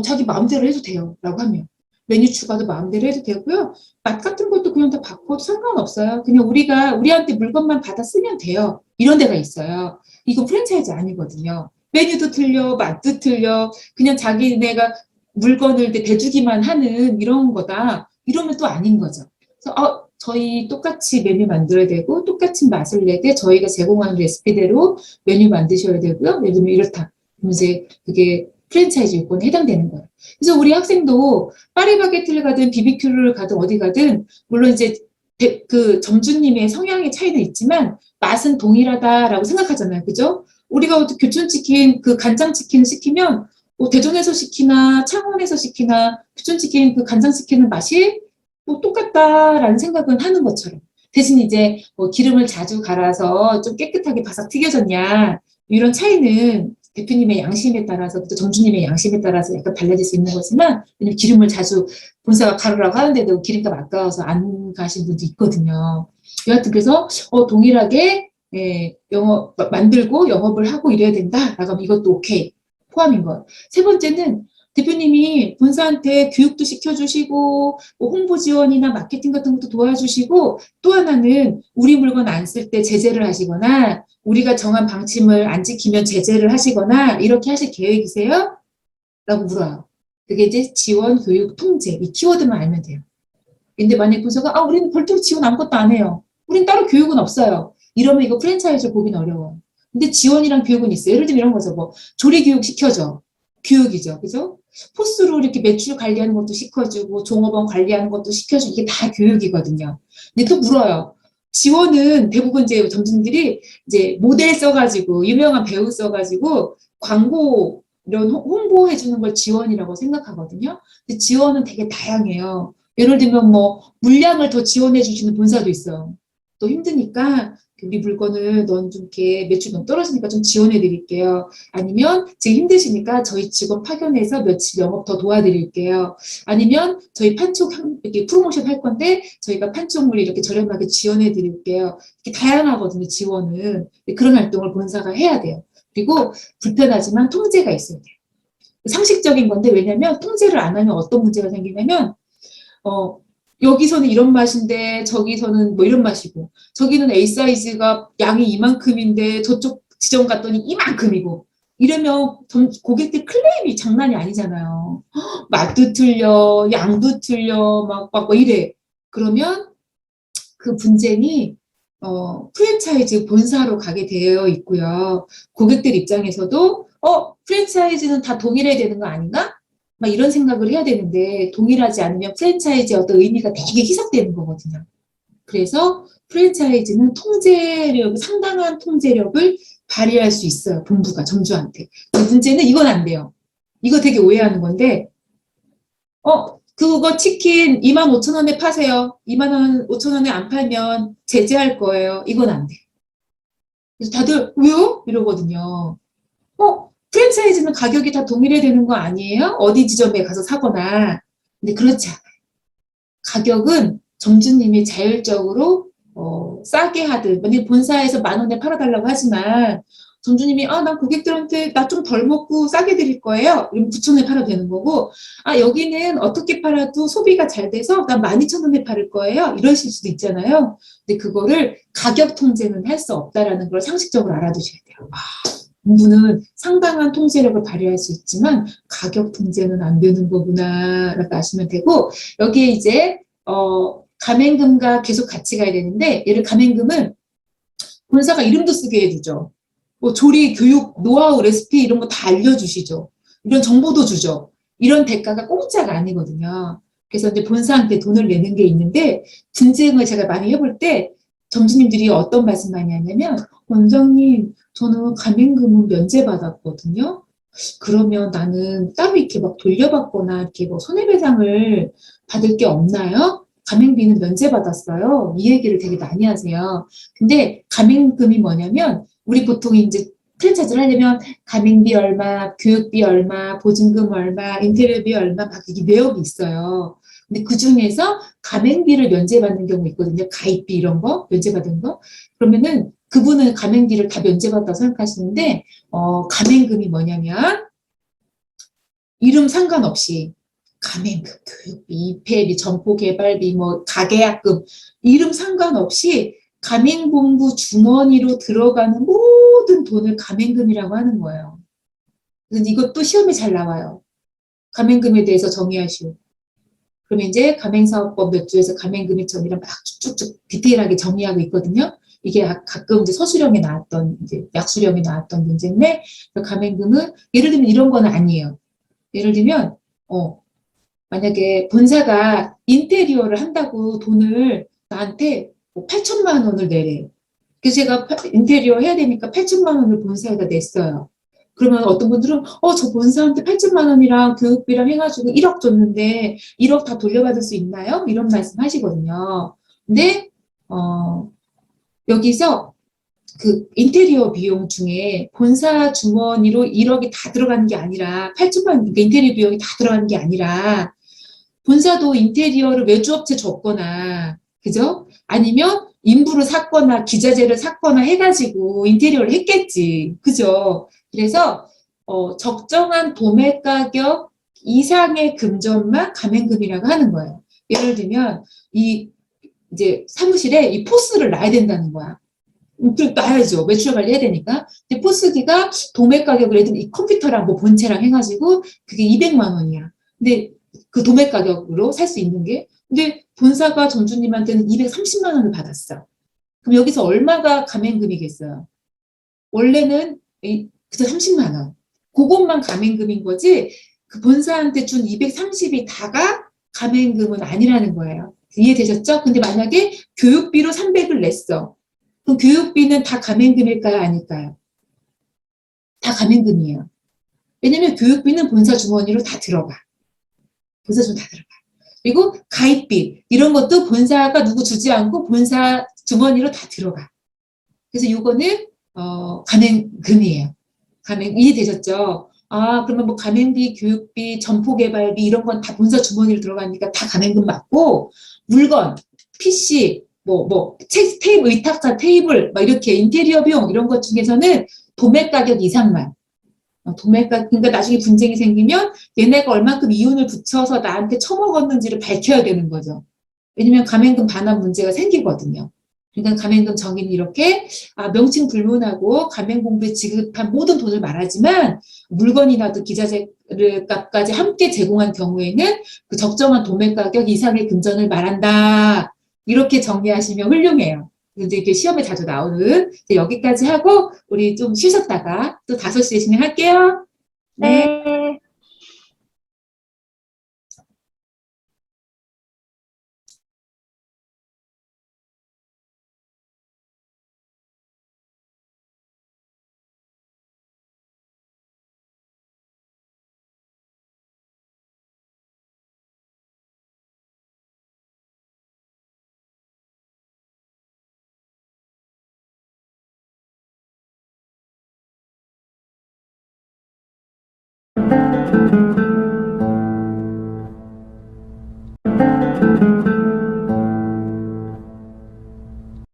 자기 마음대로 해도 돼요. 라고 하면. 메뉴 추가도 마음대로 해도 되고요. 맛 같은 것도 그냥 다 바꿔도 상관없어요. 그냥 우리한테 물건만 받아 쓰면 돼요. 이런 데가 있어요. 이거 프랜차이즈 아니거든요. 메뉴도 틀려, 맛도 틀려. 그냥 자기네가 물건을 대주기만 하는 이런 거다. 이러면 또 아닌 거죠. 그래서 저희 똑같이 메뉴 만들어야 되고 똑같은 맛을 내게 저희가 제공하는 레시피대로 메뉴 만드셔야 되고요. 예를 들면 이렇다. 그럼 이제 그게 프랜차이즈 요건에 해당되는 거예요. 그래서 우리 학생도 파리바게트를 가든 BBQ를 가든 어디 가든 물론 이제 그 점주님의 성향의 차이는 있지만 맛은 동일하다라고 생각하잖아요. 그죠? 우리가 교촌치킨 그 간장치킨을 시키면 대전에서 시키나 창원에서 시키나 교촌치킨 그 간장치킨은 맛이 똑같다라는 생각은 하는 것처럼 대신 이제 기름을 자주 갈아서 좀 깨끗하게 바삭 튀겨졌냐 이런 차이는 대표님의 양심에 따라서 또 점주님의 양심에 따라서 약간 달라질 수 있는 거지만 왜냐면 기름을 자주 본사가 가루라고 하는데도 기름값 아까워서 안 가신 분도 있거든요. 여하튼 그래서 동일하게 만들고 영업을 하고 이래야 된다라고 하면 이것도 오케이 포함인 거예요. 세 번째는 대표님이 본사한테 교육도 시켜주시고 홍보 지원이나 마케팅 같은 것도 도와주시고 또 하나는 우리 물건 안 쓸 때 제재를 하시거나 우리가 정한 방침을 안 지키면 제재를 하시거나 이렇게 하실 계획이세요? 라고 물어요. 그게 이제 지원, 교육, 통제 이 키워드만 알면 돼요. 근데 만약 본사가 우리는 별도로 지원 아무것도 안 해요. 우린 따로 교육은 없어요. 이러면 이거 프랜차이즈 보기는 어려워요. 근데 지원이랑 교육은 있어요. 예를 들면 이런 거죠. 뭐 조리교육 시켜줘. 교육이죠. 그죠? 포스로 이렇게 매출 관리하는 것도 시켜주고 종업원 관리하는 것도 시켜주고 이게 다 교육이거든요. 근데 또 물어요. 지원은 대부분 이제 점주님들이 이제 모델 써가지고 유명한 배우 써가지고 광고 이런 홍보해 주는 걸 지원이라고 생각하거든요. 근데 지원은 되게 다양해요. 예를 들면 뭐 물량을 더 지원해 주시는 본사도 있어요. 또 힘드니까 우리 물건을 넌 좀 이렇게 매출 너무 떨어지니까 좀 지원해 드릴게요. 아니면 지금 힘드시니까 저희 직원 파견해서 며칠 영업 더 도와드릴게요. 아니면 저희 판촉 이렇게 프로모션 할 건데 저희가 판촉물 이렇게 저렴하게 지원해 드릴게요. 이렇게 다양하거든요, 지원은. 그런 활동을 본사가 해야 돼요. 그리고 불편하지만 통제가 있어야 돼요. 상식적인 건데 왜냐면 통제를 안 하면 어떤 문제가 생기냐면 여기서는 이런 맛인데 저기서는 뭐 이런 맛이고 저기는 A 사이즈가 양이 이만큼인데 저쪽 지점 갔더니 이만큼이고 이러면 고객들 클레임이 장난이 아니잖아요. 맛도 틀려, 양도 틀려, 막 이래. 그러면 그 분쟁이 프랜차이즈 본사로 가게 되어 있고요. 고객들 입장에서도 프랜차이즈는 다 동일해야 되는 거 아닌가? 막 이런 생각을 해야 되는데 동일하지 않으면 프랜차이즈의 어떤 의미가 되게 희석되는 거거든요. 그래서 프랜차이즈는 상당한 통제력을 발휘할 수 있어요. 본부가 점주한테. 문제는 이건 안 돼요. 이거 되게 오해하는 건데 그거 치킨 25,000원에 파세요. 25,000원에 안 팔면 제재할 거예요. 이건 안 돼. 그래서 다들 왜요? 이러거든요. 프랜차이즈는 가격이 다 동일해야 되는 거 아니에요? 어디 지점에 가서 사거나. 근데 그렇지 않아요. 가격은 점주님이 자율적으로 싸게 하든 만약에 본사에서 10,000원에 팔아달라고 하지만 점주님이 난 고객들한테 나 좀 덜 먹고 싸게 드릴 거예요. 이러면 9,000원에 팔아도 되는 거고 여기는 어떻게 팔아도 소비가 잘 돼서 난 12,000원에 팔을 거예요. 이러실 수도 있잖아요. 근데 그거를 가격 통제는 할 수 없다라는 걸 상식적으로 알아두셔야 돼요. 공부는 상당한 통제력을 발휘할 수 있지만 가격 통제는 안 되는 거구나 라고 아시면 되고 여기에 이제 가맹금과 계속 같이 가야 되는데 얘를 가맹금은 본사가 이름도 쓰게 해주죠. 뭐 조리, 교육, 노하우, 레시피 이런 거 다 알려주시죠. 이런 정보도 주죠. 이런 대가가 공짜가 아니거든요. 그래서 이제 본사한테 돈을 내는 게 있는데 분쟁을 제가 많이 해볼 때 점주님들이 어떤 말씀 많이 하냐면 원장님 저는 가맹금은 면제받았거든요. 그러면 나는 따로 이렇게 막 돌려받거나 이렇게 뭐 손해배상을 받을 게 없나요? 가맹비는 면제받았어요. 이 얘기를 되게 많이 하세요. 근데 가맹금이 뭐냐면 우리 보통 이제 프랜차이즈를 하려면 가맹비 얼마, 교육비 얼마, 보증금 얼마, 인테리어비 얼마 막 이게 내역이 있어요. 근데 그 중에서 가맹비를 면제받는 경우 있거든요. 가입비 이런 거 면제받은 거. 그러면은 그분은 가맹비를 다 면제받았다고 생각하시는데 가맹금이 뭐냐면 이름 상관없이 가맹금, 교육비, 입회비, 점포개발비, 뭐 가계약금 이름 상관없이 가맹본부 주머니로 들어가는 모든 돈을 가맹금이라고 하는 거예요. 그래서 이것도 시험에 잘 나와요. 가맹금에 대해서 정의하시오. 그러면 이제 가맹사업법 몇 조에서 가맹금의 정의를 막 쭉쭉쭉 디테일하게 정의하고 있거든요. 이게 가끔 이제 서술형에 나왔던, 이제 약수령에 나왔던 문제인데, 가맹금은 예를 들면 이런 건 아니에요. 예를 들면, 만약에 본사가 인테리어를 한다고 돈을 나한테 뭐 8천만 원을 내래. 그래서 제가 인테리어 해야 되니까 8천만 원을 본사에다 냈어요. 그러면 어떤 분들은 저 본사한테 8천만 원이랑 교육비랑 해가지고 1억 줬는데 1억 다 돌려받을 수 있나요? 이런 말씀 하시거든요. 근데 여기서 그 인테리어 비용 중에 본사 주머니로 1억이 다 들어가는 게 아니라 8천만 원, 그러니까 인테리어 비용이 다 들어가는 게 아니라 본사도 인테리어를 외주업체 줬거나 그죠? 아니면 인부를 샀거나 기자재를 샀거나 해가지고 인테리어를 했겠지. 그죠? 그래서 적정한 도매 가격 이상의 금전만 가맹금이라고 하는 거예요. 예를 들면 이제 사무실에 이 포스를 놔야 된다는 거야. 놔야죠. 매출 관리해야 되니까. 근데 포스기가 도매 가격을 예를 들면 이 컴퓨터랑 뭐 본체랑 해가지고 그게 200만 원이야. 근데 그 도매 가격으로 살 수 있는 게 근데 본사가 점주님한테는 230만 원을 받았어. 그럼 여기서 얼마가 가맹금이겠어요? 원래는 그저 30만 원. 그것만 가맹금인 거지 그 본사한테 준 230이 다가 가맹금은 아니라는 거예요. 이해되셨죠? 근데 만약에 교육비로 300을 냈어. 그럼 교육비는 다 가맹금일까요? 아닐까요? 다 가맹금이에요. 왜냐면 교육비는 본사 주머니로 다 들어가. 본사 주머니 다 들어가. 그리고 가입비 이런 것도 본사가 누구 주지 않고 본사 주머니로 다 들어가. 그래서 이거는 가맹금이에요. 이해되셨죠? 아, 그러면 뭐 가맹비, 교육비, 점포개발비 이런 건 다 본사 주머니로 들어가니까 다 가맹금 맞고 물건, PC, 책, 테이블, 의탁사 테이블, 막 이렇게 인테리어 비용 이런 것 중에서는 도매 가격 이상만. 그러니까 나중에 분쟁이 생기면 얘네가 얼만큼 이윤을 붙여서 나한테 처먹었는지를 밝혀야 되는 거죠. 왜냐면 가맹금 반환 문제가 생기거든요. 그러니까 가맹금 정의는 이렇게 명칭 불문하고 가맹공부에 지급한 모든 돈을 말하지만 물건이라도 기자재값까지 함께 제공한 경우에는 그 적정한 도매가격 이상의 금전을 말한다. 이렇게 정리하시면 훌륭해요. 이제 이게 시험에 자주 나오는 여기까지 하고 우리 좀 쉬셨다가 또 5시에 진행할게요. 네. 네.